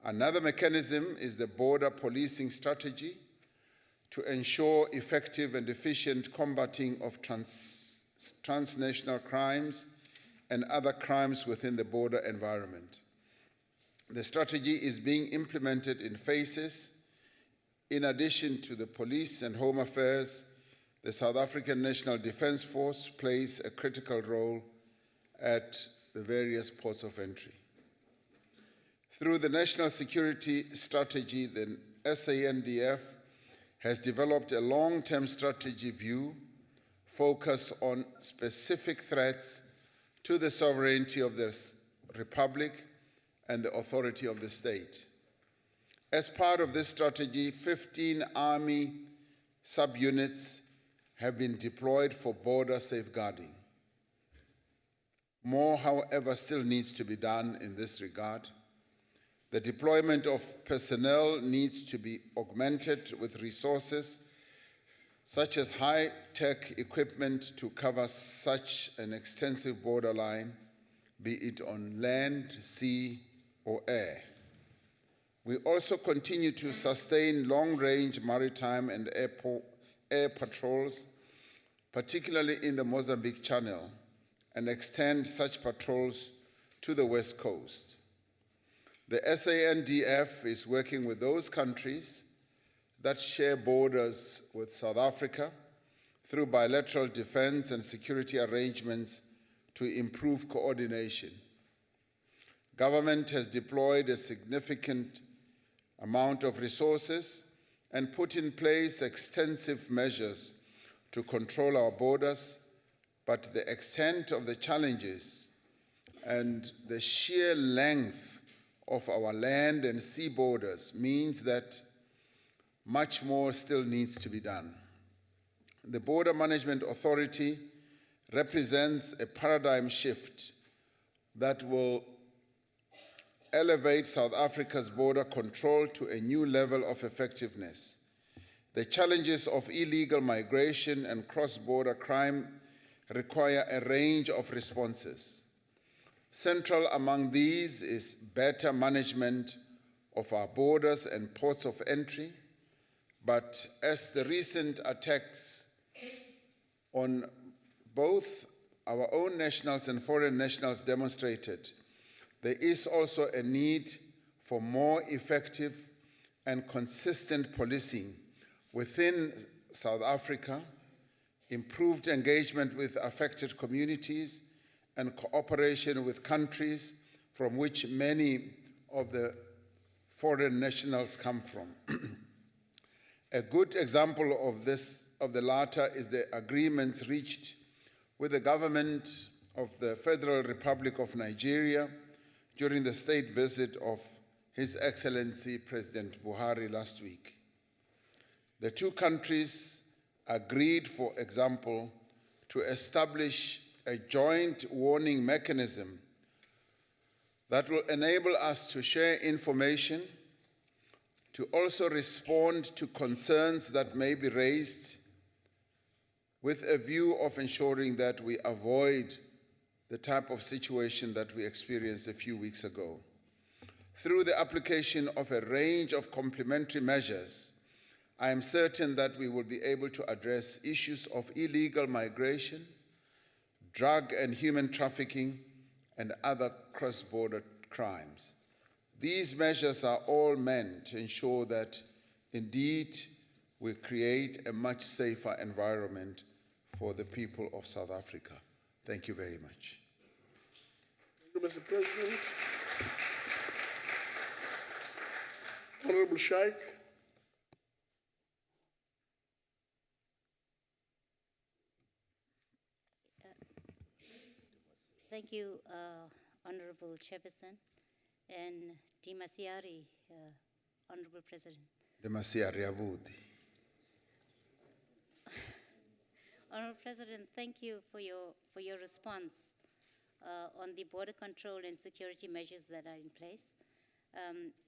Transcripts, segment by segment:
Another mechanism is the border policing strategy to ensure effective and efficient combating of transnational crimes and other crimes within the border environment. The strategy is being implemented in phases. In addition to the police and home affairs, the South African National Defence Force plays a critical role at the various ports of entry. Through the National Security Strategy, the SANDF has developed a long-term strategy view focused on specific threats to the sovereignty of the Republic and the authority of the state. As part of this strategy, 15 Army subunits have been deployed for border safeguarding. More, however, still needs to be done in this regard. The deployment of personnel needs to be augmented with resources such as high-tech equipment to cover such an extensive borderline, be it on land, sea, or air. We also continue to sustain long-range maritime and air patrols, particularly in the Mozambique Channel, and extend such patrols to the West Coast. The SANDF is working with those countries that share borders with South Africa through bilateral defense and security arrangements to improve coordination. Government has deployed a significant amount of resources and put in place extensive measures to control our borders, but the extent of the challenges and the sheer length of our land and sea borders means that much more still needs to be done. The Border Management Authority represents a paradigm shift that will elevate South Africa's border control to a new level of effectiveness. The challenges of illegal migration and cross-border crime require a range of responses. Central among these is better management of our borders and ports of entry, but as the recent attacks on both our own nationals and foreign nationals demonstrated, there is also a need for more effective and consistent policing within South Africa, improved engagement with affected communities, and cooperation with countries from which many of the foreign nationals come from. A good example of the latter is the agreements reached with the government of the Federal Republic of Nigeria during the state visit of His Excellency President Buhari last week. The two countries agreed, for example, to establish a joint warning mechanism that will enable us to share information, to also respond to concerns that may be raised with a view of ensuring that we avoid the type of situation that we experienced a few weeks ago. Through the application of a range of complementary measures, I am certain that we will be able to address issues of illegal migration, drug and human trafficking, and other cross-border crimes. These measures are all meant to ensure that, indeed, we create a much safer environment for the people of South Africa. Thank you very much. Thank you, Mr. President. Honorable Shaik. Thank you, Honorable Chairperson, and Dimasiari, Honorable President. Dimasiari Abudi. Honorable President, thank you for your response on the border control and security measures that are in place,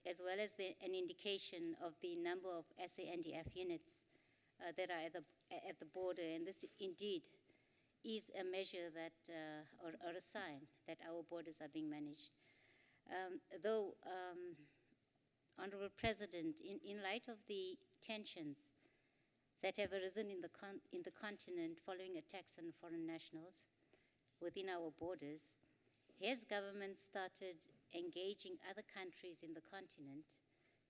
as well as an indication of the number of SANDF units that are at the border, and this indeed is a measure that, or a sign that our borders are being managed. Though Honorable President, in light of the tensions that have arisen in the continent following attacks on foreign nationals within our borders, has government started engaging other countries in the continent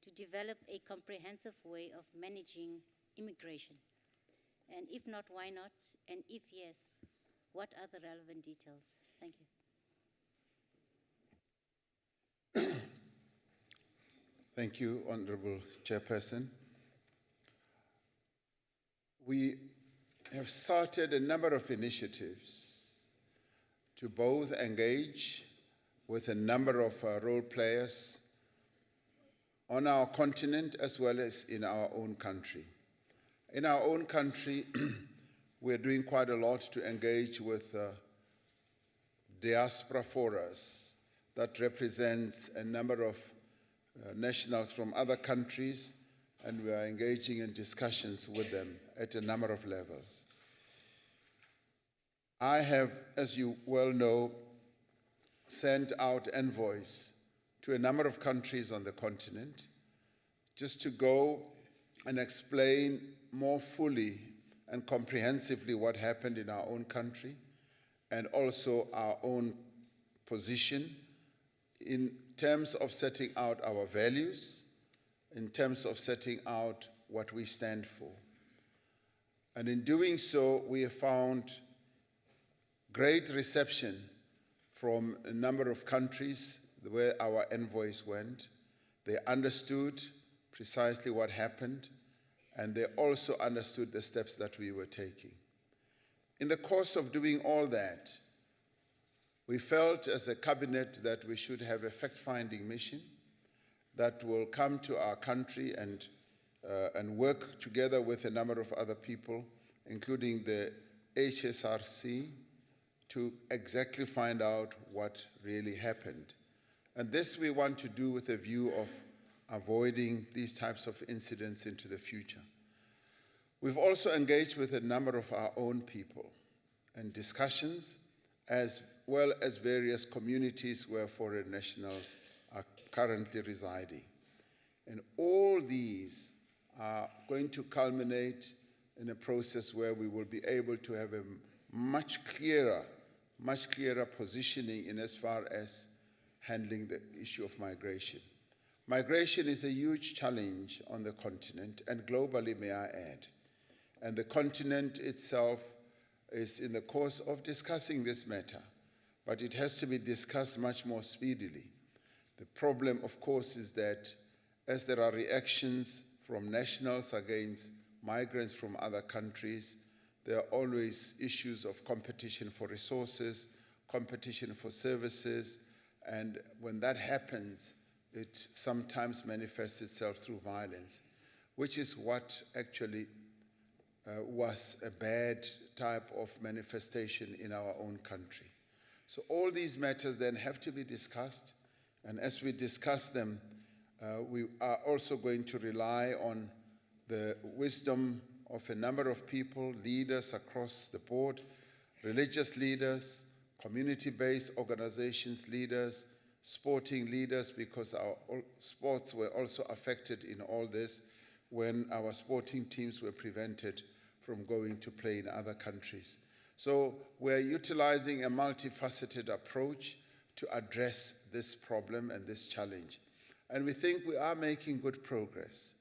to develop a comprehensive way of managing immigration? And if not, why not? And if yes, what are the relevant details? Thank you. Thank you, Honorable Chairperson. We have started a number of initiatives to both engage with a number of role players on our continent as well as in our own country. In our own country, we're doing quite a lot to engage with diaspora forums that represents a number of nationals from other countries, and we are engaging in discussions with them at a number of levels. I have, as you well know, sent out envoys to a number of countries on the continent just to go and explain more fully and comprehensively what happened in our own country and also our own position in terms of setting out our values, in terms of setting out what we stand for. And in doing so, we have found great reception from a number of countries where our envoys went. They understood precisely what happened, and they also understood the steps that we were taking. In the course of doing all that, we felt as a cabinet that we should have a fact-finding mission that will come to our country and work together with a number of other people, including the HSRC, to exactly find out what really happened. And this we want to do with a view of avoiding these types of incidents into the future. We've also engaged with a number of our own people in discussions, as well as various communities where foreign nationals are currently residing. And all these are going to culminate in a process where we will be able to have a much clearer positioning in as far as handling the issue of migration. Migration is a huge challenge on the continent and globally, may I add. And the continent itself is in the course of discussing this matter, but it has to be discussed much more speedily. The problem, of course, is that as there are reactions from nationals against migrants from other countries, there are always issues of competition for resources, competition for services, and when that happens, it sometimes manifests itself through violence, which is what actually was a bad type of manifestation in our own country. So all these matters then have to be discussed, and as we discuss them, we are also going to rely on the wisdom of a number of people, leaders across the board, religious leaders, community-based organizations leaders, sporting leaders, because our sports were also affected in all this when our sporting teams were prevented from going to play in other countries. So we're utilizing a multifaceted approach to address this problem and this challenge. And we think we are making good progress.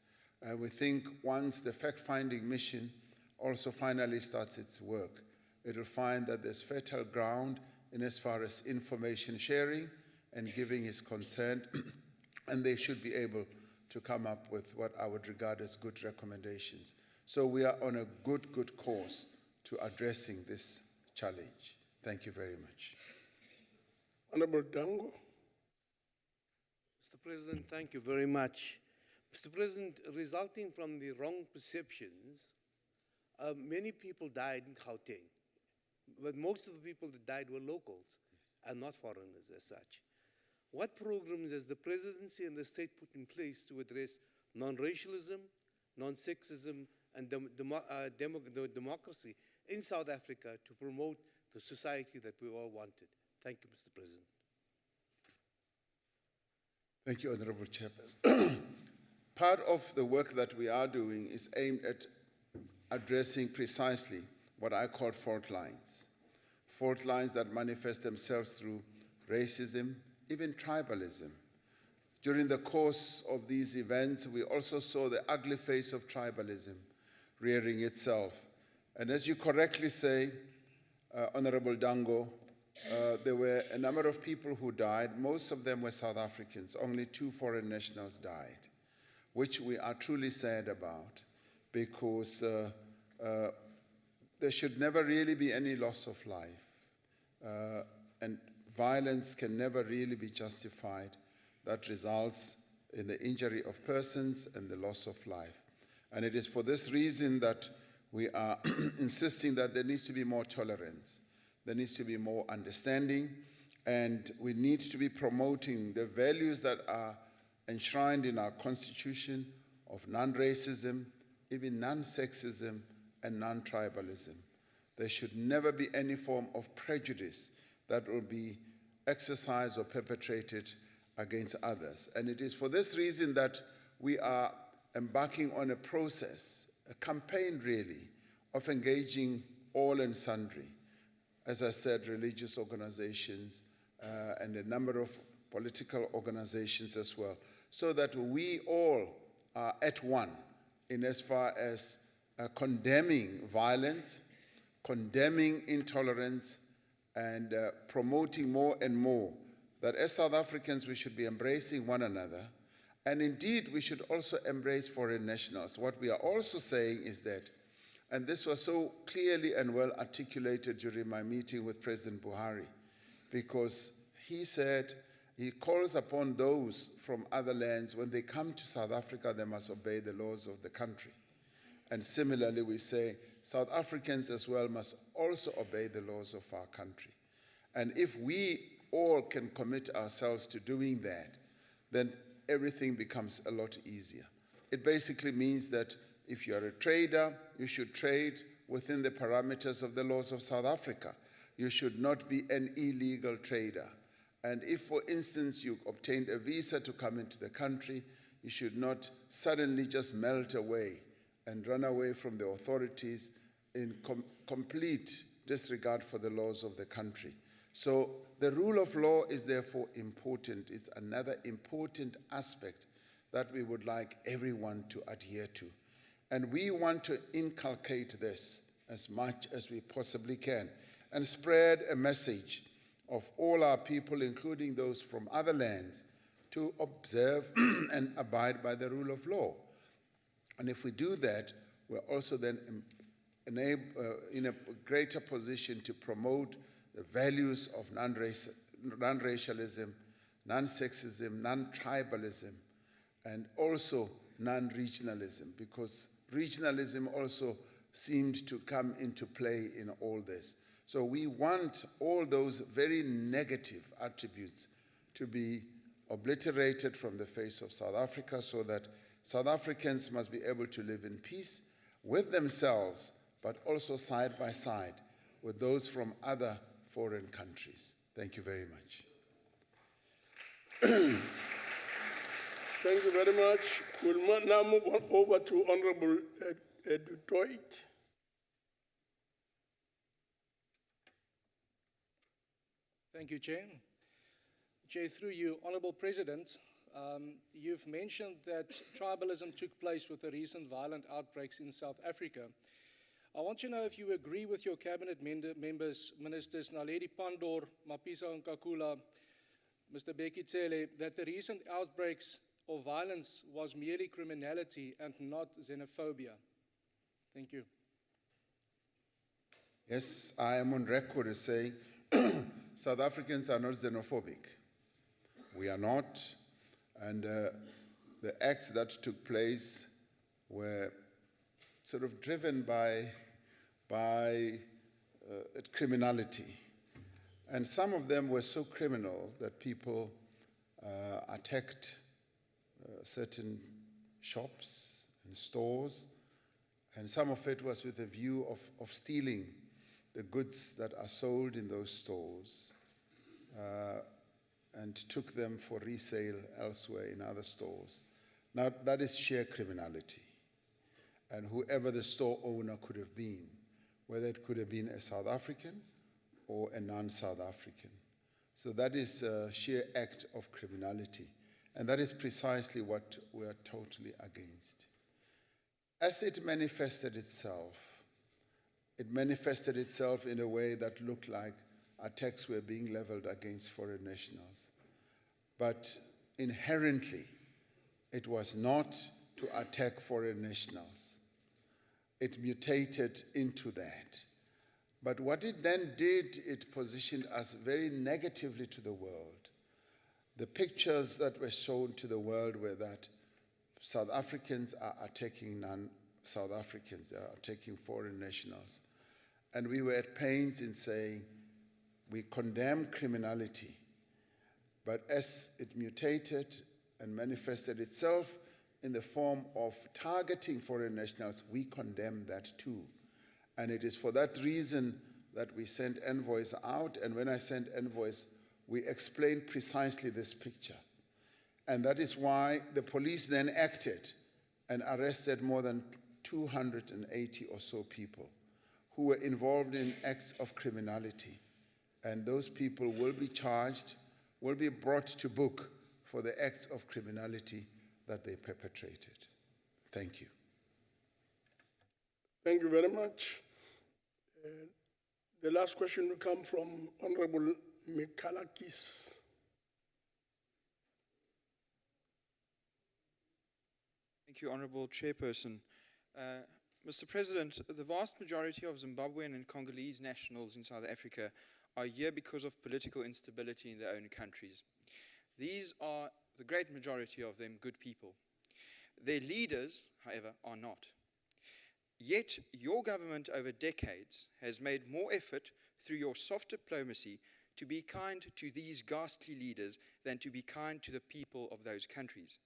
We think once the fact-finding mission also finally starts its work, it will find that there's fertile ground in as far as information sharing and giving is concerned, and they should be able to come up with what I would regard as good recommendations. So we are on a good course to addressing this challenge. Thank you very much. Honorable Dango. Mr. President, thank you very much. Mr. President, resulting from the wrong perceptions, many people died in Gauteng, but most of the people that died were locals and not foreigners as such. What programs has the presidency and the state put in place to address non-racialism, non-sexism, and democracy in South Africa to promote the society that we all wanted? Thank you, Mr. President. Thank you, Honorable Chairperson. Part of the work that we are doing is aimed at addressing precisely what I call fault lines. Fault lines that manifest themselves through racism, even tribalism. During the course of these events, we also saw the ugly face of tribalism rearing itself. And as you correctly say, Honorable Dango, there were a number of people who died. Most of them were South Africans. Only 2 foreign nationals died, which we are truly sad about, because there should never really be any loss of life. And violence can never really be justified. That results in the injury of persons and the loss of life. And it is for this reason that we are insisting that there needs to be more tolerance. There needs to be more understanding, and we need to be promoting the values that are enshrined in our Constitution of non-racism, even non-sexism, and non-tribalism. There should never be any form of prejudice that will be exercised or perpetrated against others. And it is for this reason that we are embarking on a process, a campaign really, of engaging all and sundry. As I said, religious organizations and a number of political organizations as well, so that we all are at one in as far as condemning violence, condemning intolerance, and promoting more and more that as South Africans we should be embracing one another, and indeed we should also embrace foreign nationals. What we are also saying is that, and this was so clearly and well articulated during my meeting with President Buhari, because he said he calls upon those from other lands, when they come to South Africa, they must obey the laws of the country. And similarly, we say South Africans as well must also obey the laws of our country. And if we all can commit ourselves to doing that, then everything becomes a lot easier. It basically means that if you're a trader, you should trade within the parameters of the laws of South Africa. You should not be an illegal trader. And if, for instance, you obtained a visa to come into the country, you should not suddenly just melt away and run away from the authorities in complete disregard for the laws of the country. So the rule of law is therefore important. It's another important aspect that we would like everyone to adhere to. And we want to inculcate this as much as we possibly can and spread a message of all our people, including those from other lands, to observe and abide by the rule of law. And if we do that, we're also then in a greater position to promote the values of non-racialism, non-sexism, non-tribalism, and also non-regionalism, because regionalism also seemed to come into play in all this. So we want all those very negative attributes to be obliterated from the face of South Africa, so that South Africans must be able to live in peace with themselves, but also side by side with those from other foreign countries. Thank you very much. Thank you very much. We'll now move on over to Honorable Drought. Thank you, Chair. Chair, through you, Honourable President, you've mentioned that tribalism took place with the recent violent outbreaks in South Africa. I want to know if you agree with your cabinet members, Ministers Naledi Pandor, Mapisa Nkakula, Mr. Bheki Cele, that the recent outbreaks of violence was merely criminality and not xenophobia. Thank you. Yes, I am on record as saying South Africans are not xenophobic. We are not, and the acts that took place were sort of driven by criminality. And some of them were so criminal that people attacked certain shops and stores, and some of it was with a view of stealing the goods that are sold in those stores and took them for resale elsewhere in other stores. Now, that is sheer criminality. And whoever the store owner could have been, whether it could have been a South African or a non-South African. So that is a sheer act of criminality. And that is precisely what we are totally against. As it manifested itself in a way that looked like attacks were being leveled against foreign nationals. But inherently, it was not to attack foreign nationals. It mutated into that. But what it then did, it positioned us very negatively to the world. The pictures that were shown to the world were that South Africans are attacking non-South Africans, they are attacking foreign nationals. And we were at pains in saying, we condemn criminality, but as it mutated and manifested itself in the form of targeting foreign nationals, we condemn that too. And it is for that reason that we sent envoys out, and when I sent envoys, we explained precisely this picture. And that is why the police then acted and arrested more than 280 or so people who were involved in acts of criminality. And those people will be charged, will be brought to book for the acts of criminality that they perpetrated. Thank you. Thank you very much. The last question will come from Honorable Mikalakis. Thank you, Honorable Chairperson. Mr. President, the vast majority of Zimbabwean and Congolese nationals in South Africa are here because of political instability in their own countries. These are, the great majority of them, good people. Their leaders, however, are not. Yet, your government over decades has made more effort through your soft diplomacy to be kind to these ghastly leaders than to be kind to the people of those countries.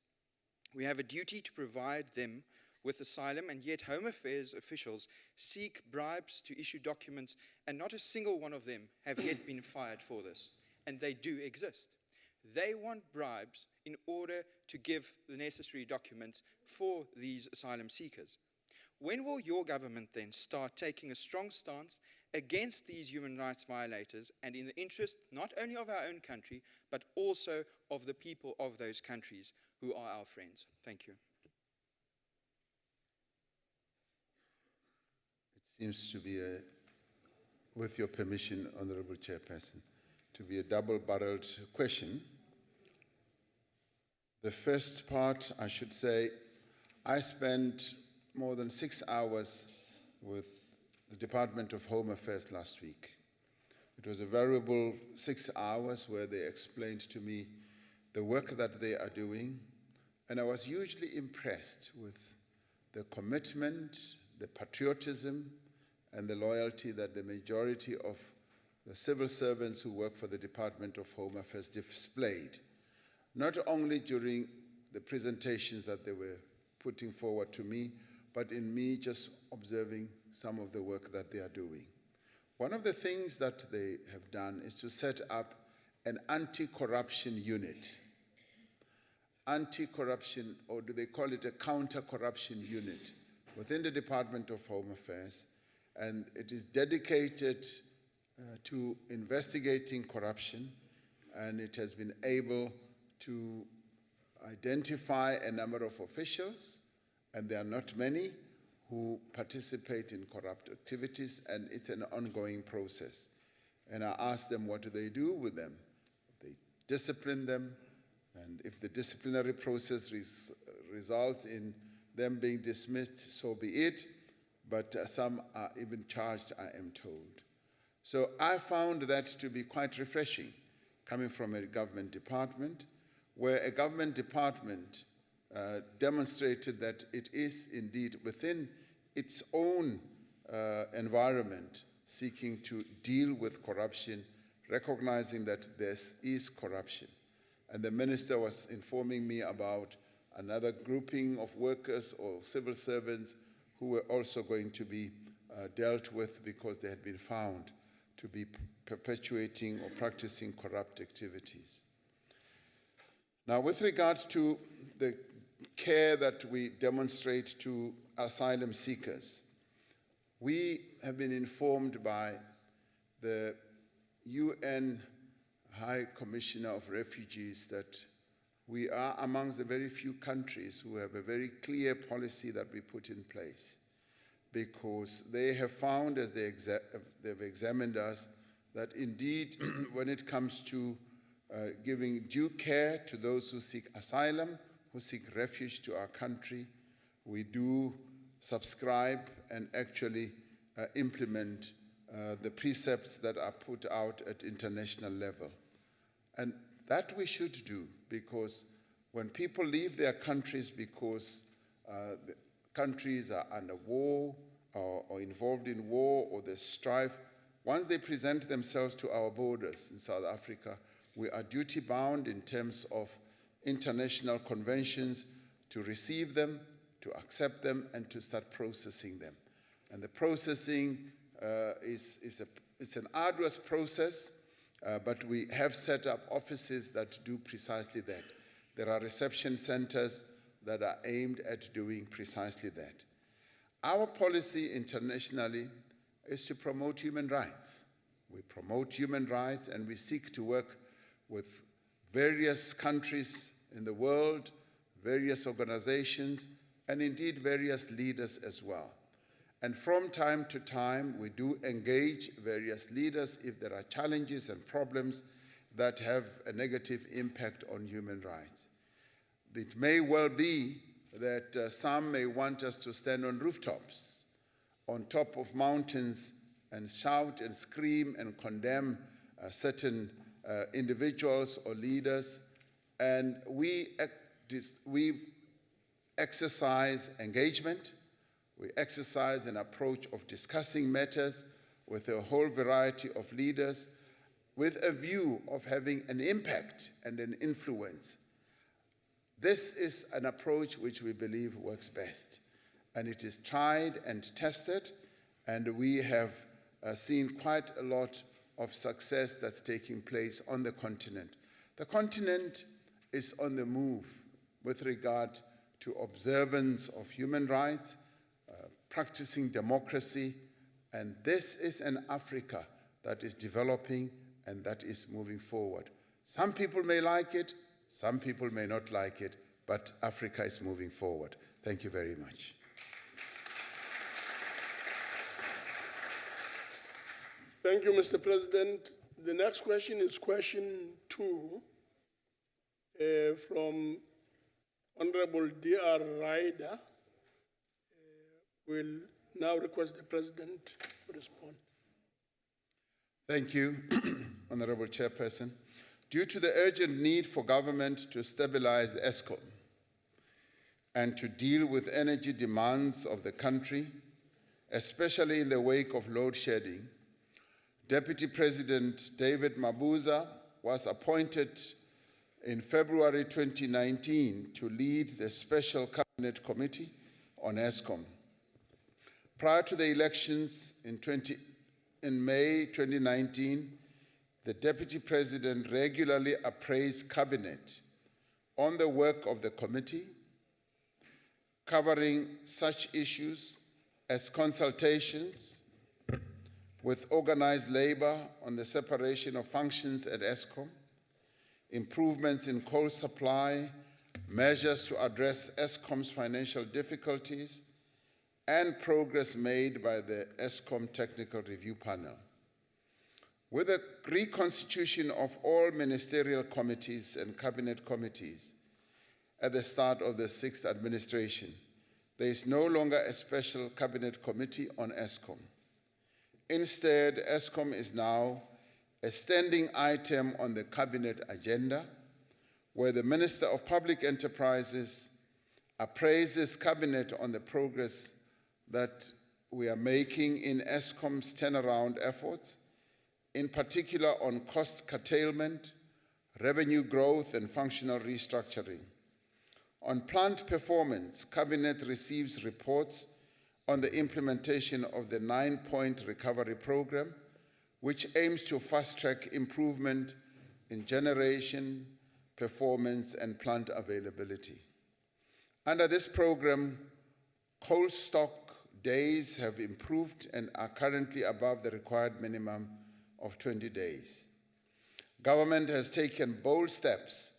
We have a duty to provide them with asylum, and yet Home Affairs officials seek bribes to issue documents, and not a single one of them have yet been fired for this. And they do exist. They want bribes in order to give the necessary documents for these asylum seekers. When will your government then start taking a strong stance against these human rights violators and in the interest not only of our own country, but also of the people of those countries who are our friends? Thank you. It seems to be with your permission, Honorable Chairperson, to be a double-barreled question. The first part, I should say, I spent more than 6 hours with the Department of Home Affairs last week. It was a valuable 6 hours where they explained to me the work that they are doing, and I was hugely impressed with the commitment, the patriotism, and the loyalty that the majority of the civil servants who work for the Department of Home Affairs displayed, not only during the presentations that they were putting forward to me, but in me just observing some of the work that they are doing. One of the things that they have done is to set up an anti-corruption unit. Anti-corruption, or do they call it a counter-corruption unit, within the Department of Home Affairs, and it is dedicated to investigating corruption, and it has been able to identify a number of officials, and there are not many, who participate in corrupt activities, and it's an ongoing process. And I asked them, what do they do with them? They discipline them, and if the disciplinary process results in them being dismissed, so be it, but some are even charged, I am told. So I found that to be quite refreshing, coming from a government department, where a government department demonstrated that it is indeed within its own environment seeking to deal with corruption, recognizing that there is corruption. And the minister was informing me about another grouping of workers or civil servants who were also going to be dealt with because they had been found to be perpetuating or practicing corrupt activities. Now, with regard to the care that we demonstrate to asylum seekers. We have been informed by the UN High Commissioner of Refugees that we are amongst the very few countries who have a very clear policy that we put in place, because they have found, as they've examined us, that indeed when it comes to giving due care to those who seek asylum, who seek refuge to our country, we do subscribe and actually implement the precepts that are put out at international level. And that we should do, because when people leave their countries because the countries are under war or involved in war or there's strife, once they present themselves to our borders in South Africa, we are duty-bound in terms of international conventions to receive them, to accept them, and to start processing them. And the processing it's an arduous process, but we have set up offices that do precisely that. There are reception centers that are aimed at doing precisely that. Our policy internationally is to promote human rights. We promote human rights, and we seek to work with various countries in the world, various organizations, and indeed various leaders as well. And from time to time, we do engage various leaders if there are challenges and problems that have a negative impact on human rights. It may well be that some may want us to stand on rooftops, on top of mountains, and shout and scream and condemn certain individuals or leaders. And we exercise engagement. We exercise an approach of discussing matters with a whole variety of leaders with a view of having an impact and an influence. This is an approach which we believe works best, and it is tried and tested, and we have seen quite a lot of success that's taking place on the continent. The continent is on the move with regard to observance of human rights, practicing democracy, and this is an Africa that is developing and that is moving forward. Some people may like it, some people may not like it, but Africa is moving forward. Thank you very much. Thank you, Mr. President. The next question is question 2 from Honorable D.R. Ryder. Will now request the President to respond. Thank you, Honorable Chairperson. Due to the urgent need for government to stabilize Eskom and to deal with energy demands of the country, especially in the wake of load shedding, Deputy President David Mabuza was appointed in February 2019 to lead the Special Cabinet Committee on Eskom. Prior to the elections in May 2019, the Deputy President regularly appraised Cabinet on the work of the committee, covering such issues as consultations with organized labor on the separation of functions at Eskom, improvements in coal supply, measures to address Eskom's financial difficulties, and progress made by the Eskom Technical Review Panel. With the reconstitution of all ministerial committees and cabinet committees at the start of the 6th administration, there is no longer a special cabinet committee on Eskom. Instead, Eskom is now a standing item on the cabinet agenda, where the Minister of Public Enterprises appraises cabinet on the progress that we are making in Eskom's turnaround efforts, in particular on cost curtailment, revenue growth, and functional restructuring. On plant performance, Cabinet receives reports on the implementation of the 9-point recovery program, which aims to fast-track improvement in generation, performance, and plant availability. Under this program, coal stock days have improved and are currently above the required minimum of 20 days. Government has taken bold steps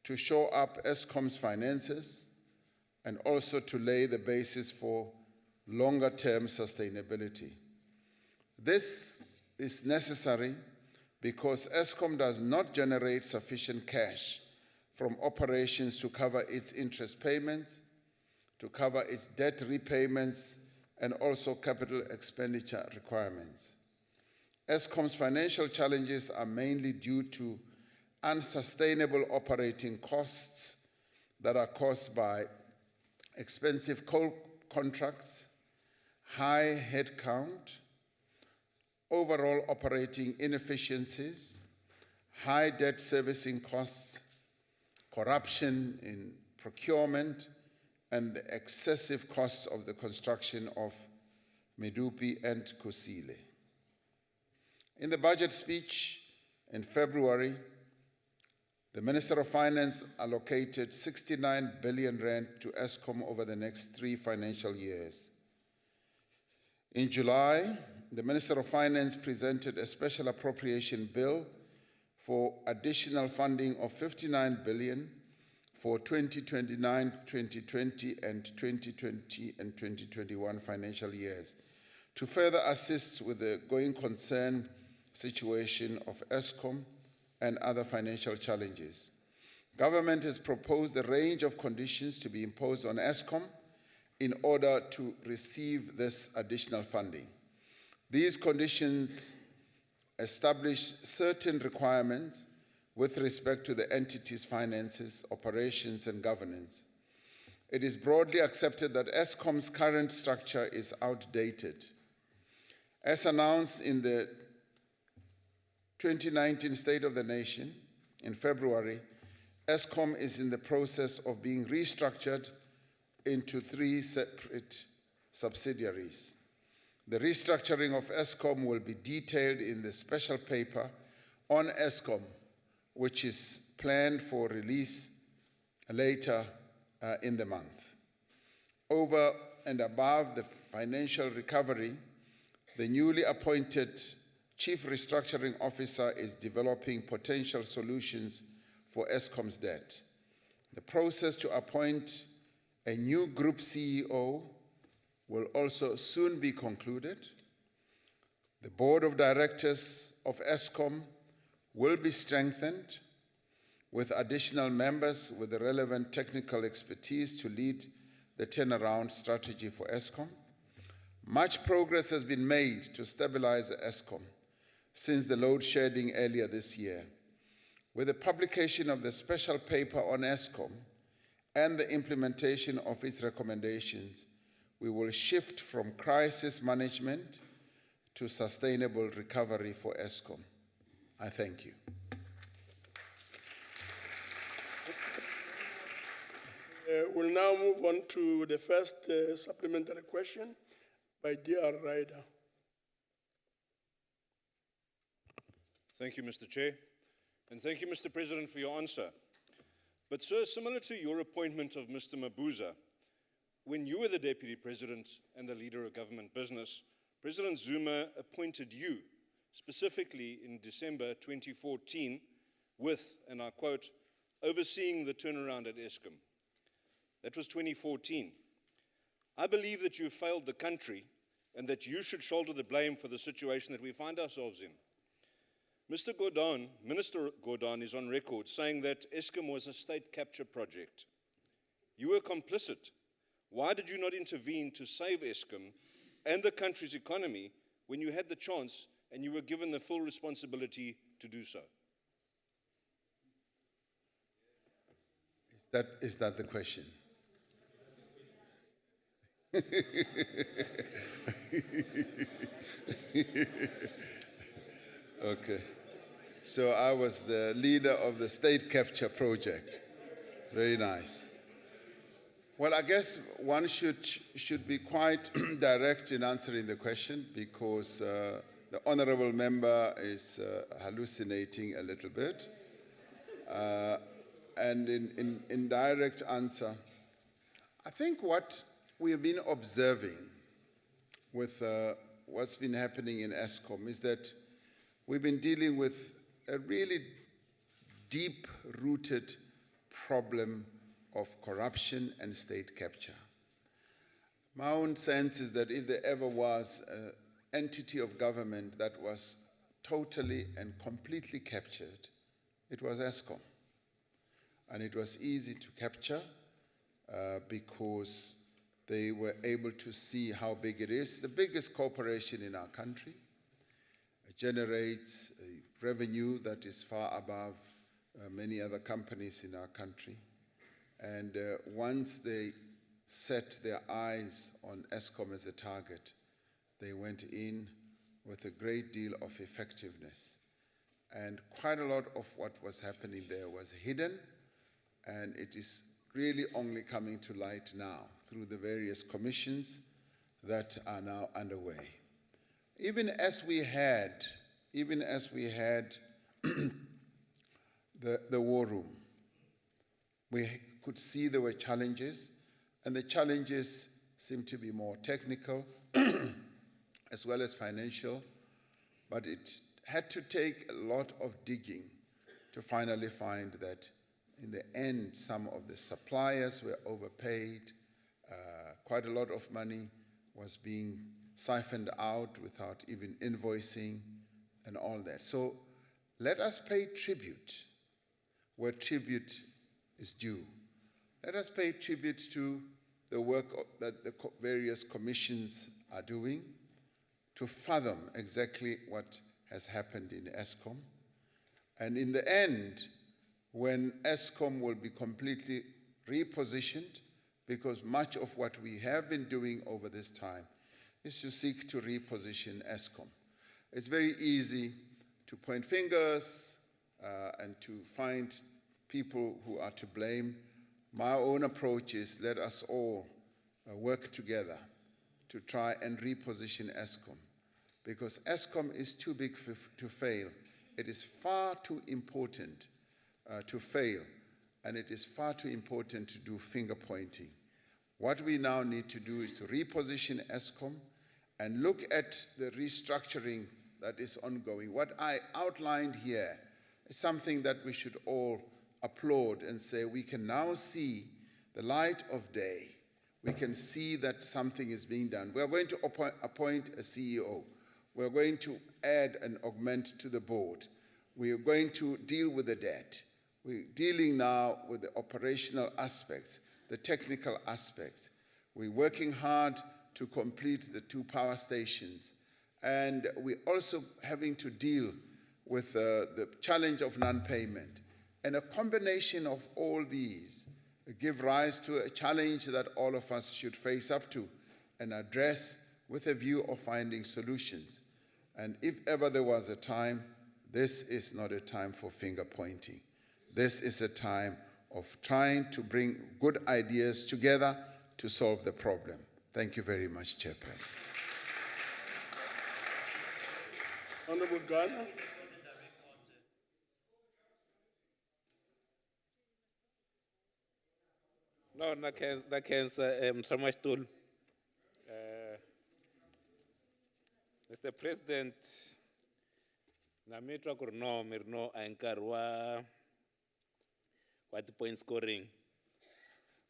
to shore up Eskom's finances and also to lay the basis for longer-term sustainability. This is necessary because Eskom does not generate sufficient cash from operations to cover its interest payments, to cover its debt repayments, and also capital expenditure requirements. Eskom's financial challenges are mainly due to unsustainable operating costs that are caused by expensive coal contracts, high headcount, overall operating inefficiencies, high debt servicing costs, corruption in procurement, and the excessive costs of the construction of Medupi and Kusile. In the budget speech in February, the Minister of Finance allocated 69 billion rand to Eskom over the next 3 financial years. In July, the Minister of Finance presented a special appropriation bill for additional funding of 59 billion for 2029, 2020, and 2020 and 2021 financial years to further assist with the going concern situation of Eskom and other financial challenges. Government has proposed a range of conditions to be imposed on Eskom in order to receive this additional funding. These conditions establish certain requirements with respect to the entity's finances, operations, and governance. It is broadly accepted that Eskom's current structure is outdated. As announced in the 2019 State of the Nation in February, Eskom is in the process of being restructured into 3 separate subsidiaries. The restructuring of Eskom will be detailed in the special paper on Eskom, which is planned for release later in the month. Over and above the financial recovery, the newly appointed Chief Restructuring Officer is developing potential solutions for Eskom's debt. The process to appoint a new Group CEO will also soon be concluded. The Board of Directors of Eskom will be strengthened with additional members with the relevant technical expertise to lead the turnaround strategy for Eskom. Much progress has been made to stabilize Eskom since the load shedding earlier this year. With the publication of the special paper on Eskom and the implementation of its recommendations, we will shift from crisis management to sustainable recovery for Eskom. I thank you. We'll now move on to the first supplementary question by D.R. Ryder. Thank you, Mr. Chair. And thank you, Mr. President, for your answer. But, sir, similar to your appointment of Mr. Mabuza, when you were the Deputy President and the leader of government business, President Zuma appointed you, specifically in December 2014, with, and I quote, overseeing the turnaround at Eskom. That was 2014. I believe that you failed the country and that you should shoulder the blame for the situation that we find ourselves in. Minister Gordhan is on record saying that Eskom was a state capture project. You were complicit. Why did you not intervene to save Eskom and the country's economy when you had the chance and you were given the full responsibility to do so? Is that the question? Okay. So I was the leader of the state capture project. Very nice. Well, I guess one should be quite direct in answering the question because the honorable member is hallucinating a little bit. And in direct answer, I think what we have been observing with what's been happening in Eskom is that we've been dealing with a really deep-rooted problem of corruption and state capture. My own sense is that if there ever was an entity of government that was totally and completely captured, it was Eskom. And it was easy to capture because they were able to see how big it is. The biggest corporation in our country. It generates a revenue that is far above many other companies in our country. And once they set their eyes on Eskom as a target, they went in with a great deal of effectiveness. And quite a lot of what was happening there was hidden, and it is really only coming to light now through the various commissions that are now underway. Even as we had the war room, we could see there were challenges, and the challenges seem to be more technical as well as financial, but it had to take a lot of digging to finally find that in the end some of the suppliers were overpaid, quite a lot of money was being siphoned out without even invoicing and all that. So let us pay tribute where tribute is due. Let us pay tribute to the work that the various commissions are doing to fathom exactly what has happened in Eskom. And in the end, when Eskom will be completely repositioned, because much of what we have been doing over this time is to seek to reposition Eskom. It's very easy to point fingers and to find people who are to blame. My own approach is let us all work together to try and reposition Eskom, because Eskom is too big to fail. It is far too important to fail, and it is far too important to do finger pointing. What we now need to do is to reposition Eskom and look at the restructuring that is ongoing. What I outlined here is something that we should all applaud and say we can now see the light of day. We can see that something is being done. We are going to appoint a CEO. We are going to add and augment to the board. We are going to deal with the debt. We're dealing now with the operational aspects, the technical aspects. We're working hard to complete the 2 power stations. And we're also having to deal with the challenge of non-payment. And a combination of all these give rise to a challenge that all of us should face up to and address with a view of finding solutions. And if ever there was a time, this is not a time for finger pointing. This is a time of trying to bring good ideas together to solve the problem. Thank you very much, Chairperson. Honorable Ghana. No, that can so much tool. Mr. President, na metro kurno mirno ankarwa what point scoring.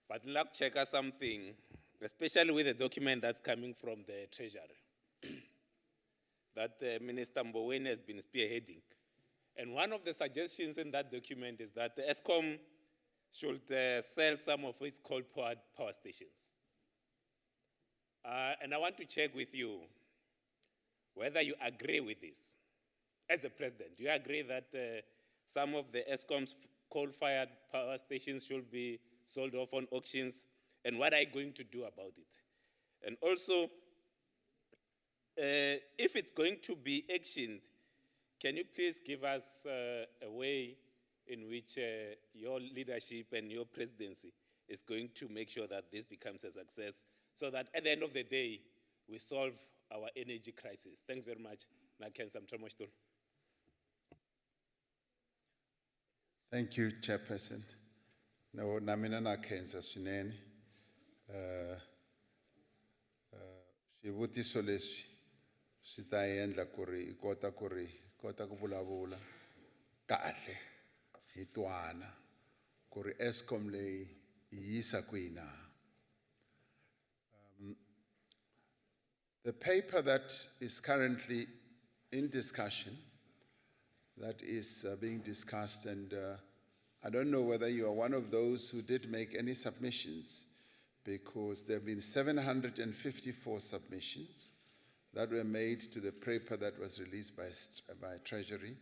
But luck check us something, especially with the document that's coming from the Treasury that Minister Mboweni has been spearheading. And one of the suggestions in that document is that the Eskom should sell some of its coal-powered power stations. And I want to check with you whether you agree with this. As a president, do you agree that some of the Eskom's coal-fired power stations should be sold off on auctions? And what are you going to do about it? And also, if it's going to be actioned, can you please give us a way in which your leadership and your presidency is going to make sure that this becomes a success, so that at the end of the day, we solve our energy crisis? Thanks very much. Thank you, Chairperson. No, namina na kenza swinene. swivutiso leswi swi ta endla ku ri i kota ku vulavula kahle hi twana ku ri Eskom leyi yi yisa kwihi na. The paper that is currently in discussion, that is being discussed, and I don't know whether you are one of those who did make any submissions, because there have been 754 submissions that were made to the paper that was released by Treasury.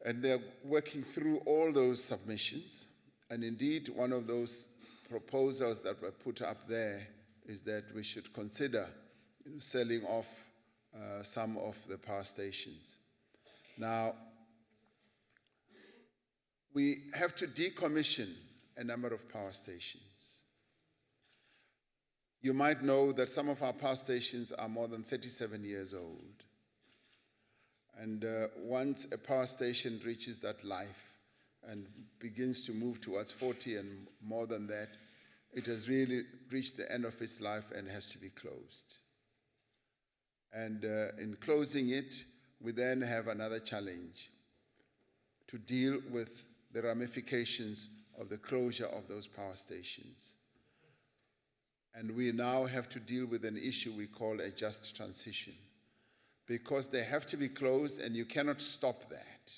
And they're working through all those submissions. And indeed, one of those proposals that were put up there is that we should consider selling off some of the power stations. Now, we have to decommission a number of power stations. You might know that some of our power stations are more than 37 years old. And once a power station reaches that life and begins to move towards 40 and more than that, it has really reached the end of its life and has to be closed. And in closing it, we then have another challenge to deal with the ramifications of the closure of those power stations. And we now have to deal with an issue we call a just transition, because they have to be closed and you cannot stop that.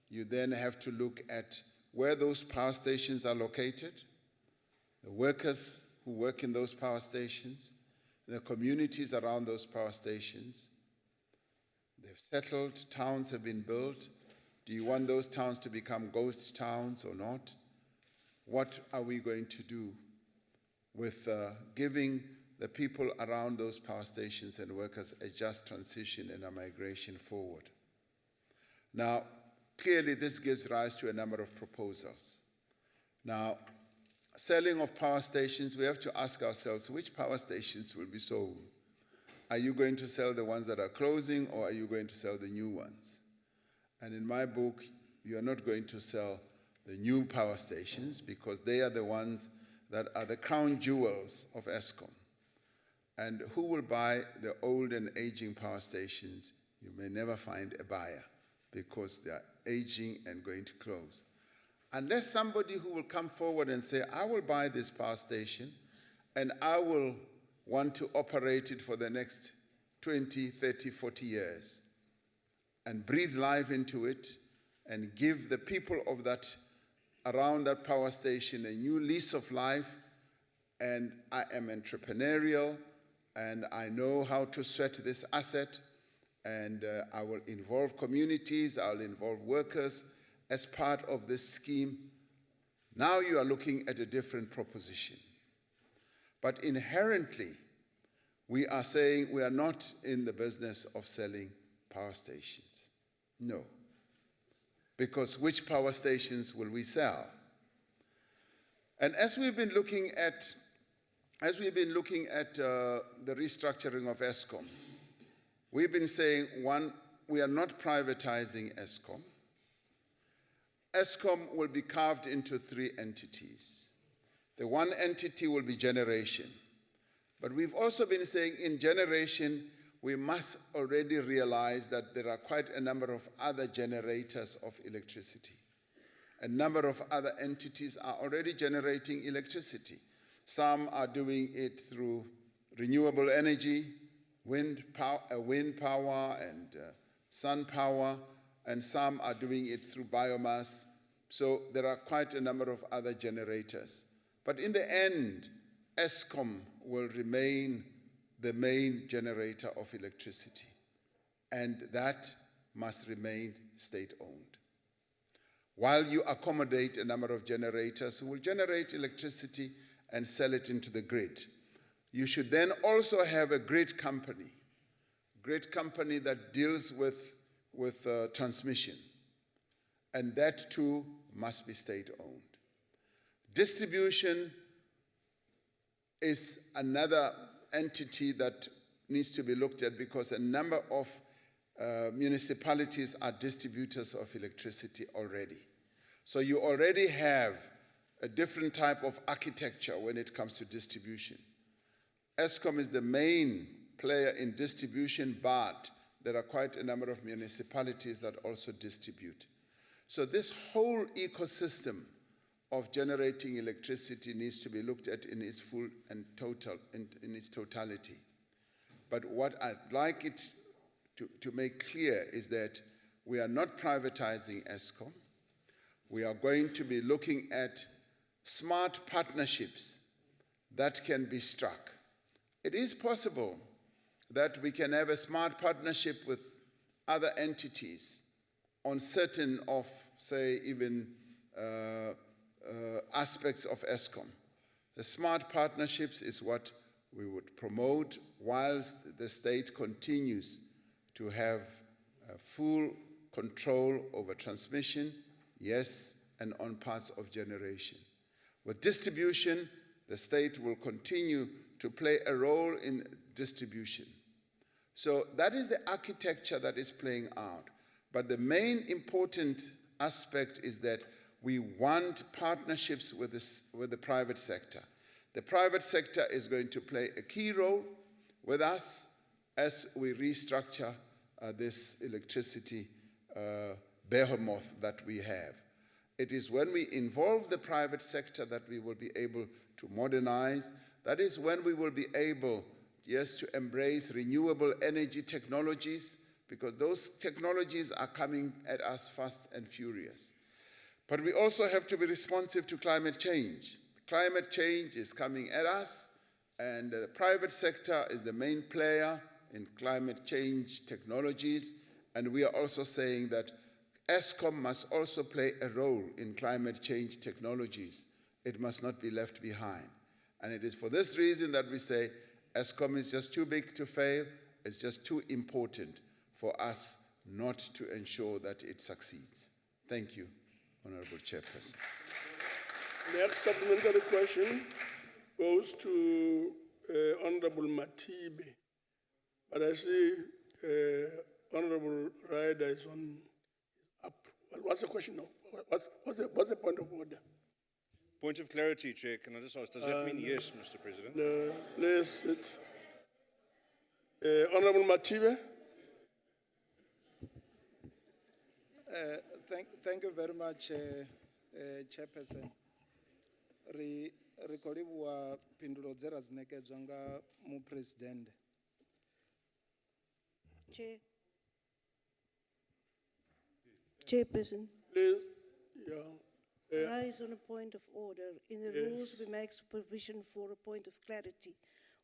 You then have to look at where those power stations are located, the workers who work in those power stations, the communities around those power stations. They've settled, towns have been built. Do you want those towns to become ghost towns or not? What are we going to do with giving the people around those power stations and workers a just transition and a migration forward? Now, clearly this gives rise to a number of proposals. Now, selling of power stations, we have to ask ourselves, which power stations will be sold? Are you going to sell the ones that are closing, or are you going to sell the new ones? And in my book, you are not going to sell the new power stations, because they are the ones that are the crown jewels of Eskom. And who will buy the old and aging power stations? You may never find a buyer, because they are aging and going to close. Unless somebody who will come forward and say, I will buy this power station and I will want to operate it for the next 20, 30, 40 years and breathe life into it and give the people of that, around that power station, a new lease of life, and I am entrepreneurial and I know how to sweat this asset, and I will involve communities, I'll involve workers as part of this scheme. Now you are looking at a different proposition. But inherently, we are saying we are not in the business of selling power stations. No. Because which power stations will we sell? And as we've been looking at the restructuring of Eskom, we've been saying, one, we are not privatizing Eskom. Eskom will be carved into 3 entities. The one entity will be generation. But we've also been saying in generation, we must already realize that there are quite a number of other generators of electricity. A number of other entities are already generating electricity. Some are doing it through renewable energy, wind power and sun power, and some are doing it through biomass. So there are quite a number of other generators. But in the end, Eskom will remain the main generator of electricity, and that must remain state-owned. While you accommodate a number of generators who will generate electricity and sell it into the grid, you should then also have a grid company that deals with transmission, and that too must be state-owned. Distribution is another entity that needs to be looked at, because a number of municipalities are distributors of electricity already. So you already have a different type of architecture when it comes to distribution. Eskom is the main player in distribution, but there are quite a number of municipalities that also distribute. So this whole ecosystem of generating electricity needs to be looked at in its full and in its totality. But what I'd like it to make clear is that we are not privatizing Eskom. We are going to be looking at smart partnerships that can be struck. It is possible that we can have a smart partnership with other entities on certain of, say, even aspects of Eskom. The smart partnerships is what we would promote whilst the state continues to have full control over transmission, yes, and on parts of generation. With distribution, the state will continue to play a role in distribution. So that is the architecture that is playing out. But the main important aspect is that we want partnerships with the private sector. The private sector is going to play a key role with us as we restructure this electricity behemoth that we have. It is when we involve the private sector that we will be able to modernize. That is when we will be able, yes, to embrace renewable energy technologies, because those technologies are coming at us fast and furious. But we also have to be responsive to climate change. Climate change is coming at us, and the private sector is the main player in climate change technologies, and we are also saying that Eskom must also play a role in climate change technologies. It must not be left behind. And it is for this reason that we say Eskom is just too big to fail. It's just too important for us not to ensure that it succeeds. Thank you, Honorable Chairperson. Next supplementary question goes to Honorable Matibe. But I see Honorable Ryder is up. What's the question now? What's the point of order? Point of clarity, Chair. Can I just ask, does that mean yes, Mr. President? No, please sit. Honorable Matibe. Thank you very much, Chairperson. Rekodiwa pindulo zera zinekedzwa nga mu President. Chairperson. Please, yeah. Rise on a point of order. In the rules, we make provision for a point of clarity.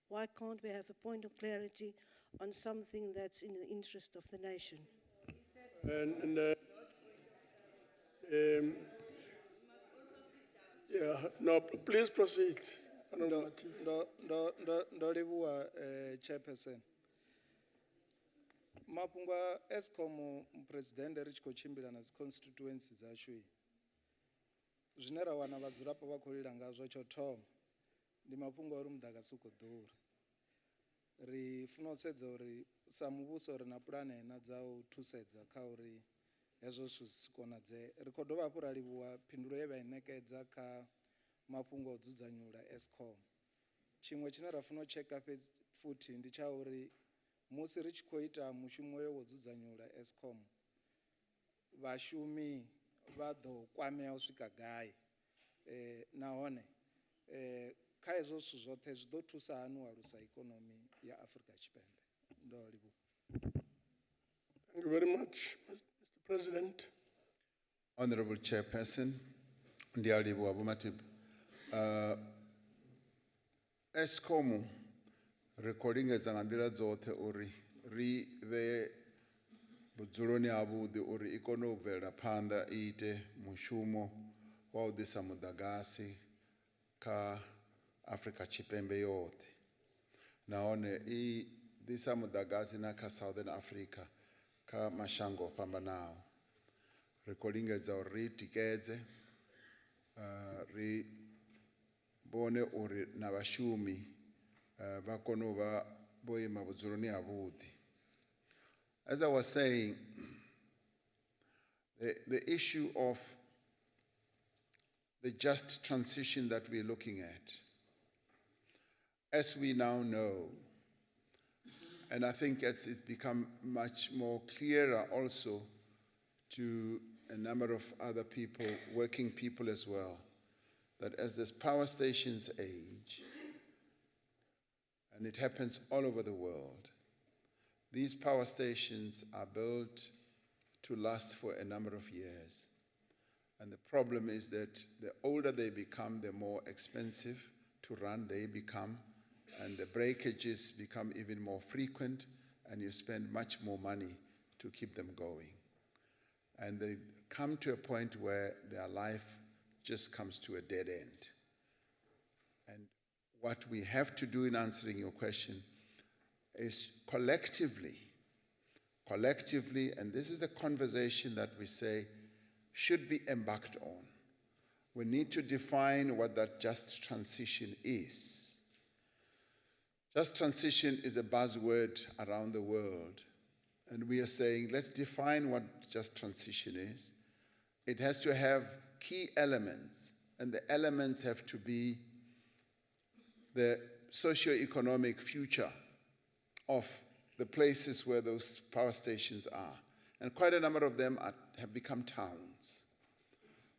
Why can't we have a point of clarity on something that's in the interest of the nation? No, please proceed. Ndolibuwa, Chairperson. Mapungwa Eskom President Richko Chimbila nas constituencies zashui. Zvinera wana vadzirapo vakolera ngazvo chothoma. Ndi mapungwa uri mudhakasuko dhura. Ri funosedza uri samuvuso ri na pulane na dzau thusedza kha uri hezwo zwisikonadze. Ri khou dovha hafhu ra livhuwa phindulo ye vha i ṋekedza kha mafhungo o dzudzanyula Eskom. Tshiṅwe tshine ra funa u tsheka futhi ndi tsha uri musi ri tshi khou ita mushumo wo dzudzanyula Eskom, vhashumi vha ḓo kwamea u swika gai, nahone kha hezwo zwithu zwoṱhe zwi ḓo thusa hani u alusa ikonomi ya Afrika Tshipembe. Ndo livhuwa. Thank you very much, Mr. President. Honorable Chairperson, Ndialibu Abumatib. Eskom recording as an andira zote ori ri ve budzuloni havhuḓi uri ikono u bvela phanḓa ite mushumo wa u ḓisa muḓagasi kha Afrika Tshipembe yoṱhe. Nahone I ḓisa muḓagasi na kha Southern Africa kha mashango o fhambanaho. Ri khou lingedza uri ri tikedze ri bone uri na vhashumi vha kone u vha vho ima vhudzuloni havhuḓi. As I was saying, the issue of the just transition that we're looking at. As we now know, and I think as it's become much more clearer also to a number of other people, working people as well, that as these power stations age, and it happens all over the world, these power stations are built to last for a number of years. And the problem is that the older they become, the more expensive to run they become, and the breakages become even more frequent, and you spend much more money to keep them going. And they come to a point where their life just comes to a dead end. And what we have to do in answering your question is collectively, and this is the conversation that we say should be embarked on. We need to define what that just transition is. Just transition is a buzzword around the world, and we are saying, let's define what just transition is. It has to have key elements, and the elements have to be the socio-economic future of the places where those power stations are. And quite a number of them have become towns.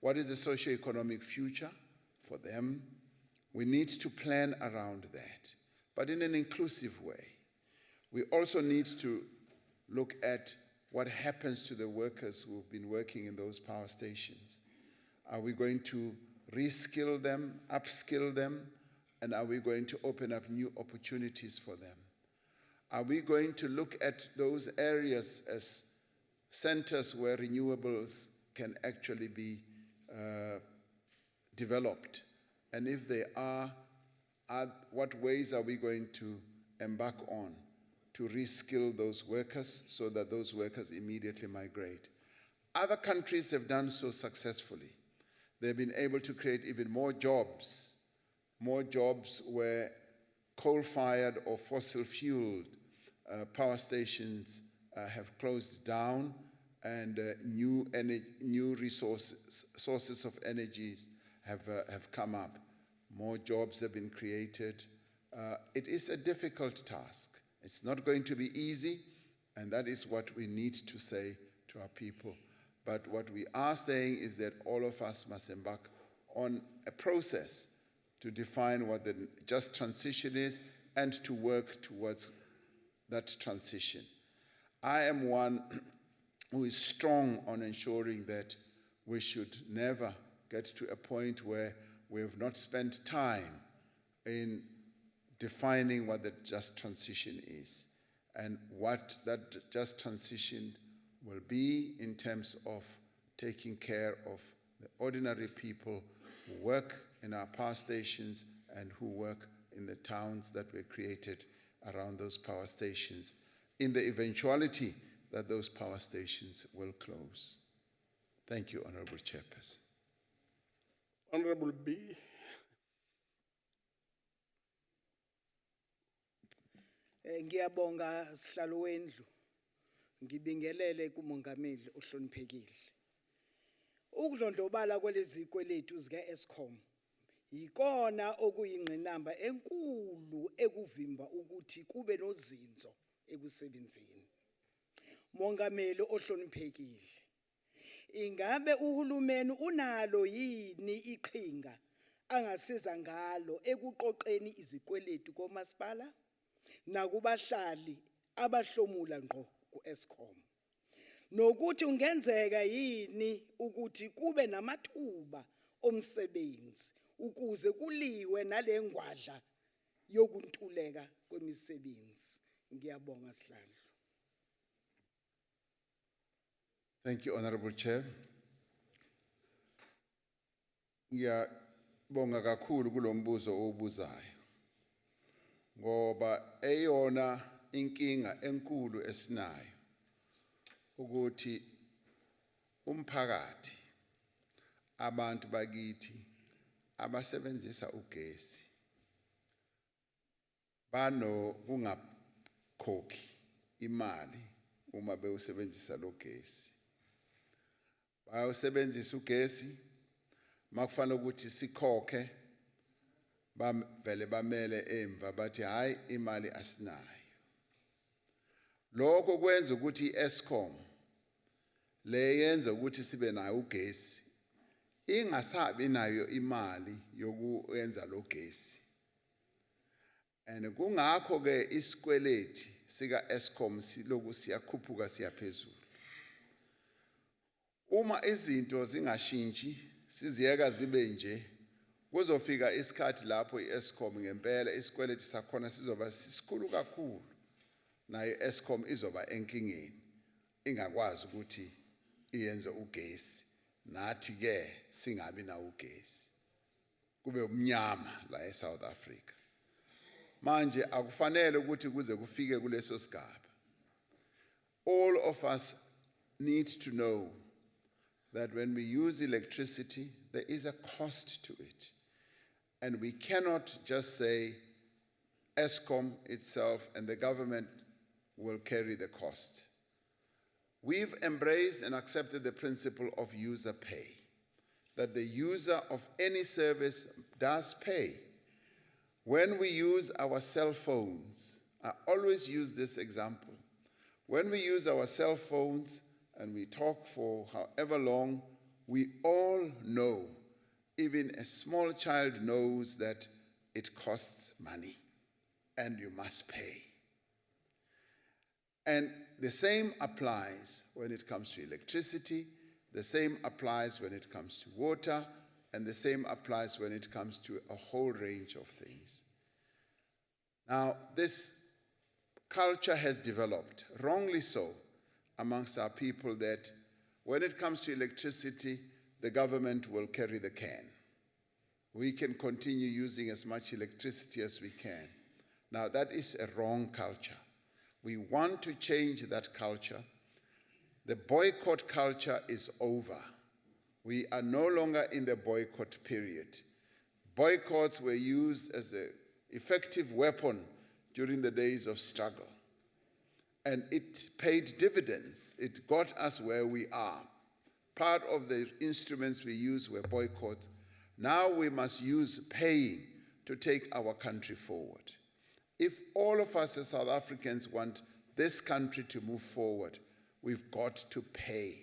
What is the socio-economic future for them? We need to plan around that, but in an inclusive way. We also need to look at what happens to the workers who have been working in those power stations. Are we going to reskill them, upskill them, and are we going to open up new opportunities for them? Are we going to look at those areas as centers where renewables can actually be developed? And if they are, what ways are we going to embark on to reskill those workers so that those workers immediately migrate? Other countries have done so successfully. They've been able to create even more jobs where coal-fired or fossil-fueled power stations have closed down, and new sources of energies have come up. More jobs have been created. It is a difficult task. It's not going to be easy, and that is what we need to say to our people. But what we are saying is that all of us must embark on a process to define what the just transition is and to work towards that transition. I am one who is strong on ensuring that we should never get to a point where we have not spent time in defining what the just transition is and what that just transition will be in terms of taking care of the ordinary people who work in our power stations and who work in the towns that were created around those power stations, in the eventuality that those power stations will close. Thank you, Honorable Chairperson. Honorable B. Ngiyabonga sihlalo wendlu, ngibingelele kumongameli ohloniphekile. Ukudlondlobala kwalezi kweletu zika Eskom yikona okuyingqinamba enkulu ekuvimba ukuthi kube nozinzo ekusebenzeni. Mongameli ohloniphekile, ingabe uhulumeni unalo yini iqhinga angasiza ngalo ekuqoqeni izikweletu komasipala nakubahlali abahlomula ngqo ku-Eskom? Nokuthi ungenzeka yini ukuthi kube namathuba omsebenzi ukuze kuliwe nale ngwadla yokuntuleka kwemisebenzi? Ngiyabonga sihlalo. Thank you, Honorable Chair. Ngiyabonga kakhulu kulombuzo obuzayo, ngoba eyona inkinga enkulu esinayo ukuthi umphakathi, abantu bakithi abasebenzisa ugesi kungakhokhi imali uma bewusebenzisa lo gesi. Bayawusebenzisa ugesi, Makufanele ukuthi sikhokhe vele bamele emva bathi hayi imali asinayo. Lokho kwenza ukuthi Eskom le yenza ukuthi sibe nayo ugesi ingasabi nayo imali yokuyenza lo gesi. And kungakho ke isikweleti sika Eskom siloku siyakhuphuka siyaphezulu. Uma izinto zingashintshi siziyeka zibe nje kuzofika isikhathi lapho iEskom ngempela isikweleti sakhona sizoba sisikhulu kakhulu nayo Eskom izoba enkingeni ingakwazi ukuthi iyenze ugesi nathi ke singabi na ugesi kube umnyama la eSouth Africa. Manje akufanele ukuthi kuze kufike kuleso sigaba. All of us need to know that when we use electricity, there is a cost to it. And we cannot just say Eskom itself and the government will carry the cost. We've embraced and accepted the principle of user pay, that the user of any service does pay. When we use our cell phones, I always use this example. When we use our cell phones and we talk for however long, we all know, even a small child knows that it costs money and you must pay. And the same applies when it comes to electricity, the same applies when it comes to water, and the same applies when it comes to a whole range of things. Now, this culture has developed, wrongly so, amongst our people that when it comes to electricity, the government will carry the can. We can continue using as much electricity as we can. Now, that is a wrong culture. We want to change that culture. The boycott culture is over. We are no longer in the boycott period. Boycotts were used as an effective weapon during the days of struggle. And it paid dividends. It got us where we are. Part of the instruments we used were boycotts. Now we must use paying to take our country forward. If all of us as South Africans want this country to move forward, we've got to pay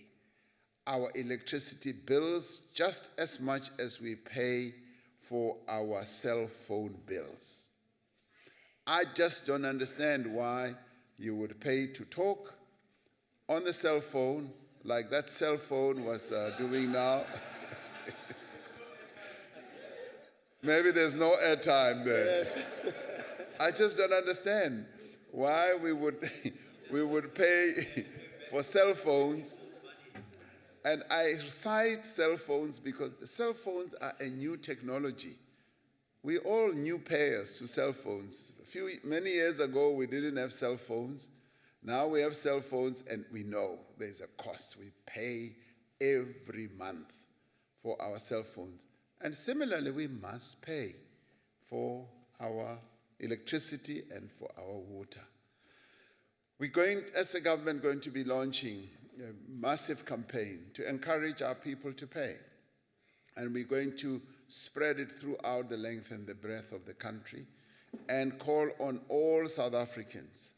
our electricity bills just as much as we pay for our cell phone bills. I just don't understand why you would pay to talk on the cell phone like that cell phone was doing now. Maybe there's no airtime there. I just don't understand why we would pay for cell phones. And I cite cell phones because the cell phones are a new technology. We all new payers to cell phones. Many years ago, we didn't have cell phones. Now we have cell phones, and we know there's a cost. We pay every month for our cell phones. And similarly, we must pay for our electricity and for our water. We're going, as a government, going to be launching a massive campaign to encourage our people to pay. And we're going to spread it throughout the length and the breadth of the country and call on all South Africans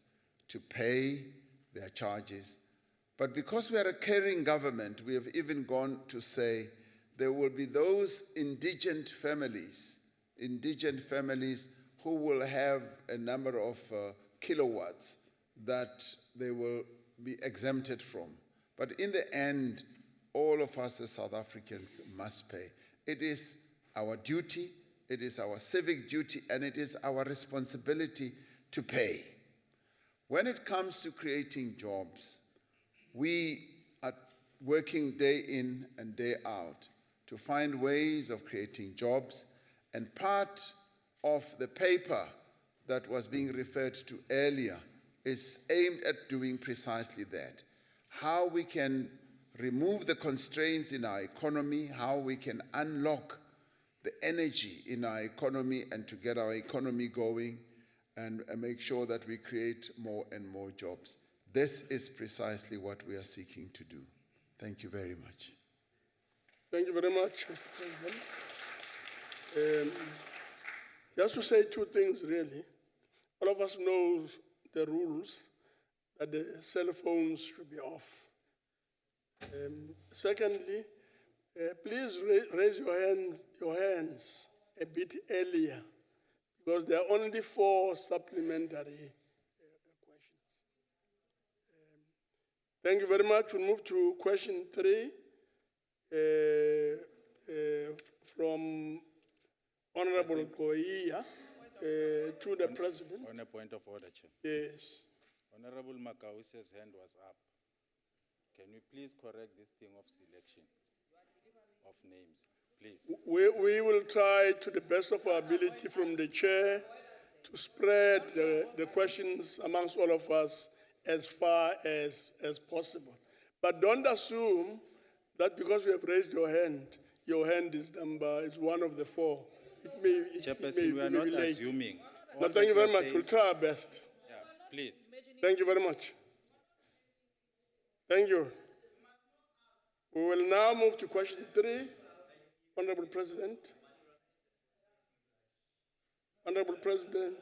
to pay their charges. But because we are a caring government, we have even gone to say there will be those indigent families who will have a number of kilowatts that they will be exempted from. But in the end, all of us as South Africans must pay. It is our duty, it is our civic duty, and it is our responsibility to pay. When it comes to creating jobs, we are working day in and day out to find ways of creating jobs, and part of the paper that was being referred to earlier is aimed at doing precisely that. How we can remove the constraints in our economy, how we can unlock the energy in our economy and to get our economy going and make sure that we create more and more jobs. This is precisely what we are seeking to do. Thank you very much. Thank you very much, Mr. President. Just to say two things, really. All of us know the rules that the cell phones should be off. Secondly, please raise your hands a bit earlier, because there are only 4 supplementary questions. Thank you very much. We'll move to question 3 from Honorable Koia to the President. On a point of order, Chair. Yes. Honorable Makause's hand was up. Can we please correct this thing of selection of names, please? We will try to the best of our ability from the chair to spread the questions amongst all of us as far as possible. But don't assume that because you have raised your hand is one of the 4. Chairperson, we are not assuming. No, thank you very much. We'll try our best. Yeah, please. Thank you very much. Thank you. We will now move to question 3. Honorable President. Honorable President.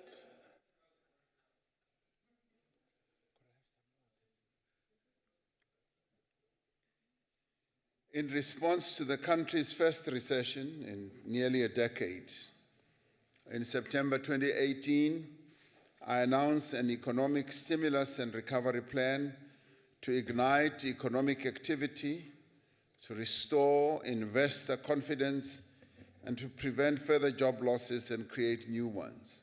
In response to the country's first recession in nearly a decade, in September 2018, I announced an economic stimulus and recovery plan to ignite economic activity, to restore investor confidence, and to prevent further job losses and create new ones.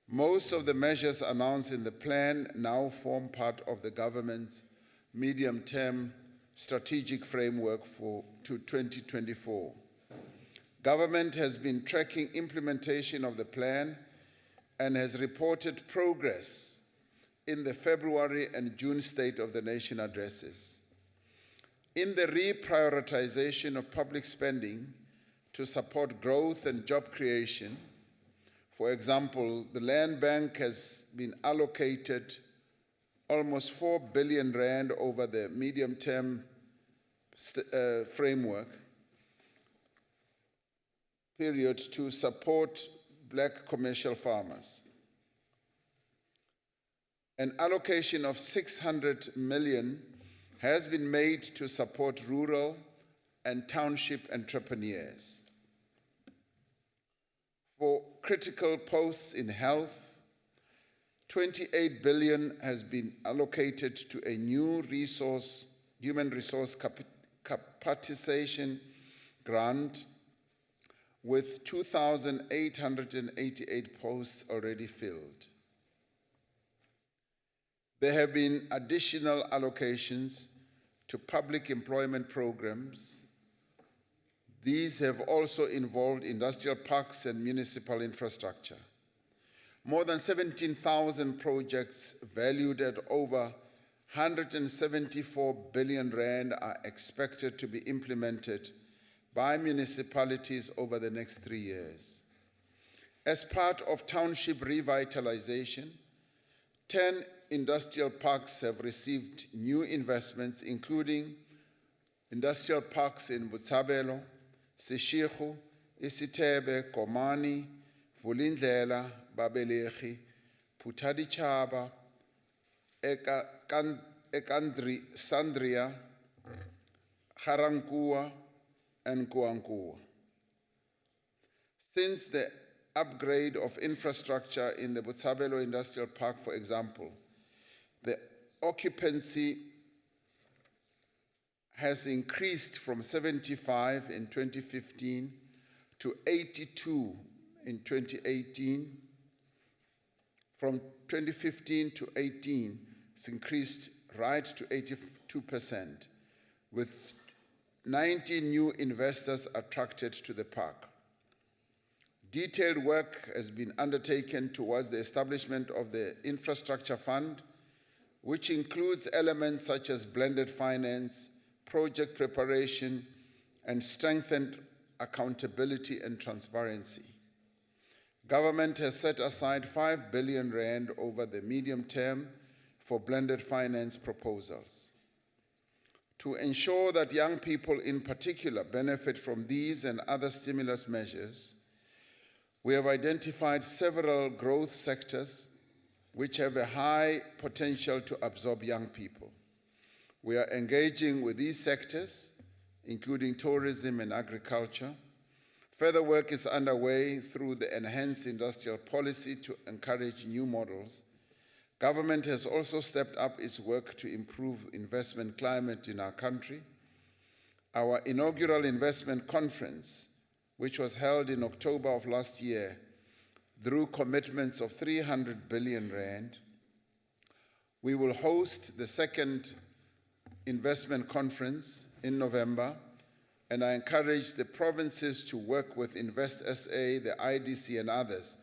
Most of the measures announced in the plan now form part of the government's medium-term strategic framework to 2024. Government has been tracking implementation of the plan and has reported progress in the February and June State of the Nation addresses. In the reprioritization of public spending to support growth and job creation, for example, the Land Bank has been allocated almost 4 billion rand over the medium-term framework period to support black commercial farmers. An allocation of 600 million has been made to support rural and township entrepreneurs. For critical posts in health, 28 billion has been allocated to a new human resource capacitization grant with 2,888 posts already filled. There have been additional allocations to public employment programs. These have also involved industrial parks and municipal infrastructure. More than 17,000 projects valued at over 174 billion rand are expected to be implemented by municipalities over the next 3 years. As part of township revitalization, 10 industrial parks have received new investments, including industrial parks in Botshabelo, Seshego, Isithebe, Komani, Vulindlela, Babelegi, Phuthaditjhaba, Sandria, Garankuwa, and Kuankua. Since the upgrade of infrastructure in the Botshabelo Industrial Park, for example, the occupancy has increased from 75 in 2015 to 82 in 2018. From 2015 to 18, it's increased right to 82%, with 90 new investors attracted to the park. Detailed work has been undertaken towards the establishment of the infrastructure fund, which includes elements such as blended finance, project preparation, and strengthened accountability and transparency. Government has set aside 5 billion rand over the medium term for blended finance proposals. To ensure that young people in particular benefit from these and other stimulus measures, we have identified several growth sectors which have a high potential to absorb young people. We are engaging with these sectors, including tourism and agriculture. Further work is underway through the enhanced industrial policy to encourage new models. Government has also stepped up its work to improve investment climate in our country. Our inaugural investment conference, which was held in October of last year, drew commitments of 300 billion rand. We will host the second investment conference in November, and I encourage the provinces to work with Invest SA, the IDC, and others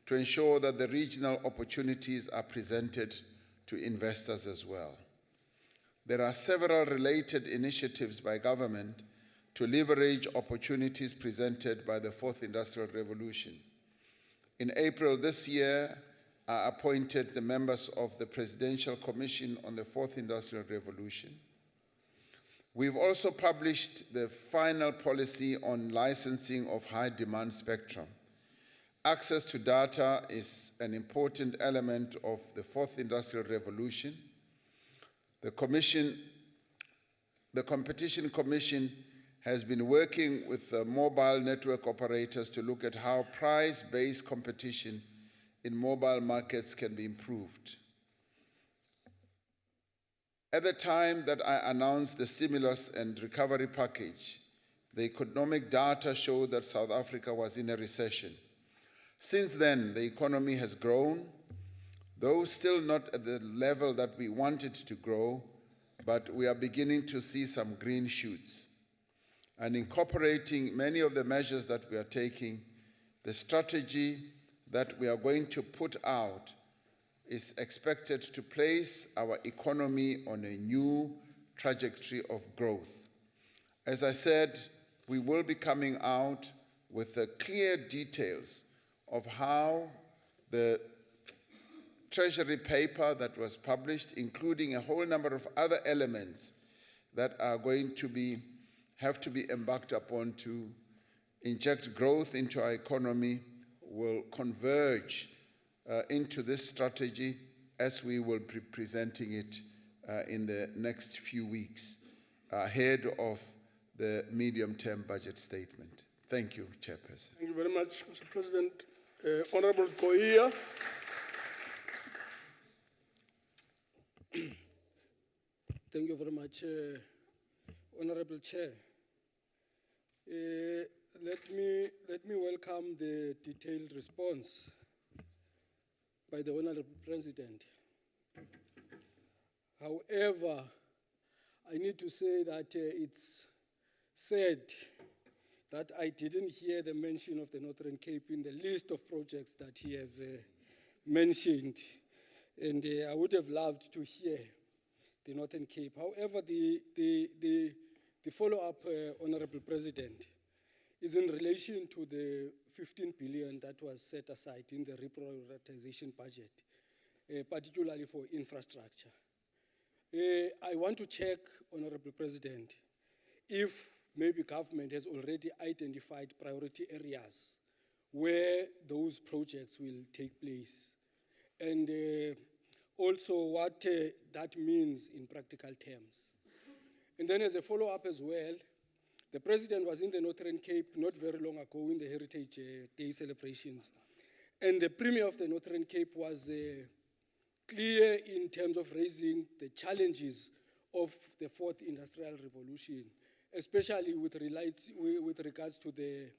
to ensure that the regional opportunities are presented to investors as well. There are several related initiatives by government to leverage opportunities presented by the Fourth Industrial Revolution. In April this year, I appointed the members of the Presidential Commission on the Fourth Industrial Revolution. We've also published the final policy on licensing of high-demand spectrum. Access to data is an important element of the Fourth Industrial Revolution. The Competition Commission has been working with the mobile network operators to look at how price-based competition in mobile markets can be improved. At the time that I announced the stimulus and recovery package, the economic data showed that South Africa was in a recession. Since then, the economy has grown, though still not at the level that we wanted to grow, but we are beginning to see some green shoots. And incorporating many of the measures that we are taking, the strategy that we are going to put out is expected to place our economy on a new trajectory of growth. As I said, we will be coming out with the clear details of have the Treasury paper that was published, including a whole number of other elements that are going to have to be embarked upon to inject growth into our economy, will converge into this strategy as we will be presenting it in the next few weeks ahead of the medium-term budget statement. Thank you, Chairperson. Thank you very much, Mr. President. Honorable Koia. Thank you very much, Honorable Chair. Let me welcome the detailed response by the Honorable President. However, I need to say that it's sad that I didn't hear the mention of the Northern Cape in the list of projects that he has mentioned, and I would have loved to hear the Northern Cape. However, the follow-up, Honorable President, is in relation to the 15 billion that was set aside in the reprioritization budget, particularly for infrastructure. I want to check, Honorable President, if maybe government has already identified priority areas where those projects will take place, and also what that means in practical terms. And then as a follow-up as well, the President was in the Northern Cape not very long ago in the Heritage Day celebrations, and the Premier of the Northern Cape was clear in terms of raising the challenges of the Fourth Industrial Revolution, especially with regards to the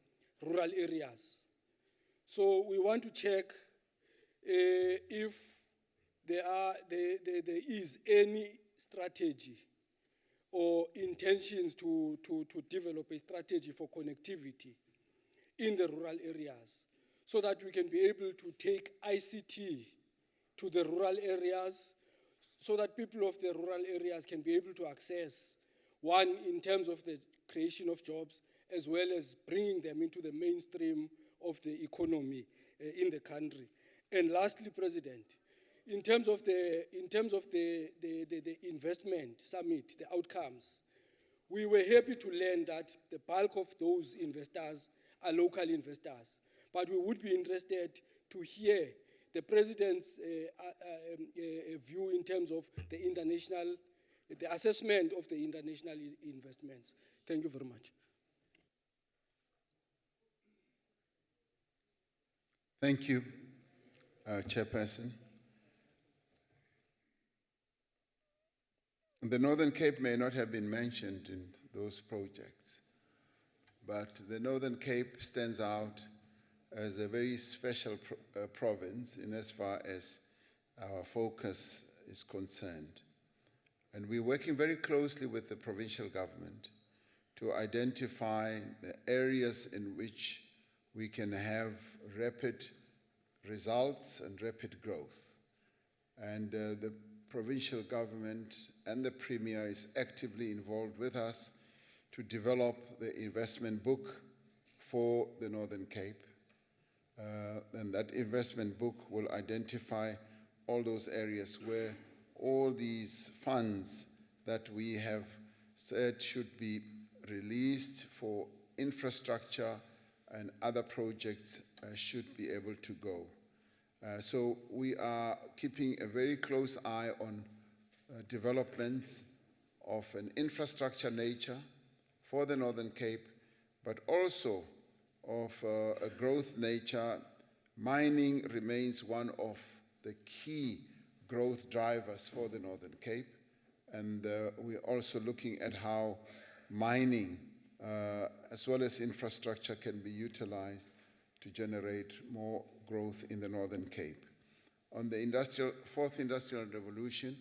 rural areas. So we want to check if there is any strategy or intentions to develop a strategy for connectivity in the rural areas so that we can be able to take ICT to the rural areas so that people of the rural areas can be able to access, one, in terms of the creation of jobs, as well as bringing them into the mainstream of the economy in the country. And lastly, President, in terms of the investment summit, the outcomes, we were happy to learn that the bulk of those investors are local investors. But we would be interested to hear the President's view in terms of the assessment of the international investments. Thank you very much. Thank you, Chairperson. The Northern Cape may not have been mentioned in those projects, but the Northern Cape stands out as a very special province in as far as our focus is concerned. And we're working very closely with the provincial government to identify the areas in which we can have rapid results and rapid growth. And the provincial government and the Premier is actively involved with us to develop the investment book for the Northern Cape. And that investment book will identify all those areas where all these funds that we have said should be released for infrastructure and other projects should be able to go. So we are keeping a very close eye on developments of an infrastructure nature for the Northern Cape, but also of a growth nature. Mining remains one of the key growth drivers for the Northern Cape, and we're also looking at how mining as well as infrastructure can be utilized to generate more growth in the Northern Cape. On the fourth industrial revolution,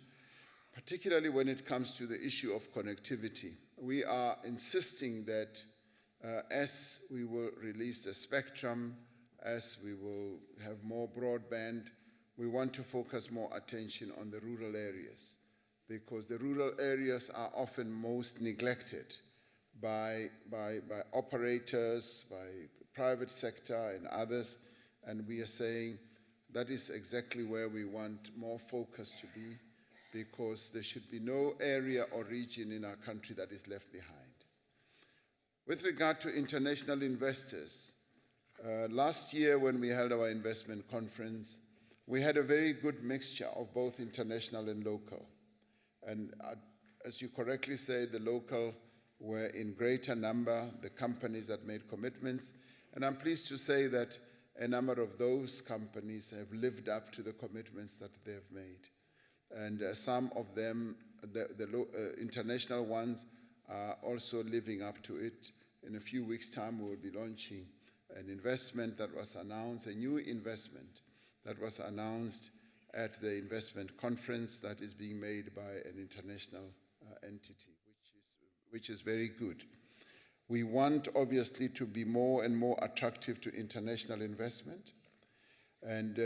particularly when it comes to the issue of connectivity, we are insisting that as we will release the spectrum, as we will have more broadband, we want to focus more attention on the rural areas, because the rural areas are often most neglected by operators, by the private sector and others, and we are saying that is exactly where we want more focus to be, because there should be no area or region in our country that is left behind. With regard to international investors, last year when we held our investment conference, we had a very good mixture of both international and local. And as you correctly say, the local were in greater number, the companies that made commitments. And I'm pleased to say that a number of those companies have lived up to the commitments that they have made. And some of them, the international ones, are also living up to it. In a few weeks' time, we will be launching an investment that was announced, a new investment that was announced at the investment conference that is being made by an international entity, which is very good. We want, obviously, to be more and more attractive to international investment. And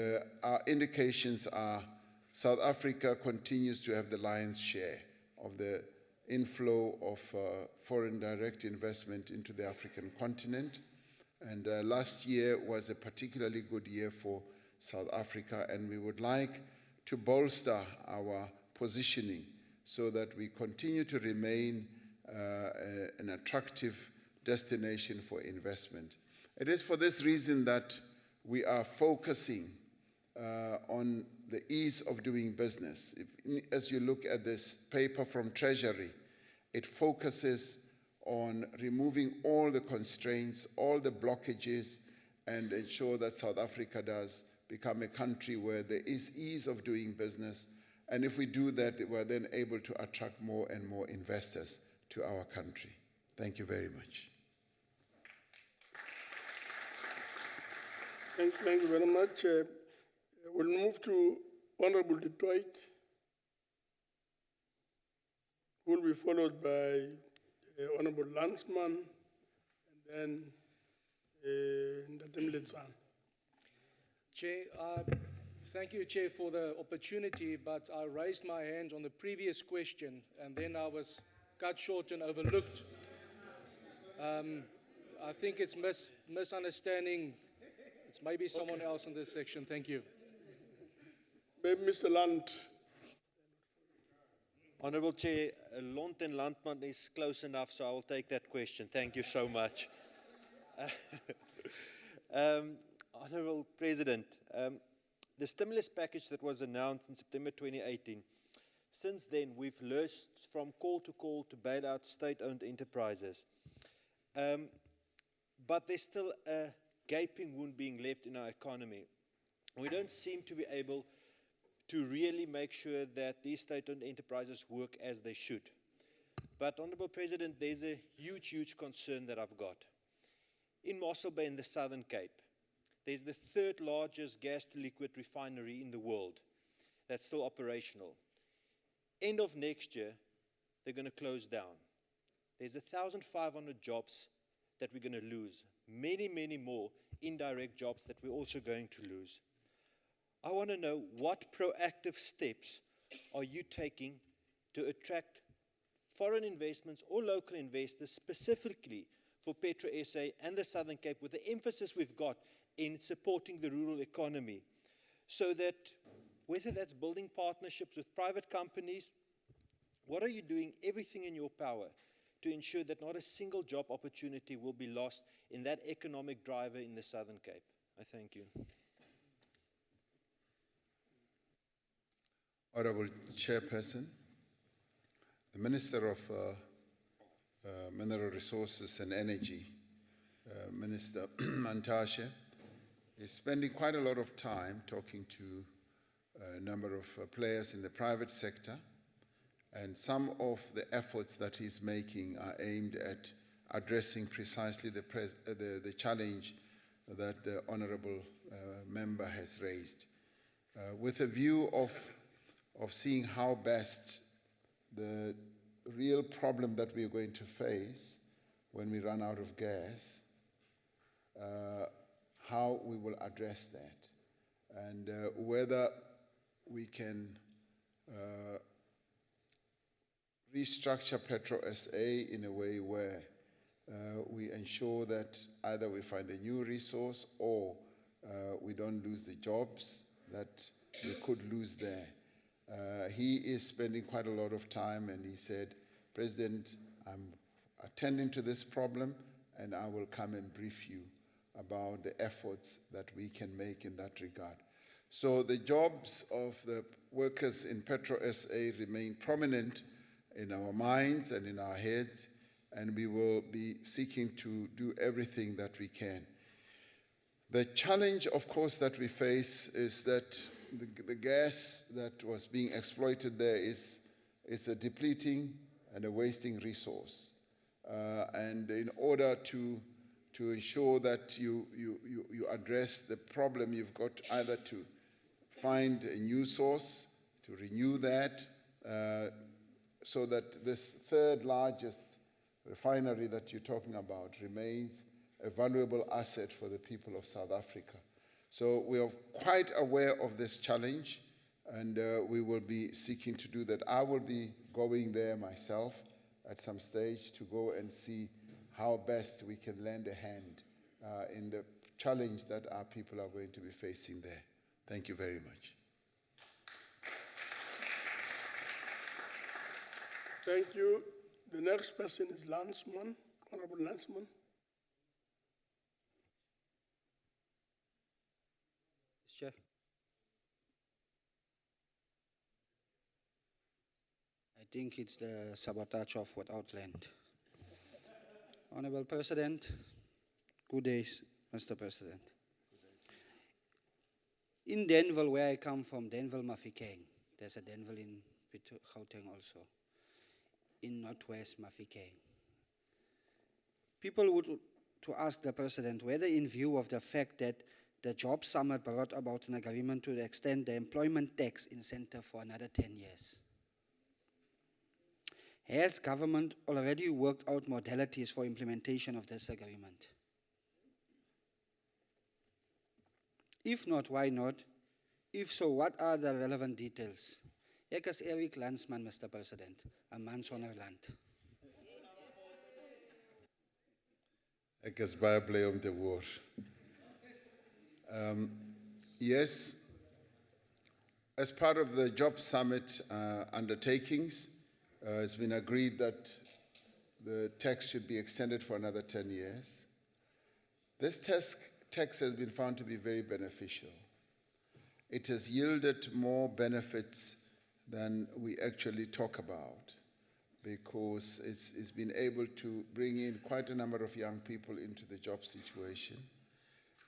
our indications are South Africa continues to have the lion's share of the inflow of foreign direct investment into the African continent. And last year was a particularly good year for South Africa, and we would like to bolster our positioning so that we continue to remain an attractive destination for investment. It is for this reason that we are focusing on the ease of doing business. As you look at this paper from Treasury, it focuses on removing all the constraints, all the blockages, and ensure that South Africa does become a country where there is ease of doing business. And if we do that, we're then able to attract more and more investors to our country. Thank you very much. Thank you very much. We'll move to Honorable Drought, who will be followed by Honorable Landsman, and then Ndatim Letsan. Chair, thank you, Chair, for the opportunity, but I raised my hand on the previous question, and then I was cut short and overlooked. I think it's misunderstanding. It's maybe someone else in this section. Thank you. Maybe Mr. Land. Honourable Chair, Lont and Landman is close enough, so I will take that question. Thank you so much. Honourable President, the stimulus package that was announced in September 2018, since then we've lurched from call to bail out state-owned enterprises. But there's still a gaping wound being left in our economy. We don't seem to be able to really make sure that these state-owned enterprises work as they should. But, Honourable President, there's a huge concern that I've got. In Mossel Bay in the Southern Cape, there's the third largest gas-to-liquid refinery in the world that's still operational. End of next year, they're going to close down. There's 1,500 jobs that we're going to lose. Many more indirect jobs that we're also going to lose. I want to know what proactive steps are you taking to attract foreign investments or local investors specifically for Petro SA and the Southern Cape, with the emphasis we've got in supporting the rural economy, so that whether that's building partnerships with private companies, what are you doing everything in your power to ensure that not a single job opportunity will be lost in that economic driver in the Southern Cape? I thank you. Honourable Chairperson, the Minister of Mineral Resources and Energy, Minister Mantashe, is spending quite a lot of time talking to a number of players in the private sector, and some of the efforts that he's making are aimed at addressing precisely the challenge that the Honourable Member has raised, with a view of seeing how best the real problem that we are going to face when we run out of gas, how we will address that, and whether we can restructure Petro SA in a way where we ensure that either we find a new resource or we don't lose the jobs that we could lose there. He is spending quite a lot of time, and he said, President, I'm attending to this problem and I will come and brief you about the efforts that we can make in that regard. So the jobs of the workers in Petro SA remain prominent in our minds and in our heads, and we will be seeking to do everything that we can. The challenge, of course, that we face is that the gas that was being exploited there is a depleting and a wasting resource. And in order to ensure that you address the problem, you've got either to find a new source, to renew that, so that this third largest refinery that you're talking about remains a valuable asset for the people of South Africa. So we are quite aware of this challenge, and we will be seeking to do that. I will be going there myself at some stage to go and see how best we can lend a hand in the challenge that our people are going to be facing there. Thank you very much. Thank you. The next person is Lansman, Honorable Lansman. Chair. I think it's the sabotage of without land. Honorable President, good days, Mr. President. In Denville, where I come from, Denville Mafikeng, there's a Denville in Gauteng also, in Northwest Mafikeng. People would to ask the President whether, in view of the fact that the Job Summit brought about an agreement to extend the employment tax incentive for another 10 years. Has government already worked out modalities for implementation of this agreement? If not, why not? If so, what are the relevant details? Ek is Eric Lansman, Mr. President, a man sonder land. Ek is baie bly om te hoor. Yes, as part of the Job Summit undertakings, It's been agreed that the tax should be extended for another 10 years. This tax has been found to be very beneficial. It has yielded more benefits than we actually talk about, because it's been able to bring in quite a number of young people into the job situation.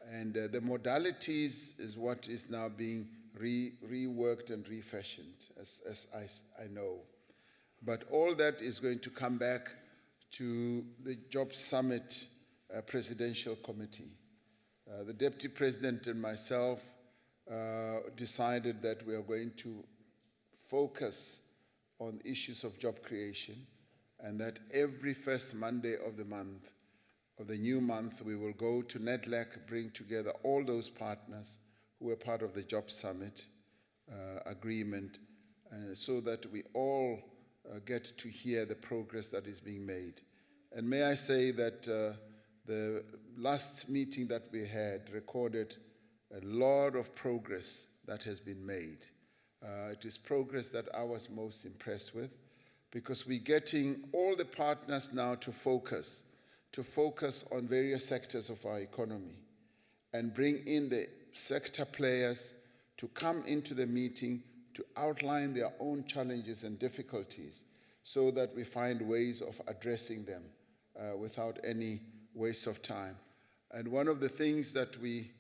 And the modalities is what is now being reworked and refashioned, as I know. But all that is going to come back to the Job Summit Presidential Committee. The Deputy President and myself decided that we are going to focus on issues of job creation, and that every first Monday of the month, of the new month, we will go to NEDLAC, bring together all those partners who were part of the Job Summit agreement, so that we all get to hear the progress that is being made. And may I say that the last meeting that we had recorded a lot of progress that has been made. It is progress that I was most impressed with, because we're getting all the partners now to focus on various sectors of our economy and bring in the sector players to come into the meeting to outline their own challenges and difficulties, so that we find ways of addressing them without any waste of time. And one of the things that we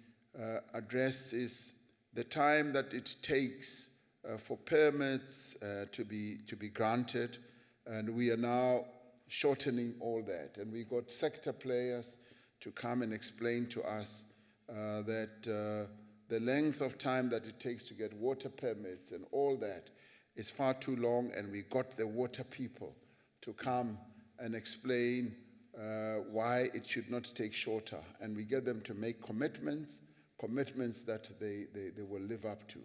addressed is the time that it takes for permits to be granted, and we are now shortening all that. And we got sector players to come and explain to us that the length of time that it takes to get water permits and all that is far too long, and we got the water people to come and explain why it should not take shorter, and we get them to make commitments that they will live up to.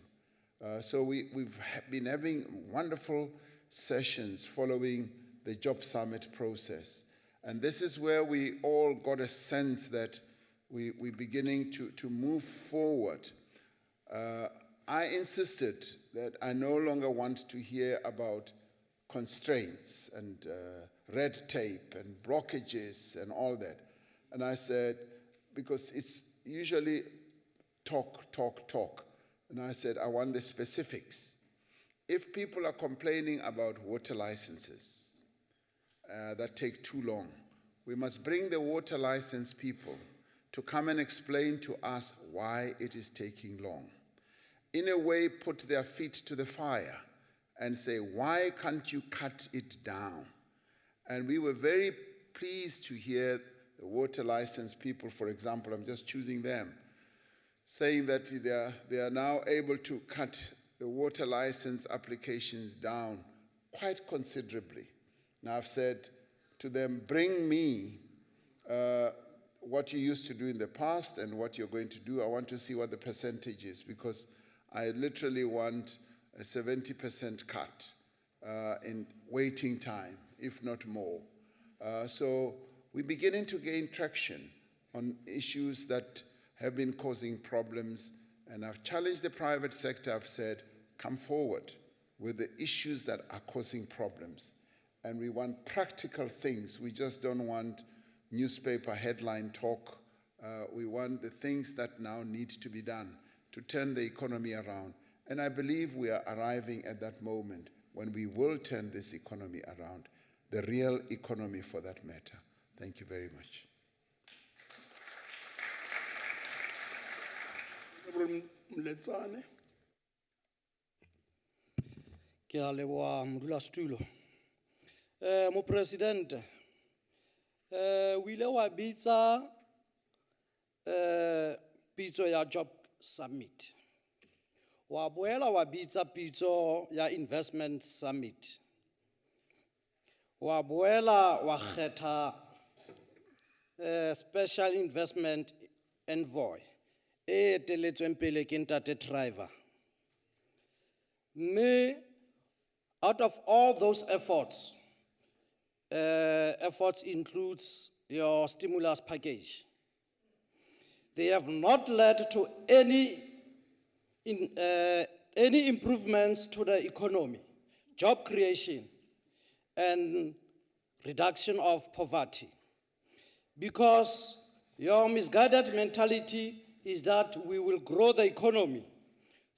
So we've been having wonderful sessions following the Job Summit process, and this is where we all got a sense that we're beginning to move forward. I insisted that I no longer want to hear about constraints and red tape and blockages and all that. And I said, because it's usually talk. And I said, I want the specifics. If people are complaining about water licenses that take too long, we must bring the water license people to come and explain to us why it is taking long. In a way, put their feet to the fire and say, why can't you cut it down? And we were very pleased to hear the water license people, for example, I'm just choosing them, saying that they are now able to cut the water license applications down quite considerably. Now I've said to them, bring me what you used to do in the past and what you're going to do. I want to see what the percentage is, because I literally want a 70% cut in waiting time, if not more. So we're beginning to gain traction on issues that have been causing problems, and I've challenged the private sector. I've said, come forward with the issues that are causing problems. And we want practical things. We just don't want newspaper headline talk. We want the things that now need to be done to turn the economy around. And I believe we are arriving at that moment when we will turn this economy around, the real economy for that matter. Thank you very much. Ke a leboha modulasetulo. Mopresidente, o ile wa bitsa pitso ya Job Summit. Wa boela wa bitsa pitso ya Investment Summit. Wa boela wa kgetha Special Investment Envoy e teletsweng pele ke Ntate Driver. Me, out of all those efforts, efforts includes your stimulus package. They have not led to any improvements to the economy, job creation, and reduction of poverty. Because your misguided mentality is that we will grow the economy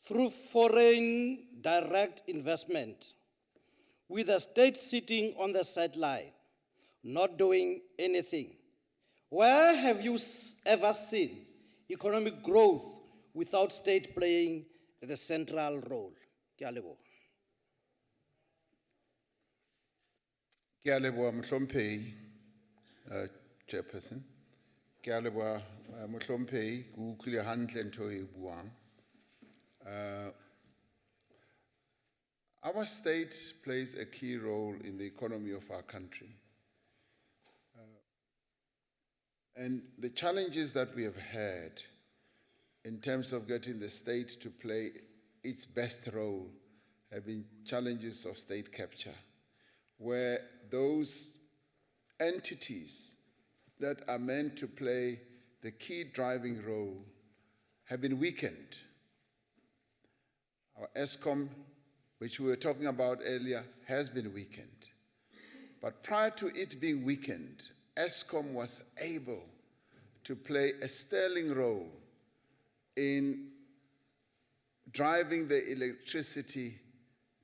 through foreign direct investment, with the state sitting on the sideline, not doing anything. Where have you ever seen economic growth without state playing the central role? Ke a leboha. Ke a leboha mohlomphehi, Chairperson. Ke a leboha mohlomphehi, ke utlwile hantle ntho e buang. Our state plays a key role in the economy of our country. And the challenges that we have had in terms of getting the state to play its best role have been challenges of state capture, where those entities that are meant to play the key driving role have been weakened. Our Eskom, which we were talking about earlier, has been weakened. But prior to it being weakened, Eskom was able to play a sterling role in driving the electricity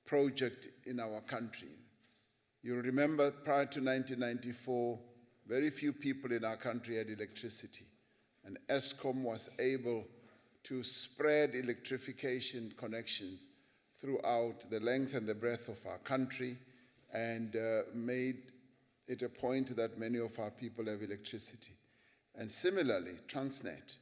project in our country. You'll remember prior to 1994, very few people in our country had electricity, and Eskom was able to spread electrification connections throughout the length and the breadth of our country, and made it a point that many of our people have electricity. And similarly, Transnet,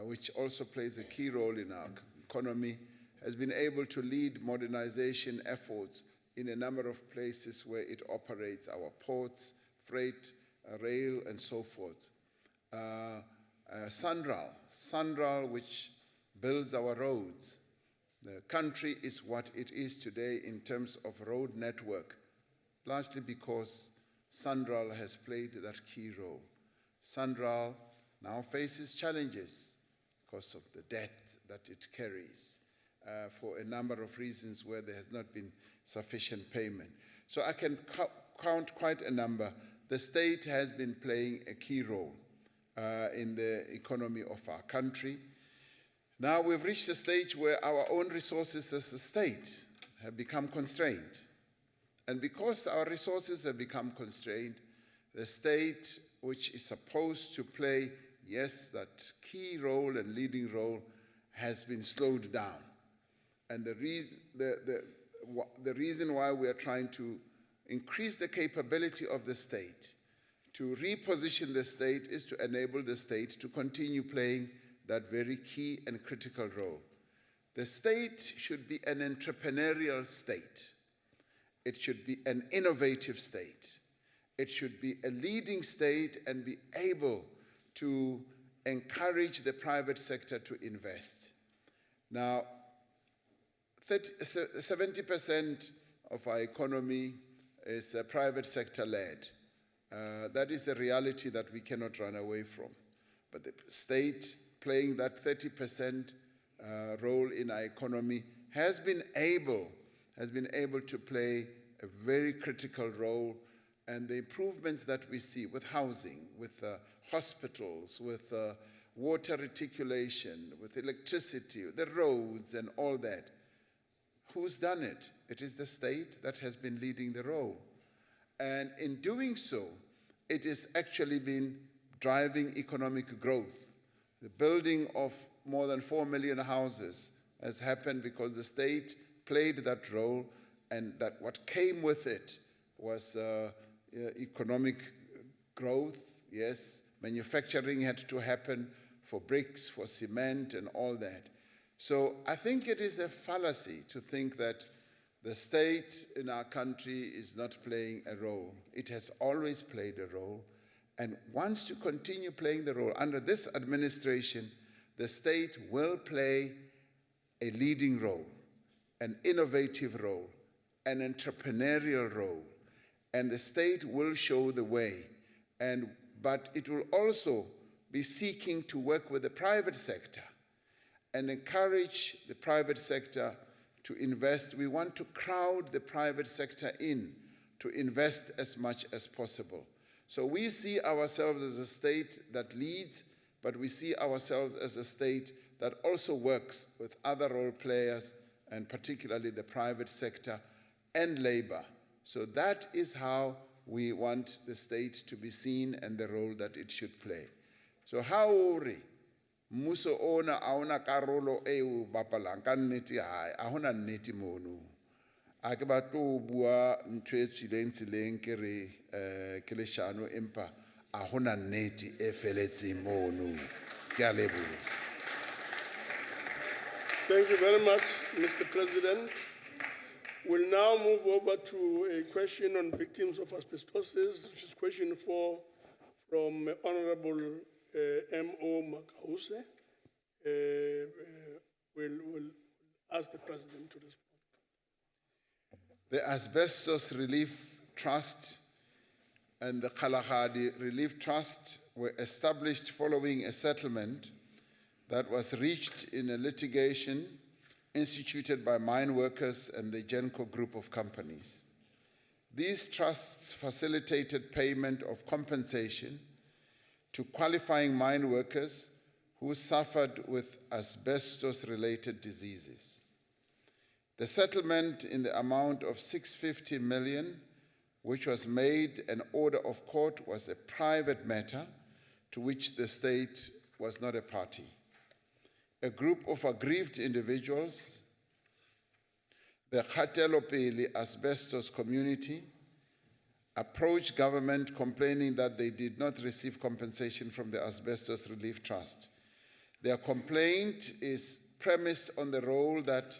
which also plays a key role in our economy, has been able to lead modernization efforts in a number of places where it operates, our ports, freight, rail, and so forth. Sandral, which builds our roads. The country is what it is today in terms of road network, largely because Sandral has played that key role. Sandral now faces challenges because of the debt that it carries for a number of reasons where there has not been sufficient payment. So I can count quite a number. The state has been playing a key role in the economy of our country. Now we've reached a stage where our own resources as a state have become constrained. And because our resources have become constrained, the state, which is supposed to play, yes, that key role and leading role, has been slowed down. And the reason why we are trying to increase the capability of the state, to reposition the state, is to enable the state to continue playing that very key and critical role. The state should be an entrepreneurial state. It should be an innovative state. It should be a leading state and be able to encourage the private sector to invest. Now, 70% of our economy is private sector led. That is a reality that we cannot run away from. But the state playing that 30% role in our economy has been able to play a very critical role, and the improvements that we see with housing, with hospitals, with water reticulation, with electricity, the roads and all that. Who's done it? It is the state that has been leading the role. And in doing so, it has actually been driving economic growth. The building of more than 4 million houses has happened because the state played that role, and that what came with it was economic growth, yes. Manufacturing had to happen for bricks, for cement, and all that. So I think it is a fallacy to think that the state in our country is not playing a role. It has always played a role and wants to continue playing the role. Under this administration, the state will play a leading role, an innovative role, an entrepreneurial role, and the state will show the way. But it will also be seeking to work with the private sector and encourage the private sector to invest. We want to crowd the private sector in to invest as much as possible. So we see ourselves as a state that leads, but we see ourselves as a state that also works with other role players, and particularly the private sector and labor. So that is how we want the state to be seen and the role that it should play. So how ore mmuso ona a ona karolo e o bapalang ka nnete hae a hona nnete mono. A ke batlo ho bua ntho e tshileng tseleng ke re ke leshano empa a hona nnete e feletseng mono. Ke a leboha. Thank you very much, Mr. President. We'll now move over to a question on victims of asbestosis, which is question 4 from Honorable M.O. Makause. We'll ask the President to respond. The Asbestos Relief Trust and the Kalahari Relief Trust were established following a settlement that was reached in a litigation instituted by mine workers and the Genco group of companies. These trusts facilitated payment of compensation to qualifying mine workers who suffered with asbestos-related diseases. The settlement in the amount of 650 million, which was made an order of court, was a private matter to which the state was not a party. A group of aggrieved individuals, the Kgatelopele asbestos community, approached government complaining that they did not receive compensation from the Asbestos Relief Trust. Their complaint is premised on the role that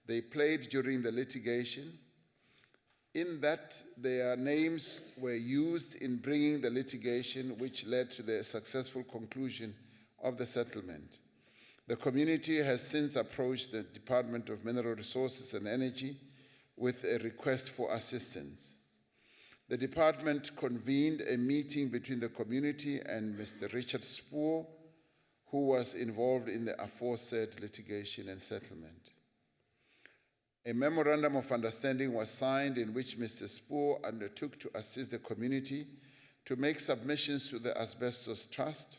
they played during the litigation, in that their names were used in bringing the litigation, which led to the successful conclusion of the settlement. The community has since approached the Department of Mineral Resources and Energy with a request for assistance. The department convened a meeting between the community and Mr. Richard Spoor, who was involved in the aforesaid litigation and settlement. A memorandum of understanding was signed in which Mr. Spoor undertook to assist the community to make submissions to the Asbestos Trust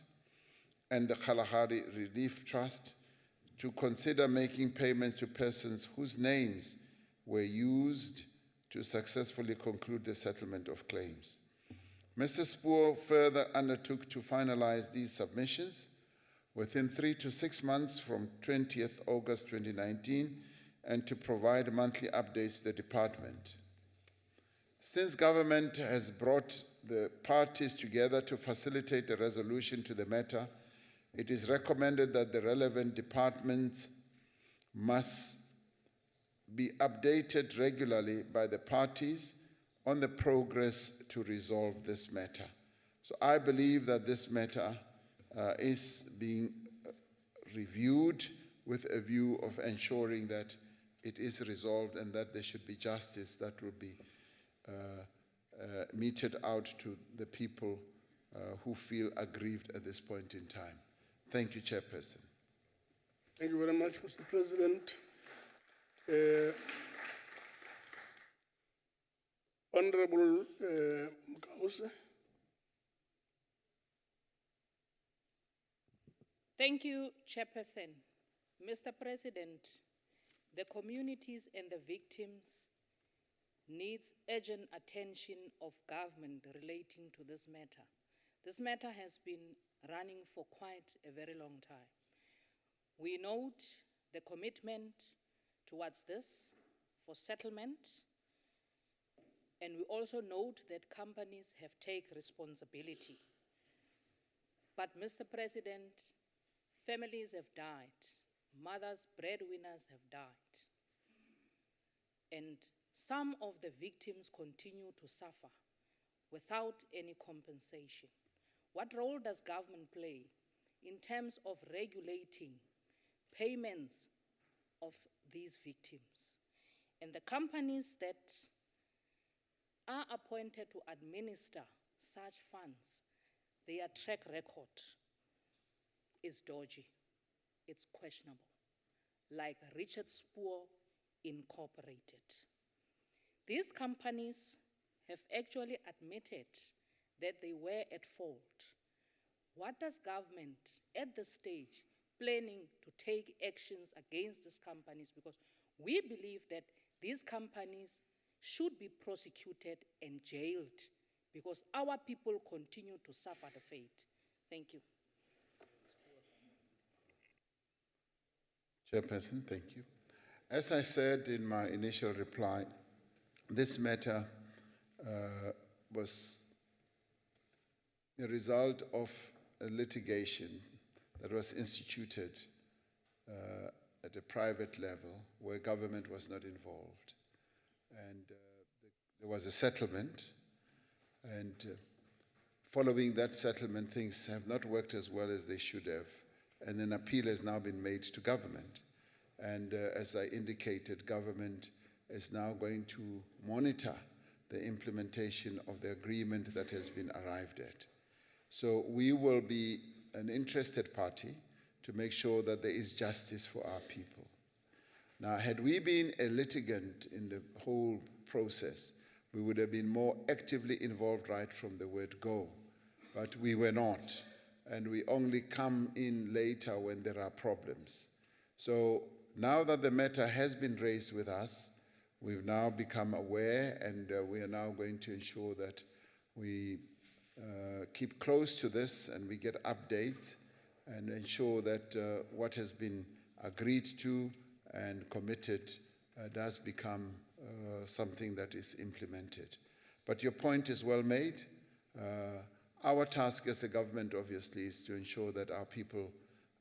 and the Kalahari Relief Trust to consider making payments to persons whose names were used to successfully conclude the settlement of claims. Mr. Spoor further undertook to finalize these submissions within 3 to 6 months from 20th August 2019 and to provide monthly updates to the department. Since government has brought the parties together to facilitate a resolution to the matter, it is recommended that the relevant departments must be updated regularly by the parties on the progress to resolve this matter. So I believe that this matter is being reviewed with a view of ensuring that it is resolved and that there should be justice that will be meted out to the people who feel aggrieved at this point in time. Thank you, Chairperson. Thank you very much, Mr. President. Honorable Makause. Thank you, Chairperson. Mr. President, the communities and the victims needs urgent attention of government relating to this matter. This matter has been running for quite a very long time. We note the commitment towards this for settlement, and we also note that companies have taken responsibility. But Mr. President, families have died, mothers, breadwinners have died, and some of the victims continue to suffer without any compensation. What role does government play in terms of regulating payments of these victims? And the companies that are appointed to administer such funds, their track record is dodgy, it's questionable, like Richard Spoor Incorporated. These companies have actually admitted that they were at fault. What does government at this stage planning to take actions against these companies? Because we believe that these companies should be prosecuted and jailed because our people continue to suffer the fate. Thank you. Chairperson, thank you. As I said in my initial reply, this matter was the result of a litigation that was instituted at a private level where government was not involved. And there was a settlement, and following that settlement, things have not worked as well as they should have. And an appeal has now been made to government. And as I indicated, government is now going to monitor the implementation of the agreement that has been arrived at. So we will be an interested party to make sure that there is justice for our people. Now, had we been a litigant in the whole process, we would have been more actively involved right from the word go. But we were not. And we only come in later when there are problems. So now that the matter has been raised with us, we've now become aware, and we are now going to ensure that we keep close to this and we get updates and ensure that what has been agreed to and committed does become something that is implemented. But your point is well made. Our task as a government, obviously, is to ensure that our people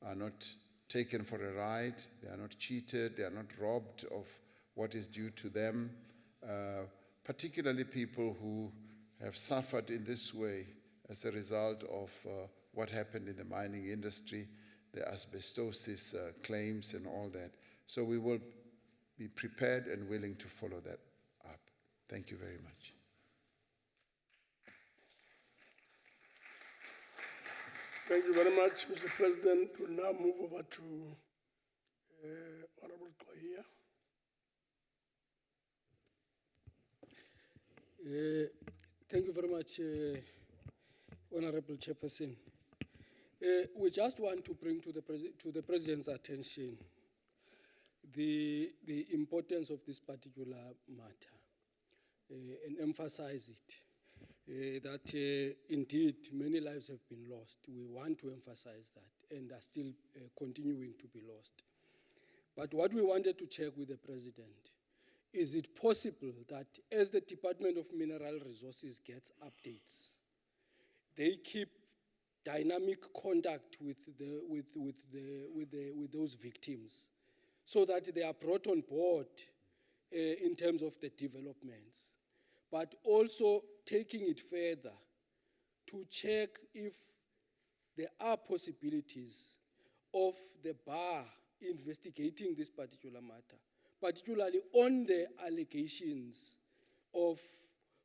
are not taken for a ride, they are not cheated, they are not robbed of what is due to them, particularly people who have suffered in this way as a result of what happened in the mining industry, the asbestosis claims and all that. So we will be prepared and willing to follow that up. Thank you very much. Thank you very much, Mr. President. We'll now move over to Honorable Kohia. Thank you very much, Honorable Chairperson. We just want to bring to the President's attention the importance of this particular matter and emphasize it. That indeed many lives have been lost. We want to emphasize that and are still continuing to be lost. But what we wanted to check with the President, is it possible that as the Department of Mineral Resources gets updates, they keep dynamic contact with those victims so that they are brought on board in terms of the developments, but also taking it further to check if there are possibilities of the bar investigating this particular matter, particularly on the allegations of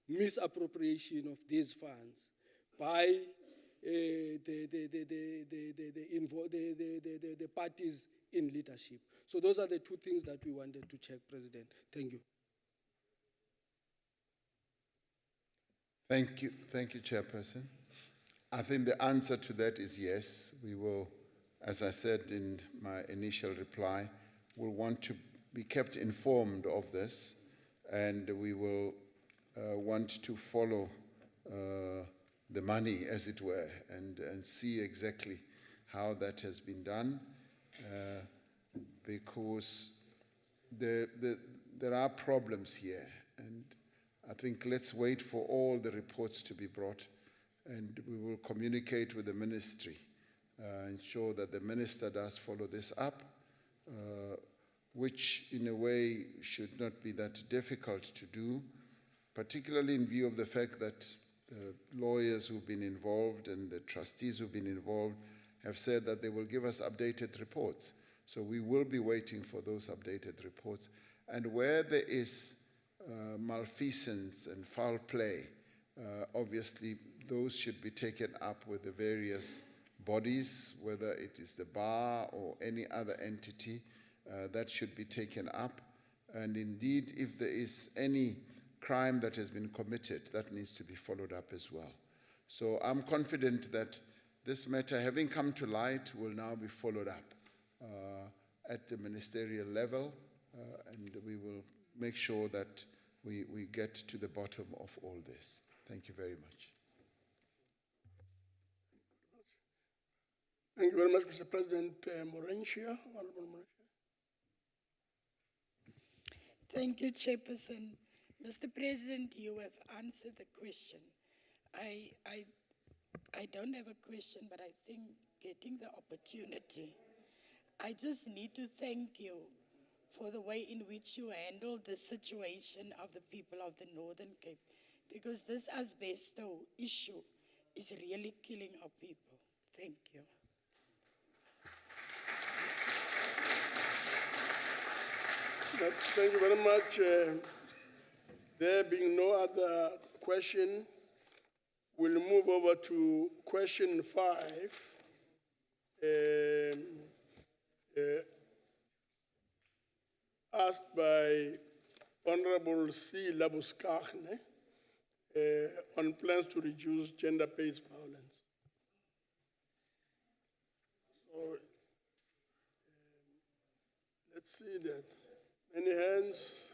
misappropriation of these funds by the parties in leadership. So those are the two things that we wanted to check, President. Thank you. Thank you, Chairperson. I think the answer to that is yes. We will, as I said in my initial reply, will want to be kept informed of this, and we will want to follow the money, as it were, and see exactly how that has been done, because there are problems here, and I think let's wait for all the reports to be brought, and we will communicate with the ministry, ensure that the minister does follow this up, which in a way should not be that difficult to do, particularly in view of the fact that the lawyers who've been involved and the trustees who've been involved have said that they will give us updated reports. So we will be waiting for those updated reports. And where there is malfeasance and foul play, obviously those should be taken up with the various bodies, whether it is the bar or any other entity, that should be taken up. And indeed, if there is any crime that has been committed, that needs to be followed up as well. So I'm confident that this matter, having come to light, will now be followed up at the ministerial level, and we will make sure that we get to the bottom of all this. Thank you very much. Thank you very much, Mr. President. Morentia, Honorable Morentia. Thank you, Chairperson. Mr. President, you have answered the question. I don't have a question, but I think getting the opportunity, I just need to thank you for the way in which you handled the situation of the people of the Northern Cape, because this asbesto issue is really killing our people. Thank you. Thank you very much. There being no other question, we'll move over to question 5. Asked by Honorable C. Labuskachne on plans to reduce gender-based violence. So, let's see that. Many hands.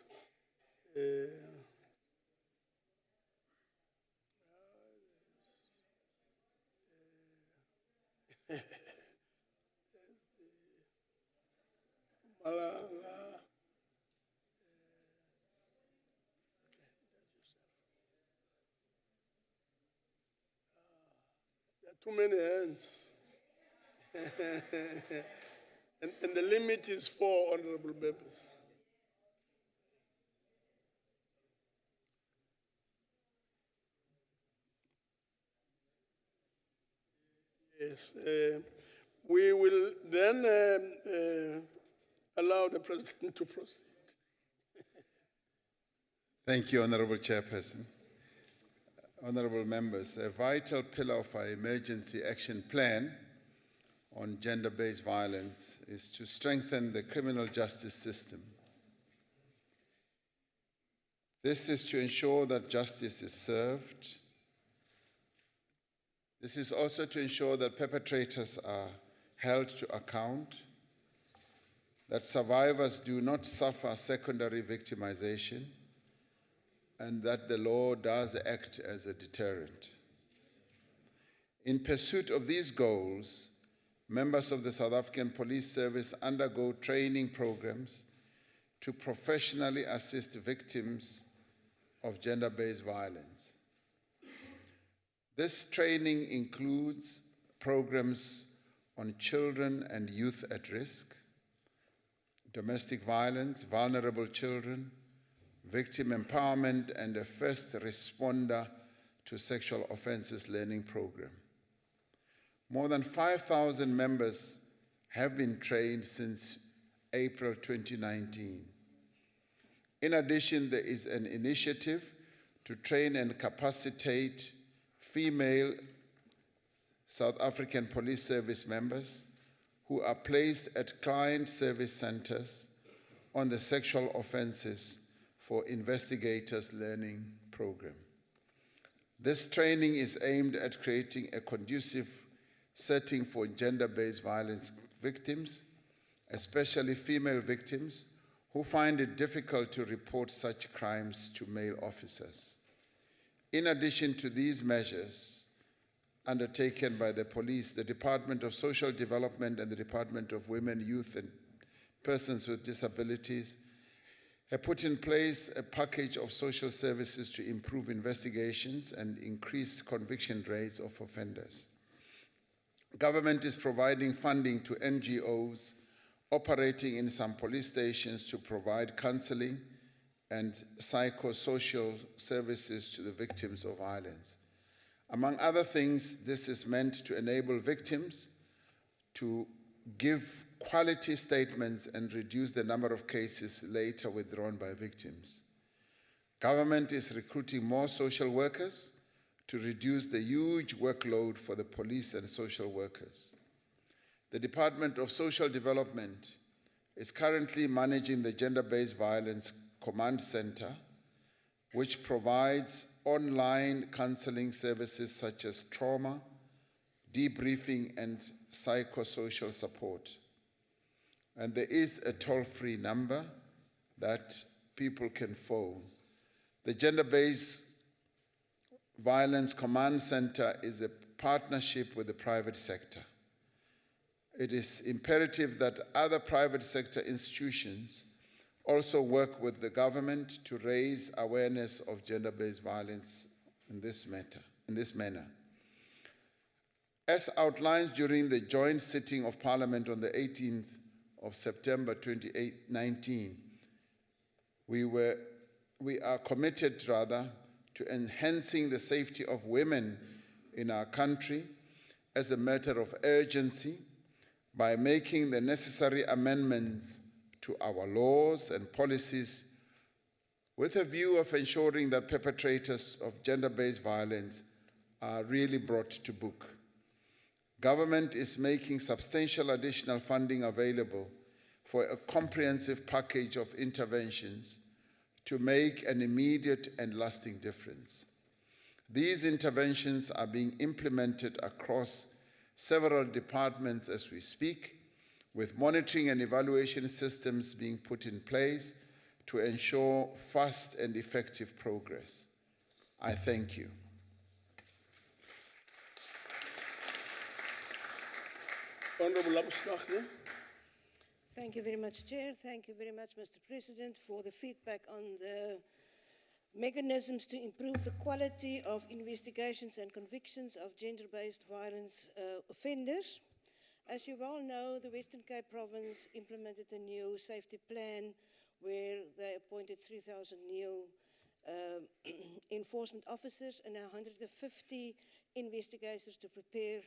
Malala. There are too many hands. and the limit is 4 honorable members. Yes, we will then allow the President to proceed. Thank you, Honorable Chairperson. Honorable members, a vital pillar of our emergency action plan on gender-based violence is to strengthen the criminal justice system. This is to ensure that justice is served. This is also to ensure that perpetrators are held to account, that survivors do not suffer secondary victimization, and that the law does act as a deterrent. In pursuit of these goals, members of the South African Police Service undergo training programs to professionally assist victims of gender-based violence. This training includes programs on children and youth at risk, domestic violence, vulnerable children, victim empowerment, and a first responder to sexual offenses learning program. More than 5,000 members have been trained since April 2019. In addition, there is an initiative to train and capacitate female South African Police Service members who are placed at client service centers on the sexual offenses for investigators learning program. This training is aimed at creating a conducive setting for gender-based violence victims, especially female victims who find it difficult to report such crimes to male officers. In addition to these measures undertaken by the police, the Department of Social Development and the Department of Women, Youth and Persons with Disabilities have put in place a package of social services to improve investigations and increase conviction rates of offenders. Government is providing funding to NGOs operating in some police stations to provide counseling and psychosocial services to the victims of violence. Among other things, this is meant to enable victims to give quality statements and reduce the number of cases later withdrawn by victims. Government is recruiting more social workers to reduce the huge workload for the police and social workers. The Department of Social Development is currently managing the Gender-Based Violence Command Center which provides online counseling services such as trauma, debriefing, and psychosocial support. And there is a toll-free number that people can phone. The Gender-Based Violence Command Center is a partnership with the private sector. It is imperative that other private sector institutions also work with the government to raise awareness of gender-based violence in this manner. As outlined during the joint sitting of Parliament on the 18th of September 2019, we are committed to enhancing the safety of women in our country as a matter of urgency by making the necessary amendments to our laws and policies with a view of ensuring that perpetrators of gender-based violence are really brought to book. Government is making substantial additional funding available for a comprehensive package of interventions to make an immediate and lasting difference. These interventions are being implemented across several departments as we speak, with monitoring and evaluation systems being put in place to ensure fast and effective progress. I thank you. Honorable Abusnachne. Thank you very much, Chair. Thank you very much, Mr. President, for the feedback on the mechanisms to improve the quality of investigations and convictions of gender-based violence offenders. As you well know, the Western Cape Province implemented a new safety plan where they appointed 3,000 new enforcement officers and 150 investigators to prepare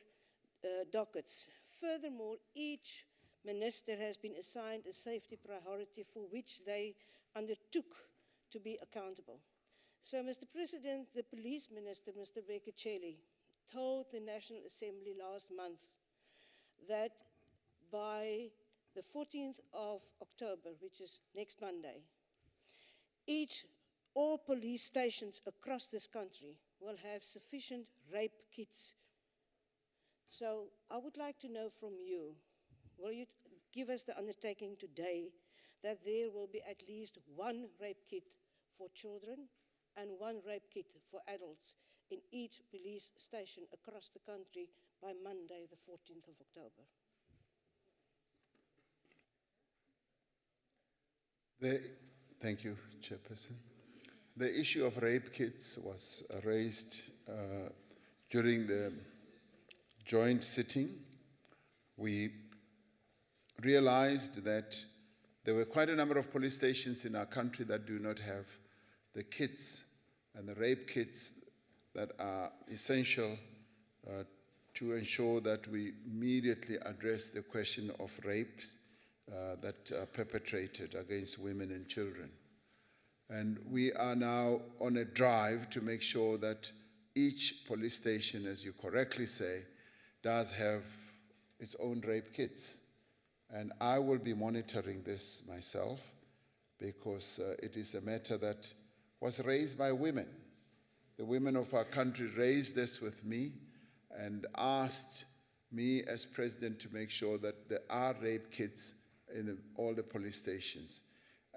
dockets. Furthermore, each minister has been assigned a safety priority for which they undertook to be accountable. So, Mr. President, the Police Minister, Mr. Bekacheli, told the National Assembly last month that by the 14th of October, which is next Monday, all police stations across this country will have sufficient rape kits. So I would like to know from you, will you give us the undertaking today that there will be at least one rape kit for children and one rape kit for adults in each police station across the country by Monday, the 14th of October? Thank you, Chairperson. The issue of rape kits was raised during the joint sitting. We realized that there were quite a number of police stations in our country that do not have the kits and the rape kits that are essential to ensure that we immediately address the question of rapes that are perpetrated against women and children. And we are now on a drive to make sure that each police station, as you correctly say, does have its own rape kits. And I will be monitoring this myself because it is a matter that was raised by women. The women of our country raised this with me and asked me as president to make sure that there are rape kits in all the police stations.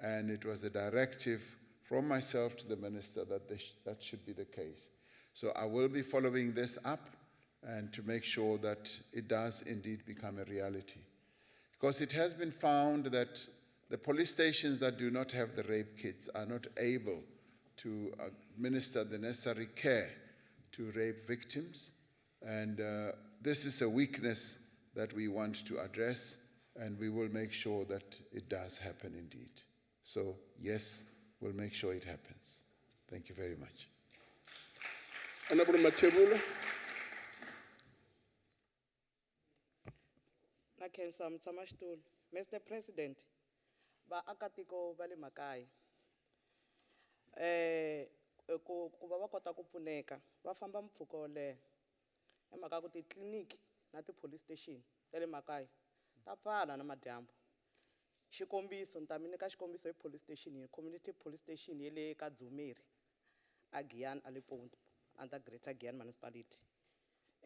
And it was a directive from myself to the minister that that should be the case. So I will be following this up and to make sure that it does indeed become a reality. Because it has been found that the police stations that do not have the rape kits are not able to administer the necessary care to rape victims. And this is a weakness that we want to address, and we will make sure that it does happen indeed. So yes, we'll make sure it happens. Thank you very much. Honorable Matebula. Mr. President, ba akatiko bale makai. Ku va kota ku pfuneka va famba mpfhuka wo leha hi mhaka ku titliliniki na ti-police station ta le makaya ta pfala na madyambu. Xikombiso ni ta mi nyika xikombiso hi police station, community police station ye le ka Dzumeri Agian Alipont, under Greater Gian Municipality.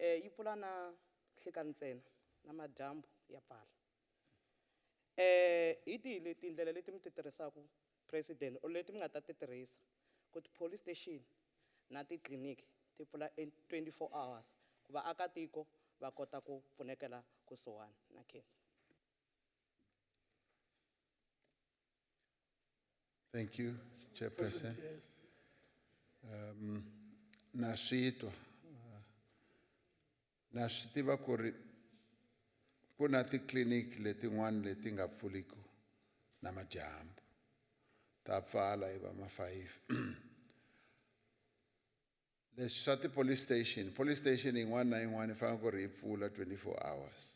Yipulana Hlikansen, Namadambo, Yapal. Iti letin the letim teteresaku, President, or letim at teteresa, go to police station, nati clinic, tipula in 24 hours. Kuba akatiko, bakotako, funekela, kusoan, na case. Thank you, Chairperson. Na swi tiva ku ri ku na titliliniki letin'wana leti nga pfuliku namadyambu ta pfala hi va ma 5. Leswi swa police station yin'wana na yin'wana yi fanele ku ri yi pfula 24 hours.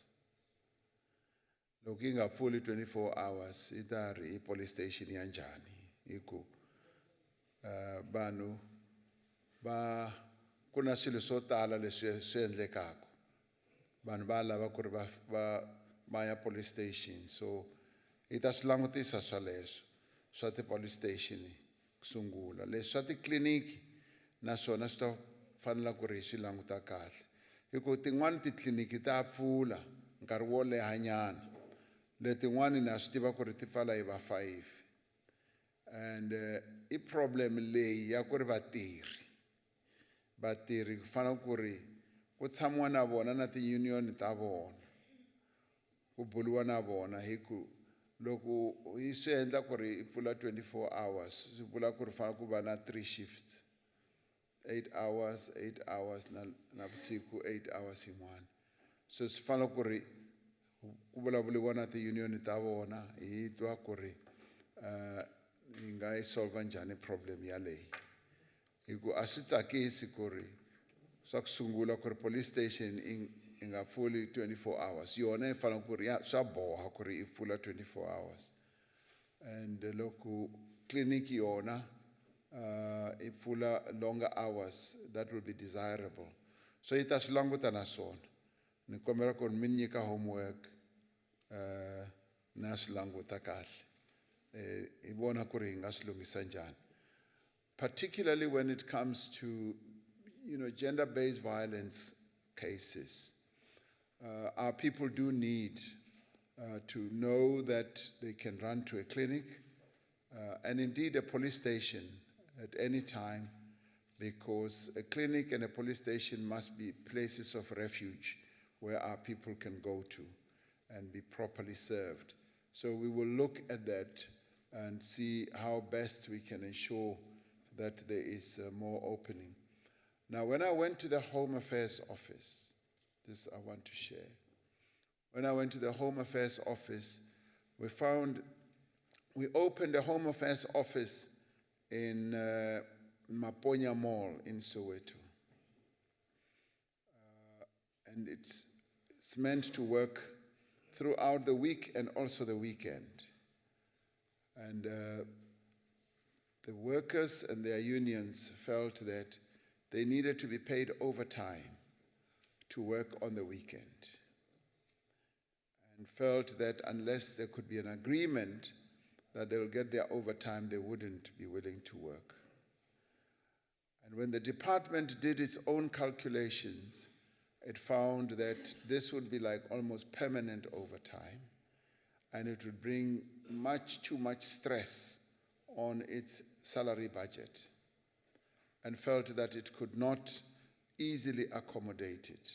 Loko yi nga pfuli 24 hours yi ta ri i police station ya njhani hi ku vanhu va ku na swilo swo tala leswi swi endlekaka. Vanhu va lava ku ri va ya police station, so hi ta swi langutisa swaleswo swa police station ku sungula. Leswi swa titliliniki naswona swi ta fanela ku ri swi languta kahle hi ku tin'wana titliliniki ta pfula nkarhi wo lehanyana, letin'wana na swi tiva ku ri ti pfala hi va 5. And i problem leyi ya ku ri vatirhi ku fanele ku ri ku tshamiwa na vona na ti-union ta vona, ku buluwa na vona hi ku loko yi swi endla ku ri pfula 24 hours swi vula ku ri fanele ku va na 3 shifts, 8 hours, 8 hours na vusiku 8 hours yin'wana. So swi fanele ku ri ku vulavuliwa na ti-union ta vona hi twa ku ri hi nga yi solve njhani problem yaleyi. Hi ku a swi tsakisi ku ri swa ku sungula ku ri police station i nga pfuli 24 hours, yona yi fanele ku ri swa boha ku ri i pfula 24 hours. And loko clinic yona i pfula longer hours, that will be desirable. So yi ta swi languta na swona. Ni kombela ku ri mi nyika homework na swi languta kahle. I vona ku ri hi nga swi lunghisa njhani. Particularly when it comes to gender-based violence cases. Our people do need to know that they can run to a clinic and indeed a police station at any time, because a clinic and a police station must be places of refuge where our people can go to and be properly served. So we will look at that and see how best we can ensure that there is more opening. Now, when I went to the Home Affairs Office, this I want to share. When I went to the Home Affairs Office, we opened a Home Affairs Office in Maponya Mall in Soweto. And it's meant to work throughout the week and also the weekend. And the workers and their unions felt that they needed to be paid overtime to work on the weekend, and felt that unless there could be an agreement that they'll get their overtime, they wouldn't be willing to work. And when the department did its own calculations, it found that this would be like almost permanent overtime, and it would bring too much stress on its salary budget, and felt that it could not easily accommodate it.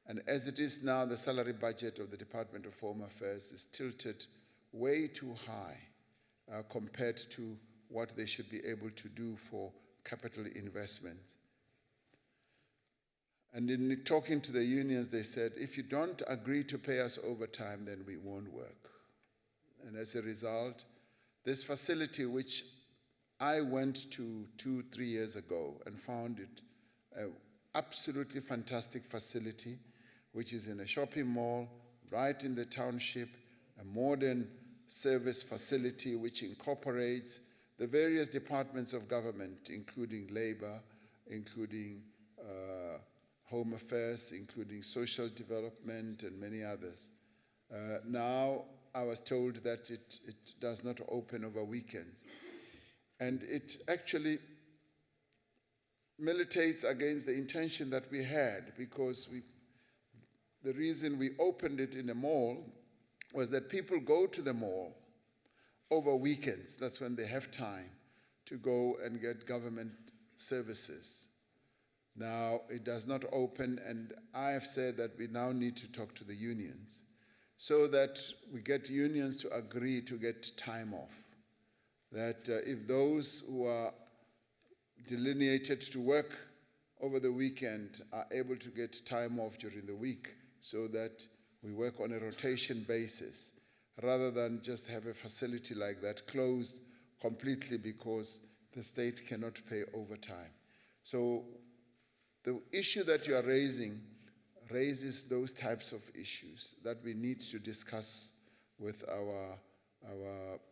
And as it is now, the salary budget of the Department of Home Affairs is tilted way too high compared to what they should be able to do for capital investment. And in talking to the unions, they said, if you don't agree to pay us overtime, then we won't work. And as a result, this facility, which I went to 2-3 years ago and found it an absolutely fantastic facility, which is in a shopping mall, right in the township, a modern service facility which incorporates the various departments of government, including labor, including home affairs, including social development, and many others. Now, I was told that it does not open over weekends. And it actually militates against the intention that we had, because the reason we opened it in a mall was that people go to the mall over weekends. That's when they have time to go and get government services. Now, it does not open, and I have said that we now need to talk to the unions so that we get unions to agree to get time off. That if those who are delineated to work over the weekend are able to get time off during the week, so that we work on a rotation basis, rather than just have a facility like that closed completely because the state cannot pay overtime. So the issue that you are raising raises those types of issues that we need to discuss with our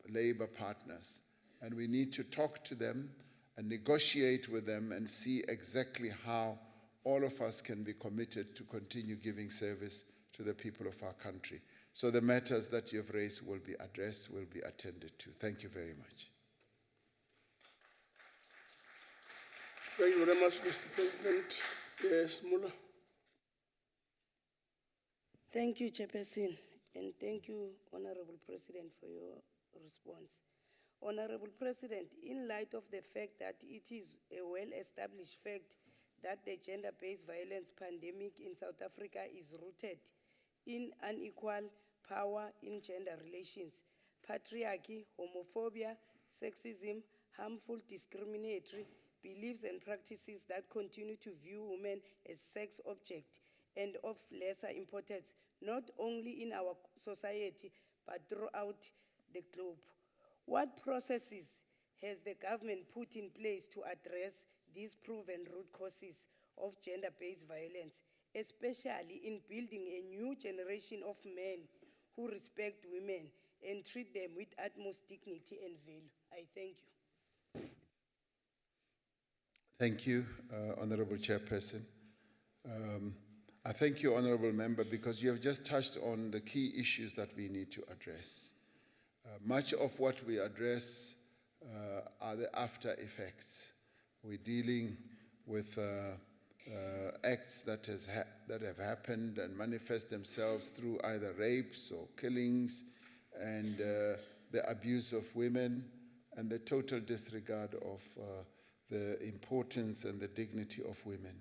labor partners. And we need to talk to them and negotiate with them and see exactly how all of us can be committed to continue giving service to the people of our country. So the matters that you've raised will be addressed, will be attended to. Thank you very much. Thank you very much, Mr. President. Yes, Mullah. Thank you, Chairperson, and thank you, Honorable President, for your response. Honorable President, in light of the fact that it is a well-established fact that the gender-based violence pandemic in South Africa is rooted in unequal power in gender relations, patriarchy, homophobia, sexism, harmful discriminatory beliefs and practices that continue to view women as sex objects and of lesser importance, not only in our society, but throughout the globe. What processes has the government put in place to address these proven root causes of gender-based violence, especially in building a new generation of men who respect women and treat them with utmost dignity and value? I thank you. Thank you, Honorable Chairperson. I thank you, Honorable Member, because you have just touched on the key issues that we need to address. Much of what we address are the after effects. We're dealing with acts that have happened and manifest themselves through either rapes or killings, and the abuse of women, and the total disregard of the importance and the dignity of women.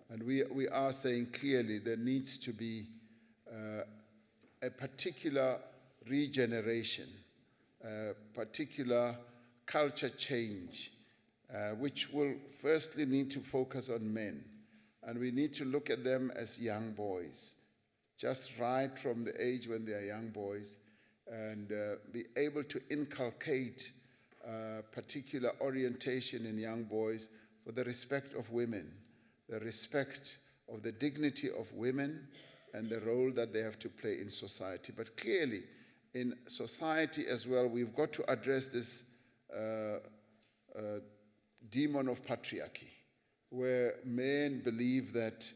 And we are saying clearly there needs to be a particular regeneration, particular culture change, which will firstly need to focus on men. And we need to look at them as young boys, just right from the age when they are young boys, and be able to inculcate particular orientation in young boys for the respect of women, the respect of the dignity of women, and the role that they have to play in society. But clearly, in society as well, we've got to address this demon of patriarchy, where men believe that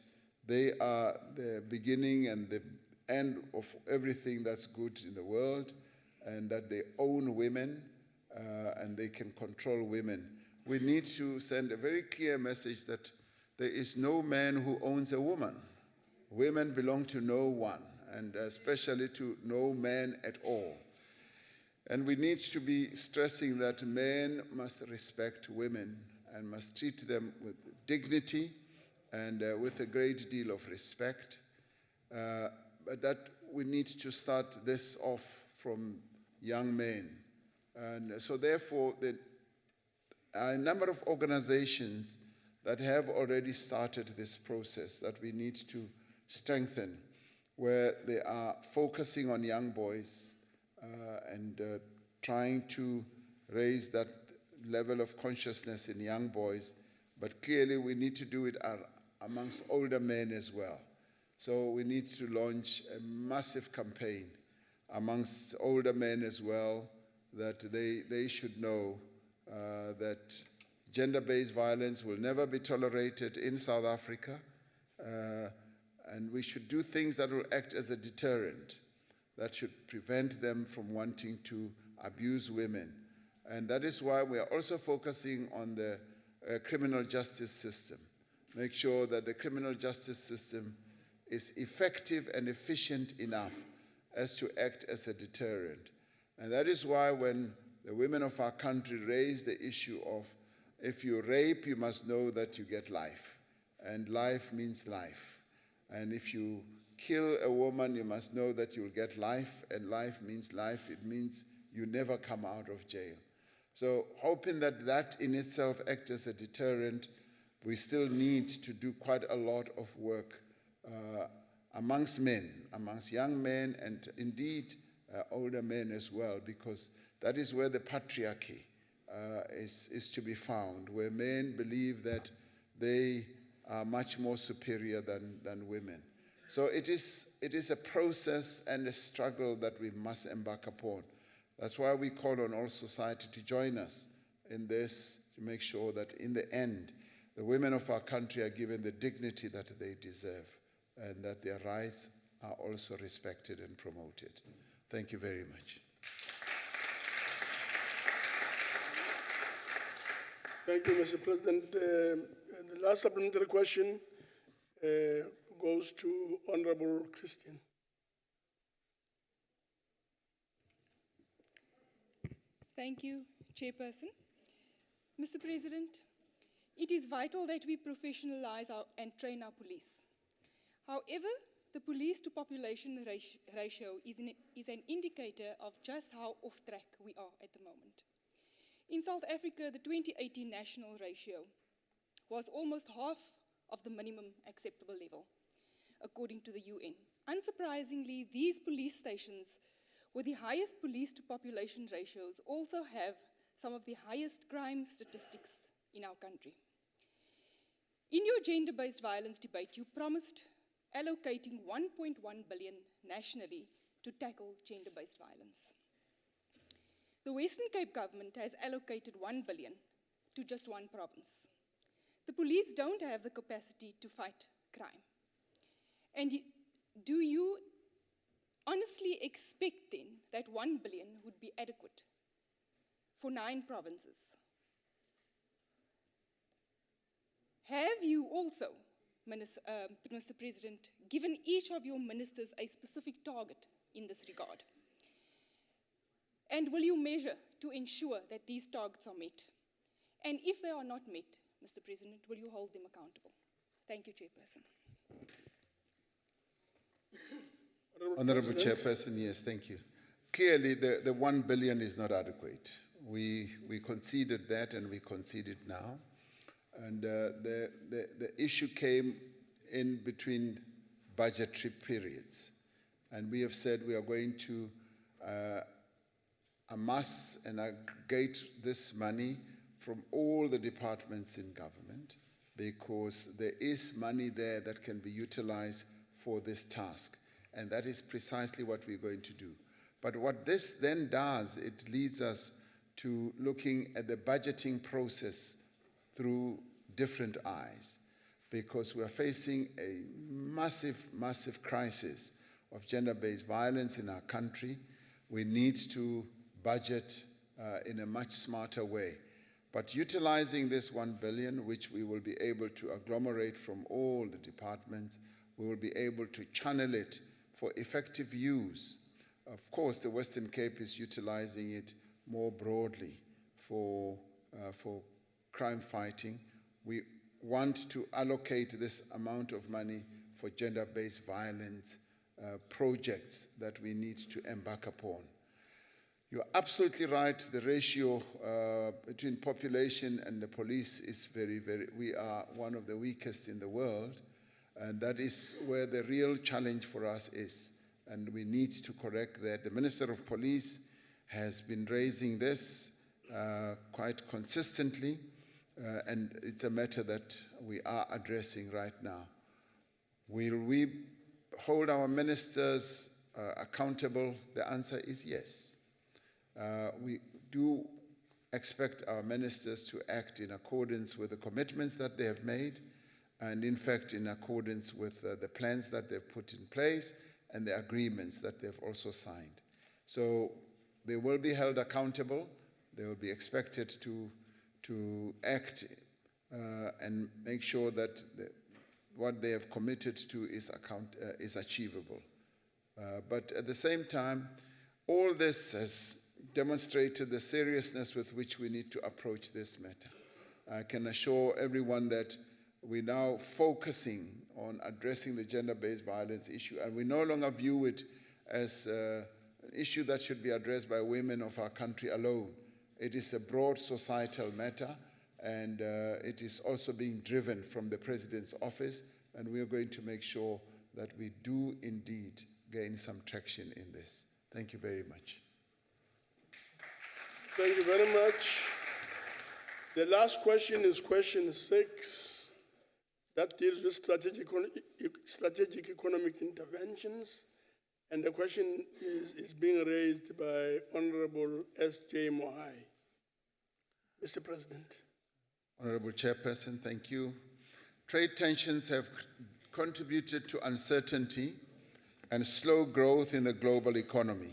they are the beginning and the end of everything that's good in the world, and that they own women, and they can control women. We need to send a very clear message that there is no man who owns a woman. Women belong to no one, and especially to no man at all. And we need to be stressing that men must respect women and must treat them with dignity and with a great deal of respect. But that we need to start this off from young men. And so therefore, there are a number of organizations that have already started this process that we need to strengthen, where they are focusing on young boys and trying to raise that level of consciousness in young boys. But clearly we need to do it amongst older men as well. So we need to launch a massive campaign amongst older men as well, that they should know that gender-based violence will never be tolerated in South Africa, and we should do things that will act as a deterrent, that should prevent them from wanting to abuse women. And that is why we are also focusing on the criminal justice system. Make sure that the criminal justice system is effective and efficient enough as to act as a deterrent. And that is why when the women of our country raise the issue of if you rape, you must know that you get life. And life means life. And if you kill a woman, you must know that you'll get life, and life means life. It means you never come out of jail. So hoping that that in itself acts as a deterrent, we still need to do quite a lot of work amongst men, amongst young men, and indeed older men as well, because that is where the patriarchy is to be found, where men believe that they are much more superior than women. So it is a process and a struggle that we must embark upon. That's why we call on all society to join us in this, to make sure that in the end, the women of our country are given the dignity that they deserve, and that their rights are also respected and promoted. Thank you very much. Thank you, Mr. President. The last supplementary question goes to Honorable Christian. Thank you, Chairperson. Mr. President, it is vital that we professionalize and train our police. However, the police to population ratio is an indicator of just how off track we are at the moment. In South Africa, the 2018 national ratio was almost half of the minimum acceptable level, according to the UN. Unsurprisingly, these police stations with the highest police to population ratios also have some of the highest crime statistics in our country. In your gender-based violence debate, you promised allocating 1.1 billion nationally to tackle gender-based violence. The Western Cape government has allocated 1 billion to just one province. The police don't have the capacity to fight crime. And do you honestly expect then that 1 billion would be adequate for 9 provinces? Have you also, Mr. President, given each of your ministers a specific target in this regard? And will you measure to ensure that these targets are met? And if they are not met, Mr. President, will you hold them accountable? Thank you, Chairperson. Honorable Chairperson, yes, thank you. Clearly, the 1 billion is not adequate. We conceded that, and we concede it now. And the issue came in between budgetary periods. And we have said we are going to amass and aggregate this money from all the departments in government, because there is money there that can be utilized for this task. And that is precisely what we're going to do. But what this then does, it leads us to looking at the budgeting process through different eyes, because we are facing a massive, massive crisis of gender-based violence in our country. We need to budget in a much smarter way. But utilizing this 1 billion, which we will be able to agglomerate from all the departments, we will be able to channel it for effective use. Of course, the Western Cape is utilizing it more broadly for crime fighting. We want to allocate this amount of money for gender-based violence projects that we need to embark upon. You're absolutely right. The ratio between population and the police is we are one of the weakest in the world, and that is where the real challenge for us is, and we need to correct that. The Minister of Police has been raising this quite consistently, and it's a matter that we are addressing right now. Will we hold our ministers accountable? The answer is yes. We do expect our ministers to act in accordance with the commitments that they have made, and in fact in accordance with the plans that they've put in place and the agreements that they've also signed. So they will be held accountable. They will be expected to act and make sure that what they have committed to is achievable. But at the same time, all this has demonstrated the seriousness with which we need to approach this matter. I can assure everyone that we're now focusing on addressing the gender-based violence issue, and we no longer view it as an issue that should be addressed by women of our country alone. It is a broad societal matter, and it is also being driven from the President's office, and we are going to make sure that we do indeed gain some traction in this. Thank you very much. Thank you very much. The last question is question 6, that deals with strategic economic interventions. And the question is being raised by Honorable S.J. Mohai. Mr. President. Honorable Chairperson, thank you. Trade tensions have contributed to uncertainty and slow growth in the global economy.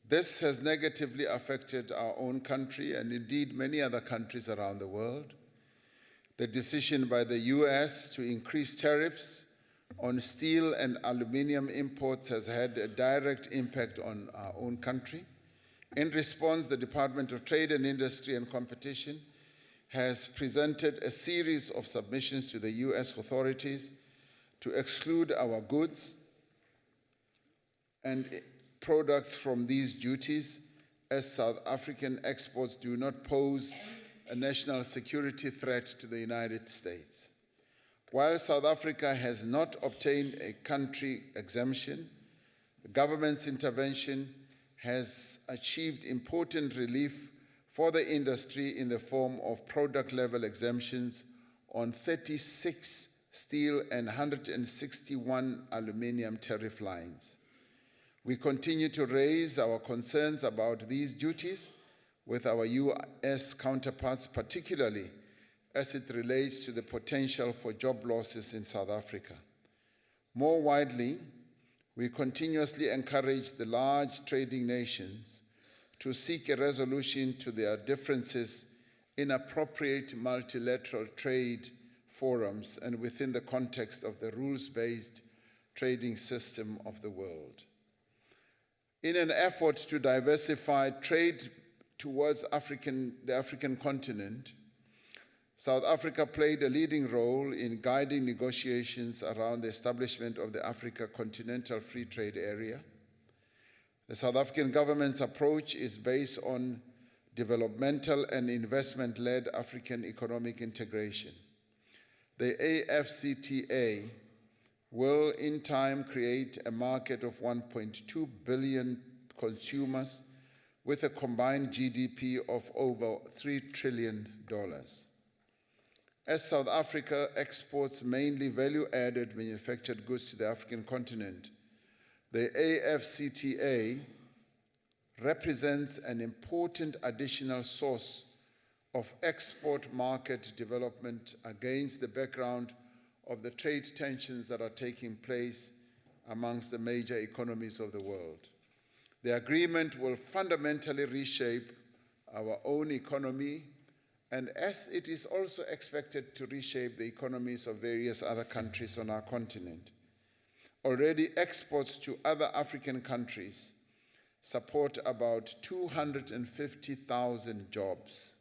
This has negatively affected our own country and indeed many other countries around the world. The decision by the US to increase tariffs on steel and aluminum imports has had a direct impact on our own country. In response, the Department of Trade and Industry and Competition has presented a series of submissions to the US authorities to exclude our goods and products from these duties, as South African exports do not pose a national security threat to the United States. While South Africa has not obtained a country exemption, the government's intervention has achieved important relief for the industry in the form of product-level exemptions on 36 steel and 161 aluminum tariff lines. We continue to raise our concerns about these duties with our US counterparts, particularly as it relates to the potential for job losses in South Africa. More widely, we continuously encourage the large trading nations to seek a resolution to their differences in appropriate multilateral trade forums and within the context of the rules-based trading system of the world. In an effort to diversify trade towards the African continent, South Africa played a leading role in guiding negotiations around the establishment of the Africa Continental Free Trade Area. The South African government's approach is based on developmental and investment-led African economic integration. The AfCFTA will in time create a market of 1.2 billion consumers with a combined GDP of over $3 trillion. As South Africa exports mainly value-added manufactured goods to the African continent, the AfCFTA represents an important additional source of export market development against the background of the trade tensions that are taking place amongst the major economies of the world. The agreement will fundamentally reshape our own economy, and as it is also expected to reshape the economies of various other countries on our continent. Already, exports to other African countries support about 250,000 jobs,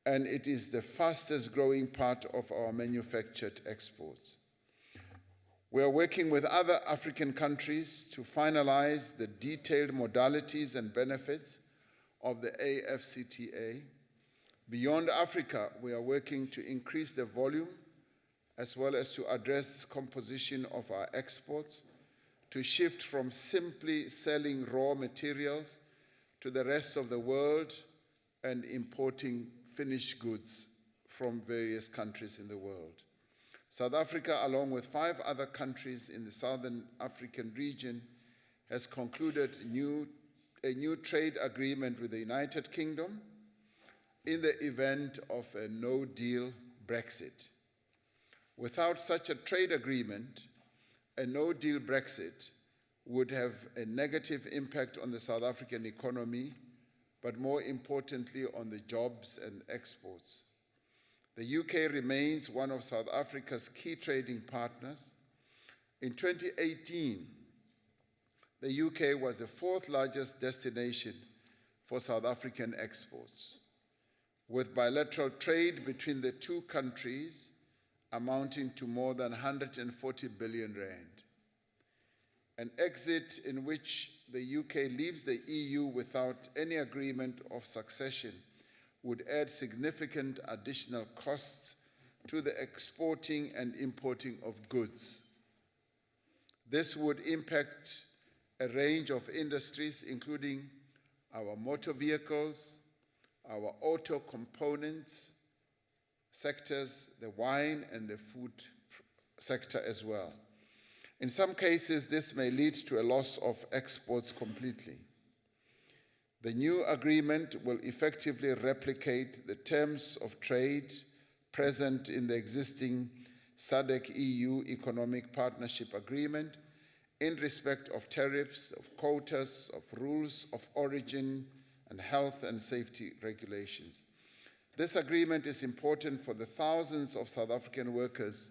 and it is the fastest growing part of our manufactured exports. We are working with other African countries to finalize the detailed modalities and benefits of the AfCFTA. Beyond Africa, we are working to increase the volume as well as to address composition of our exports, to shift from simply selling raw materials to the rest of the world and importing finished goods from various countries in the world. South Africa, along with 5 other countries in the Southern African region, has concluded a new trade agreement with the United Kingdom in the event of a no-deal Brexit. Without such a trade agreement, a no-deal Brexit would have a negative impact on the South African economy, but more importantly on the jobs and exports. The UK remains one of South Africa's key trading partners. In 2018, the UK was the fourth largest destination for South African exports, with bilateral trade between the two countries amounting to more than 140 billion rand. An exit in which the UK leaves the EU without any agreement of succession would add significant additional costs to the exporting and importing of goods. This would impact a range of industries, including our motor vehicles, our auto components sectors, the wine and the food sector as well. In some cases, this may lead to a loss of exports completely. The new agreement will effectively replicate the terms of trade present in the existing SADC-EU Economic Partnership Agreement in respect of tariffs, of quotas, of rules of origin, and health and safety regulations. This agreement is important for the thousands of South African workers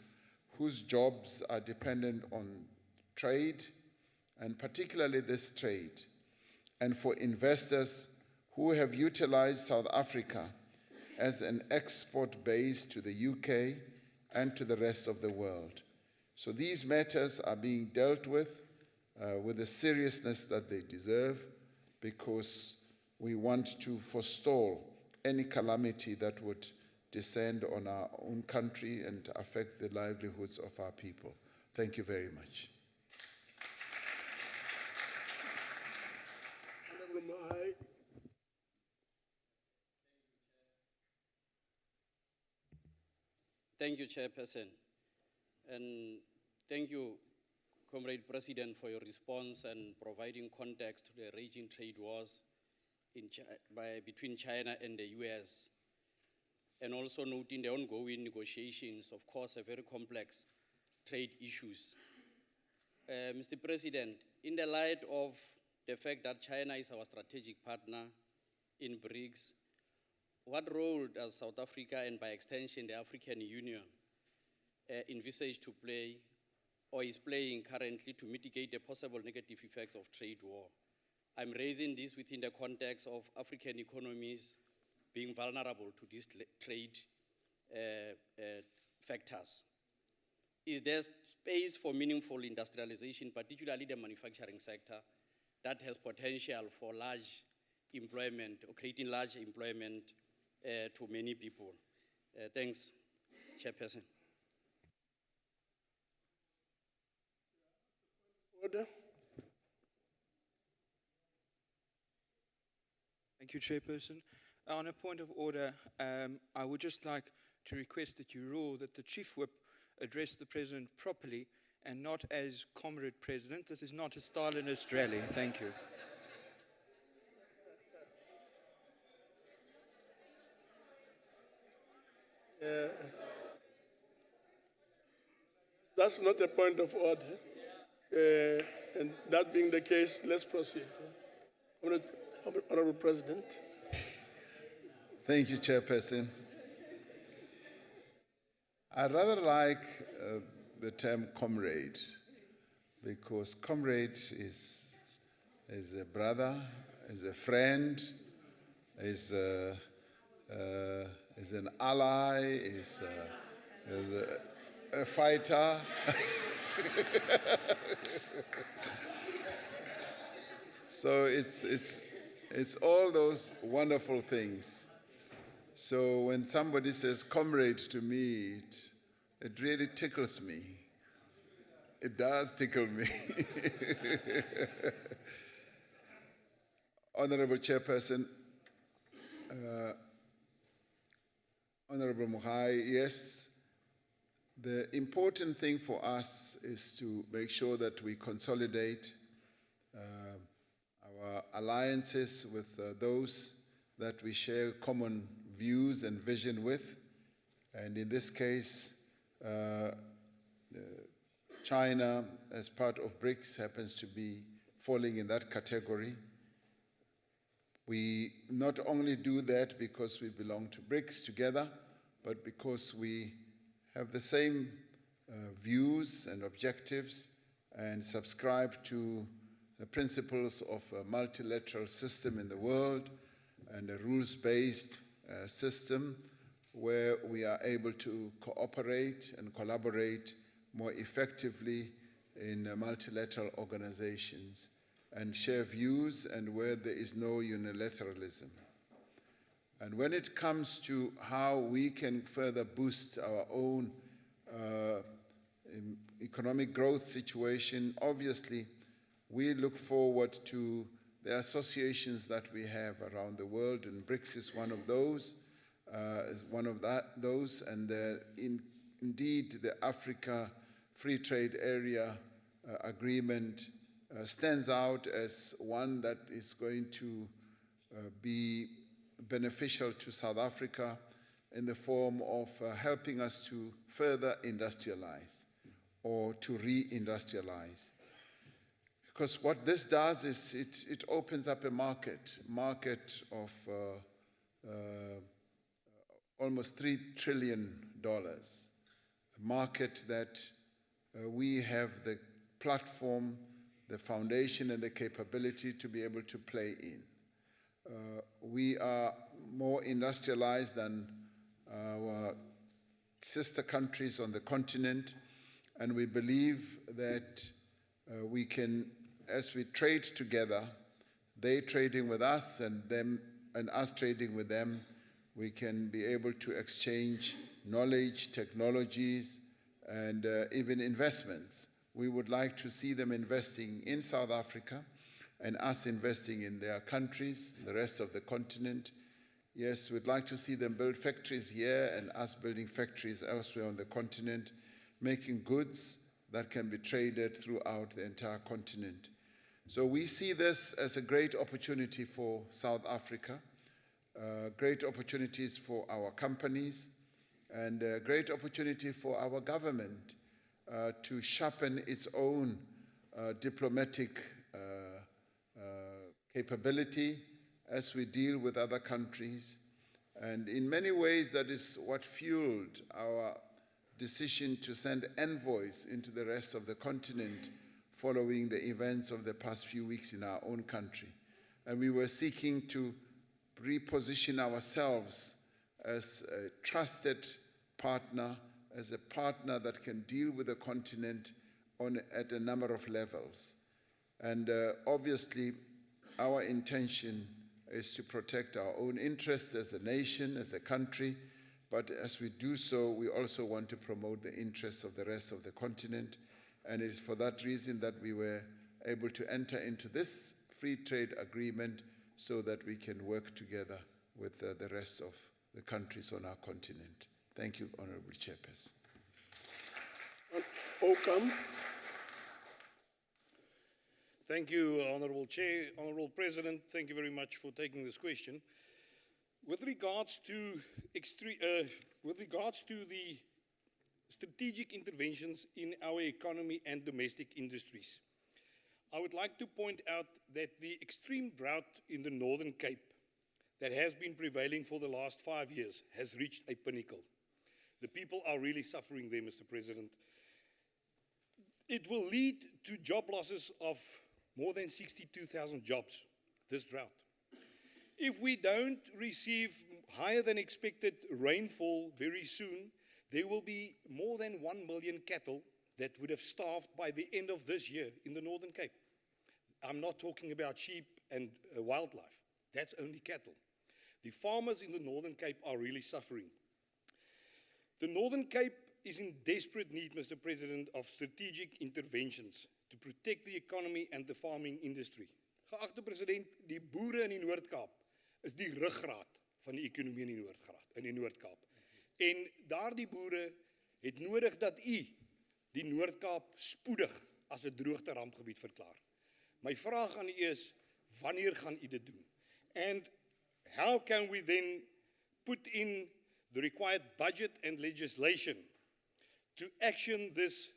whose jobs are dependent on trade, and particularly this trade, and for investors who have utilized South Africa as an export base to the UK and to the rest of the world. So these matters are being dealt with the seriousness that they deserve, because we want to forestall any calamity that would descend on our own country and affect the livelihoods of our people. Thank you very much. Thank you, Chairperson. And thank you, Comrade President, for your response and providing context to the raging trade wars between China and the US, and also noting the ongoing negotiations, of course, a very complex trade issues. Mr. President, in the light of the fact that China is our strategic partner in BRICS, what role does South Africa, and by extension the African Union, envisage to play, or is playing currently, to mitigate the possible negative effects of trade war? I'm raising this within the context of African economies being vulnerable to these trade factors. Is there space for meaningful industrialization, particularly the manufacturing sector, that has potential for large employment, or creating large employment to many people? Thanks, Chairperson. Order. Thank you, Chairperson. On a point of order, I would just like to request that you rule that the Chief Whip address the President properly and not as Comrade President. This is not a Stalinist rally. Thank you. That's not a point of order. And that being the case, let's proceed. Honorable President. Thank you, Chairperson. I rather like the term comrade, because comrade is a brother, is a friend, is an ally, is a fighter. So it's all those wonderful things. So when somebody says comrade to me, it really tickles me. It does tickle me. Honorable Chairperson, Honorable Muhai, yes, the important thing for us is to make sure that we consolidate our alliances with those that we share common views and vision with. And in this case, China, as part of BRICS, happens to be falling in that category. We not only do that because we belong to BRICS together, but because we have the same views and objectives and subscribe to the principles of a multilateral system in the world and a rules-based system where we are able to cooperate and collaborate more effectively in multilateral organizations and share views and where there is no unilateralism. And when it comes to how we can further boost our own economic growth situation, obviously, we look forward to the associations that we have around the world, and BRICS is one of those, and indeed the Africa Free Trade Area Agreement stands out as one that is going to be beneficial to South Africa in the form of helping us to further industrialize or to re-industrialize. Because what this does is it opens up a market of almost $3 trillion, a market that we have the platform, the foundation, and the capability to be able to play in. We are more industrialized than our sister countries on the continent, and we believe that we can, as we trade together, they trading with us and them and us trading with them, we can be able to exchange knowledge, technologies, and even investments. We would like to see them investing in South Africa and us investing in their countries, the rest of the continent. Yes, we'd like to see them build factories here and us building factories elsewhere on the continent, making goods that can be traded throughout the entire continent. So we see this as a great opportunity for South Africa, great opportunities for our companies, and a great opportunity for our government to sharpen its own diplomatic capability as we deal with other countries. And in many ways, that is what fueled our decision to send envoys into the rest of the continent following the events of the past few weeks in our own country. And we were seeking to reposition ourselves as a trusted partner, as a partner that can deal with the continent at a number of levels. And obviously, our intention is to protect our own interests as a nation, as a country, but as we do so, we also want to promote the interests of the rest of the continent. And it is for that reason that we were able to enter into this free trade agreement so that we can work together with the rest of the countries on our continent. Thank you, Honorable Chairperson. Welcome. Thank you, Honorable Chair. Honorable President, thank you very much for taking this question. With regards to the strategic interventions in our economy and domestic industries, I would like to point out that the extreme drought in the Northern Cape that has been prevailing for the last 5 years has reached a pinnacle. The people are really suffering there, Mr. President. It will lead to job losses of more than 62,000 jobs, this drought. If we don't receive higher than expected rainfall very soon, there will be more than 1 million cattle that would have starved by the end of this year in the Northern Cape. I'm not talking about sheep and wildlife. That's only cattle. The farmers in the Northern Cape are really suffering. The Northern Cape is in desperate need, Mr. President, of strategic interventions to protect the economy and the farming industry. Geachte president, die boere in die Noord-Kaap is die ruggraat van die ekonomie in die Noord-Kaap. En daardie boere het nodig dat u die Noord-Kaap spoedig as 'n droogte rampgebied verklaar. My vraag aan u is, wanneer gaan u dit doen? And how can we then put in the required budget and legislation to action this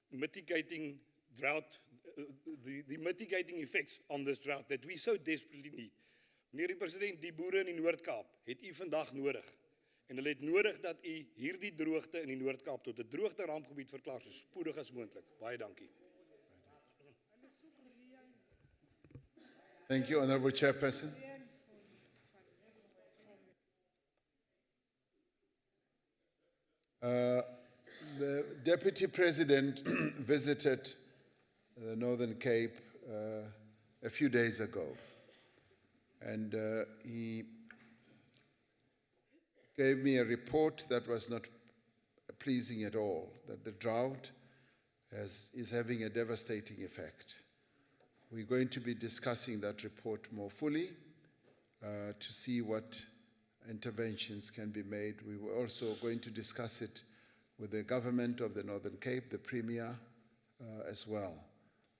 mitigating drought, the mitigating effects on this drought that we so desperately need? Meneer die president, die boere in die Noord-Kaap het u vandag nodig. En hulle het nodig dat u hierdie droogte in die Noord-Kaap tot 'n droogte rampgebied verklaar so spoedig as moontlik. Baie dankie. Thank you, Honorable Chairperson. The Deputy President visited the Northern Cape a few days ago, and he gave me a report that was not pleasing at all, that the drought is having a devastating effect. We're going to be discussing that report more fully to see what interventions can be made. We were also going to discuss it with the government of the Northern Cape, the Premier, as well.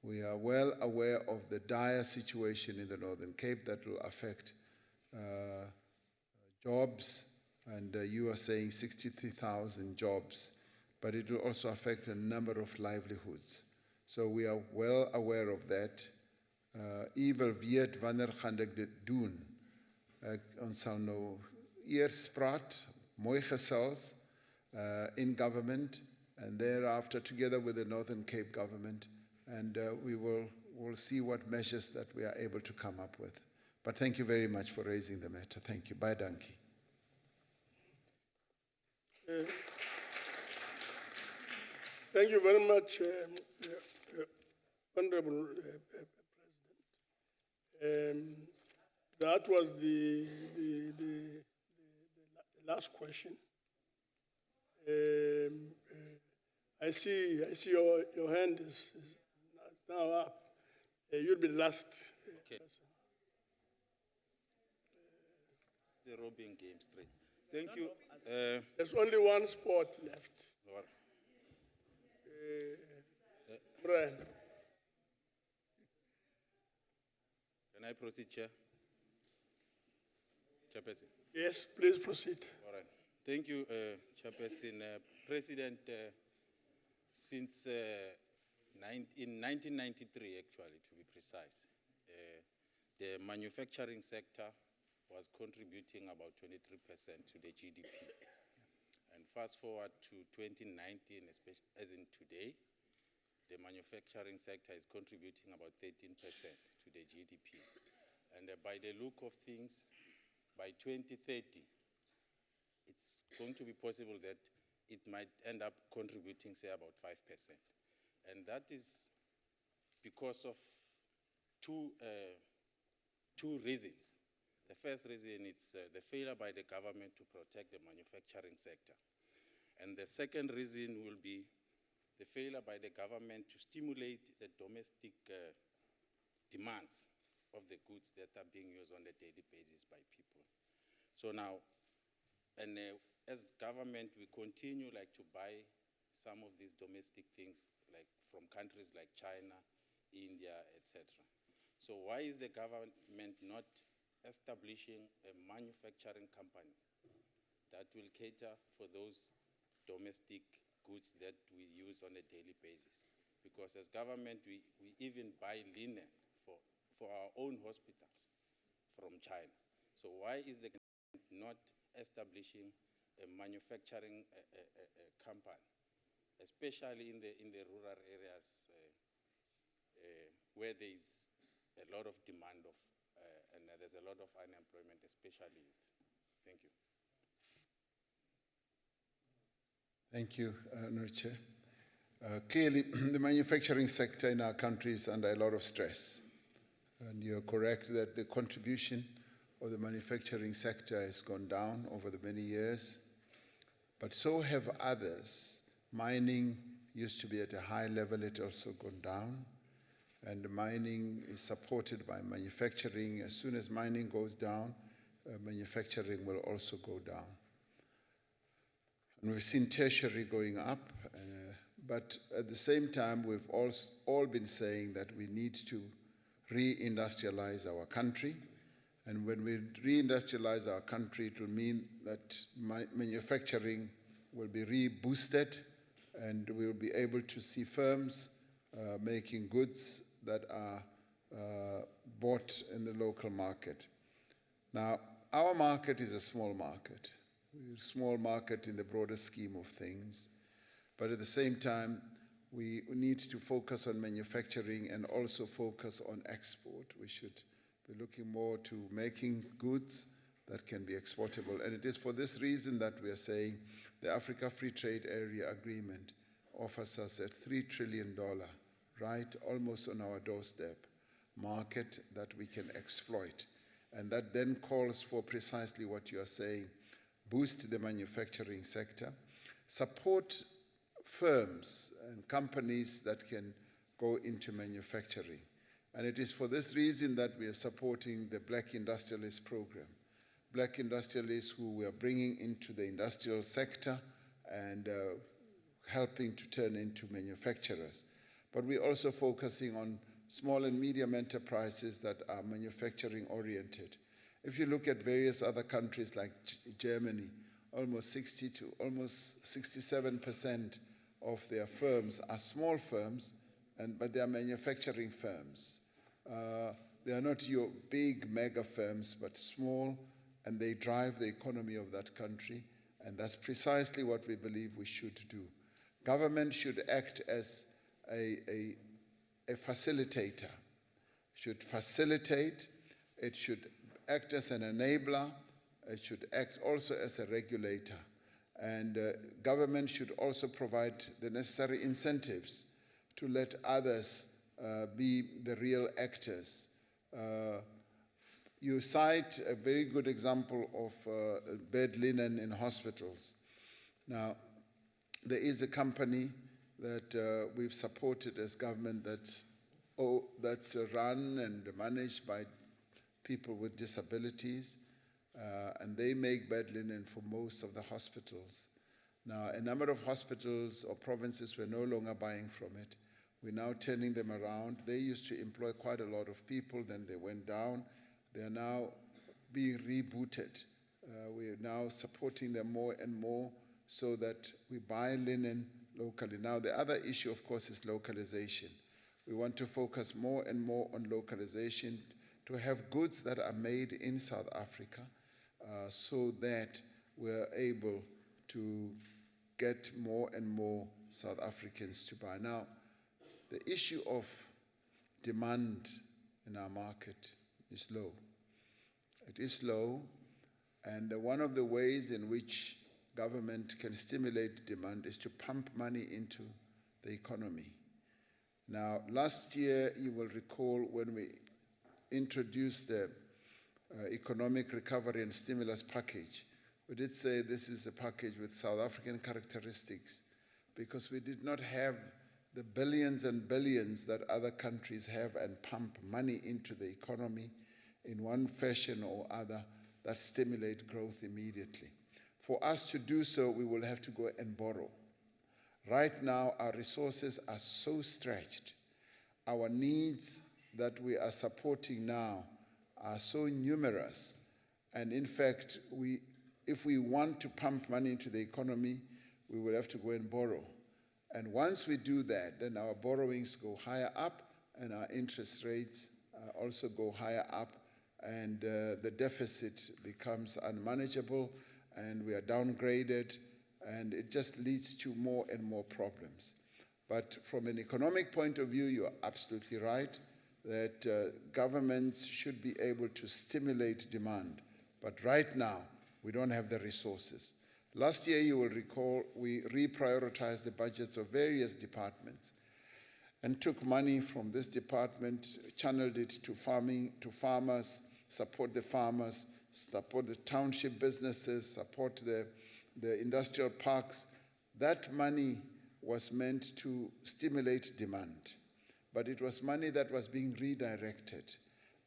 We are well aware of the dire situation in the Northern Cape that will affect jobs, and you are saying 63,000 jobs, but it will also affect a number of livelihoods. So we are well aware of that. Evil weet wanneer gaan ek dit doen. Ons sal nou eers praat, mooi gesels in government, and thereafter together with the Northern Cape government, and we'll see what measures that we are able to come up with. But thank you very much for raising the matter. Thank you. Bye, Dankie. Thank you very much, Honorable President. That was the last question. I see your hand is now up. You'll be last. Okay. The robbing game straight. Thank you. There's only one spot left. Brian. Can I proceed, Chair? Chairperson? Yes, please proceed. All right. Thank you, Chairperson. President, since in 1993, actually, to be precise, the manufacturing sector was contributing about 23% to the GDP. And fast forward to 2019, especially as in today, the manufacturing sector is contributing about 13% to the GDP. And by the look of things, by 2030, it's going to be possible that it might end up contributing, say, about 5%. And that is because of two reasons. The first reason is the failure by the government to protect the manufacturing sector. And the second reason will be the failure by the government to stimulate the domestic demands of the goods that are being used on a daily basis by people. So now, and as government, we continue to buy some of these domestic things from countries like China, India, etc. So why is the government not establishing a manufacturing company that will cater for those domestic goods that we use on a daily basis? Because as government, we even buy linen for our own hospitals from China. So why is the government not establishing a manufacturing company, especially in the rural areas where there is a lot of demand and there's a lot of unemployment, especially youth? Thank you. Thank you, Honourable Chair. Clearly, the manufacturing sector in our country is under a lot of stress. And you're correct that the contribution of the manufacturing sector has gone down over the many years, but so have others. Mining used to be at a high level, it also gone down. And mining is supported by manufacturing. As soon as mining goes down, manufacturing will also go down. And we've seen tertiary going up, but at the same time, we've all been saying that we need to re-industrialize our country. And when we re-industrialize our country, it will mean that manufacturing will be re-boosted, and we'll be able to see firms making goods that are bought in the local market. Now, our market is a small market. We're a small market in the broader scheme of things. But at the same time, we need to focus on manufacturing and also focus on export. We should be looking more to making goods that can be exportable. And it is for this reason that we are saying the Africa Free Trade Area Agreement offers us a $3 trillion, right, almost on our doorstep, market that we can exploit. And that then calls for precisely what you are saying: boost the manufacturing sector, support firms and companies that can go into manufacturing. And it is for this reason that we are supporting the Black Industrialist Program. Black industrialists who we are bringing into the industrial sector and helping to turn into manufacturers. But we're also focusing on small and medium enterprises that are manufacturing oriented. If you look at various other countries like Germany, almost 67% of their firms are small firms, but they are manufacturing firms. They are not your big mega firms, but small, and they drive the economy of that country, and that's precisely what we believe we should do. Government should act as a facilitator, should facilitate, it should act as an enabler, it should act also as a regulator. And government should also provide the necessary incentives to let others be the real actors. You cite a very good example of bed linen in hospitals. Now, there is a company that we've supported as government that's run and managed by people with disabilities, and they make bed linen for most of the hospitals. Now, a number of hospitals or provinces were no longer buying from it. We're now turning them around. They used to employ quite a lot of people, then they went down. They are now being rebooted. We are now supporting them more and more so that we buy linen locally. Now, the other issue, of course, is localization. We want to focus more and more on localization to have goods that are made in South Africa so that we're able to get more and more South Africans to buy. Now, the issue of demand in our market is low. It is low, and one of the ways in which government can stimulate demand is to pump money into the economy. Now, last year, you will recall when we introduced the economic recovery and stimulus package, we did say this is a package with South African characteristics because we did not have the billions and billions that other countries have and pump money into the economy in one fashion or other that stimulate growth immediately. For us to do so, we will have to go and borrow. Right now, our resources are so stretched. Our needs that we are supporting now are so numerous. And in fact, if we want to pump money into the economy, we will have to go and borrow. And once we do that, then our borrowings go higher up and our interest rates also go higher up, and the deficit becomes unmanageable and we are downgraded, and it just leads to more and more problems. But from an economic point of view, you are absolutely right that governments should be able to stimulate demand. But right now, we don't have the resources. Last year, you will recall, we reprioritized the budgets of various departments and took money from this department, channeled it to farming, to farmers, support the farmers, support the township businesses, support the industrial parks. That money was meant to stimulate demand, but it was money that was being redirected.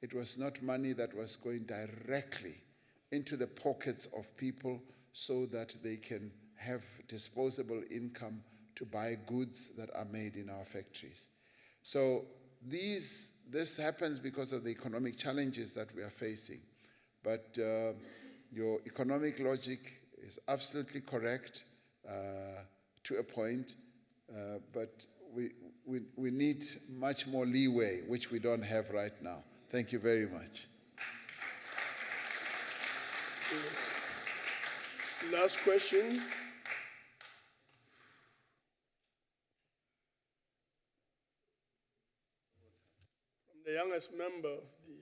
It was not money that was going directly into the pockets of people so that they can have disposable income to buy goods that are made in our factories. So this happens because of the economic challenges that we are facing. But your economic logic is absolutely correct to a point, but we need much more leeway, which we don't have right now. Thank you very much. Last question. From the youngest member of the.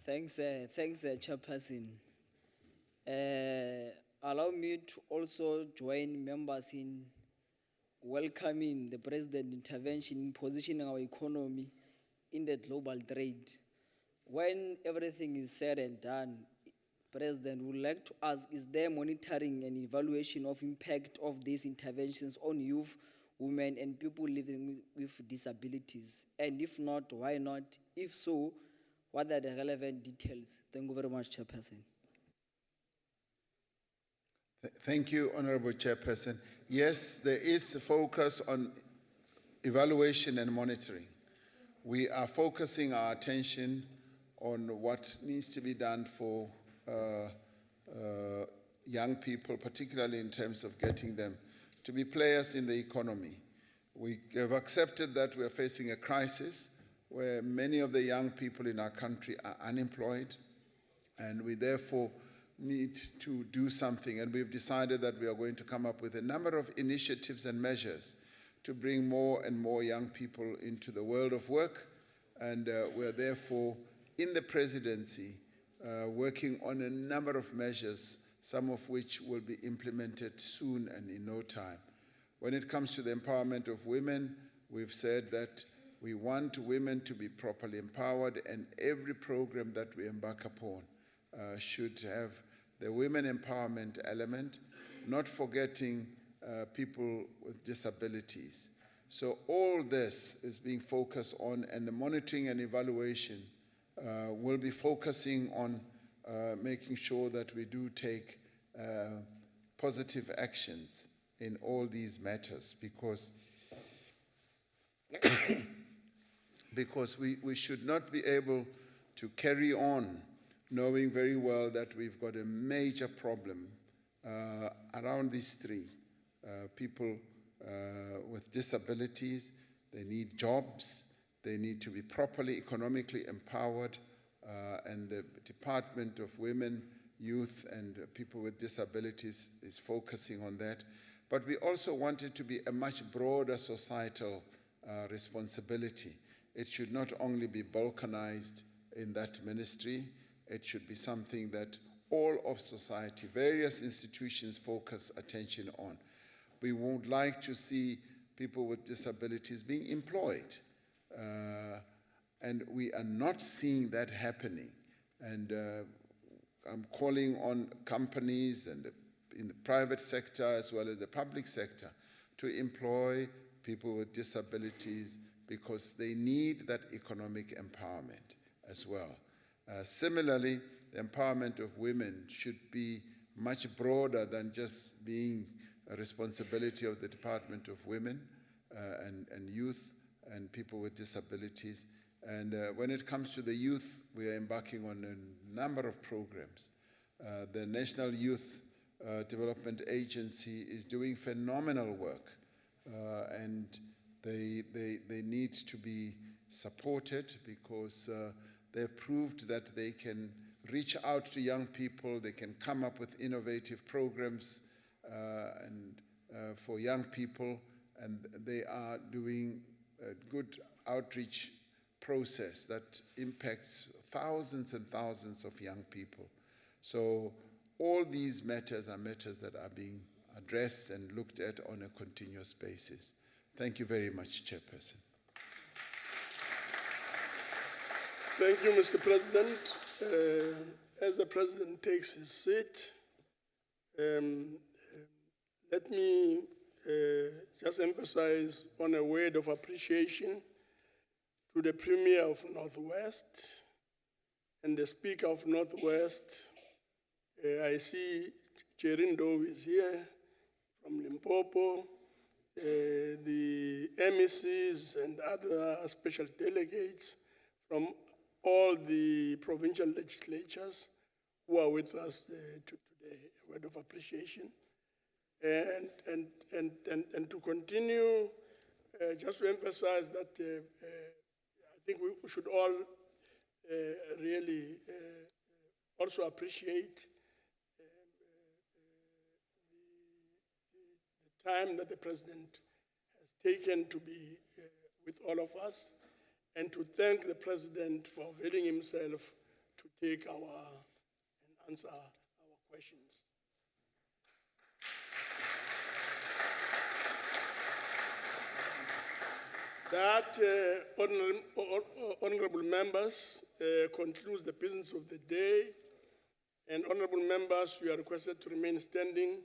Thanks, Chairperson. Allow me to also join members in welcoming the President's intervention in positioning our economy in the global trade. When everything is said and done, President, would like to ask, is there monitoring and evaluation of impact of these interventions on youth, women, and people living with disabilities? And if not, why not? If so, what are the relevant details? Thank you very much, Chairperson. Thank you, Honorable Chairperson. Yes, there is a focus on evaluation and monitoring. We are focusing our attention on what needs to be done for young people, particularly in terms of getting them to be players in the economy. We have accepted that we are facing a crisis where many of the young people in our country are unemployed, and we therefore need to do something. And we've decided that we are going to come up with a number of initiatives and measures to bring more and more young people into the world of work. And we are therefore, in the presidency, working on a number of measures, some of which will be implemented soon and in no time. When it comes to the empowerment of women, we've said that we want women to be properly empowered, and every program that we embark upon should have the women empowerment element, not forgetting people with disabilities. So all this is being focused on, and the monitoring and evaluation will be focusing on making sure that we do take positive actions in all these matters, because we should not be able to carry on knowing very well that we've got a major problem around these three. People with disabilities, they need jobs, they need to be properly economically empowered, and the Department of Women, Youth, and People with Disabilities is focusing on that. But we also want it to be a much broader societal responsibility. It should not only be balkanized in that ministry, it should be something that all of society, various institutions focus attention on. We would like to see people with disabilities being employed. And we are not seeing that happening. And I'm calling on companies and in the private sector as well as the public sector to employ people with disabilities, because they need that economic empowerment as well. Similarly, the empowerment of women should be much broader than just being a responsibility of the Department of Women and Youth and People with Disabilities. And when it comes to the youth, we are embarking on a number of programs. The National Youth Development Agency is doing phenomenal work, and they need to be supported, because they've proved that they can reach out to young people, they can come up with innovative programs for young people, and they are doing a good outreach process that impacts thousands and thousands of young people. So all these matters are matters that are being addressed and looked at on a continuous basis. Thank you very much, Chairperson. Thank you, Mr. President. As the President takes his seat, let me just emphasize on a word of appreciation to the Premier of Northwest and the Speaker of Northwest. I see Cherindo is here from Limpopo, the MECs and other special delegates from all the provincial legislatures who are with us today. A word of appreciation. And to continue, just to emphasize that I think we should all really also appreciate time that the President has taken to be with all of us, and to thank the President for availing himself to take and answer our questions. That, honorable members, concludes the business of the day. And honorable members, you are requested to remain standing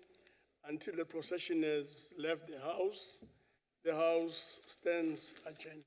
until the procession has left the House. The House stands adjourned.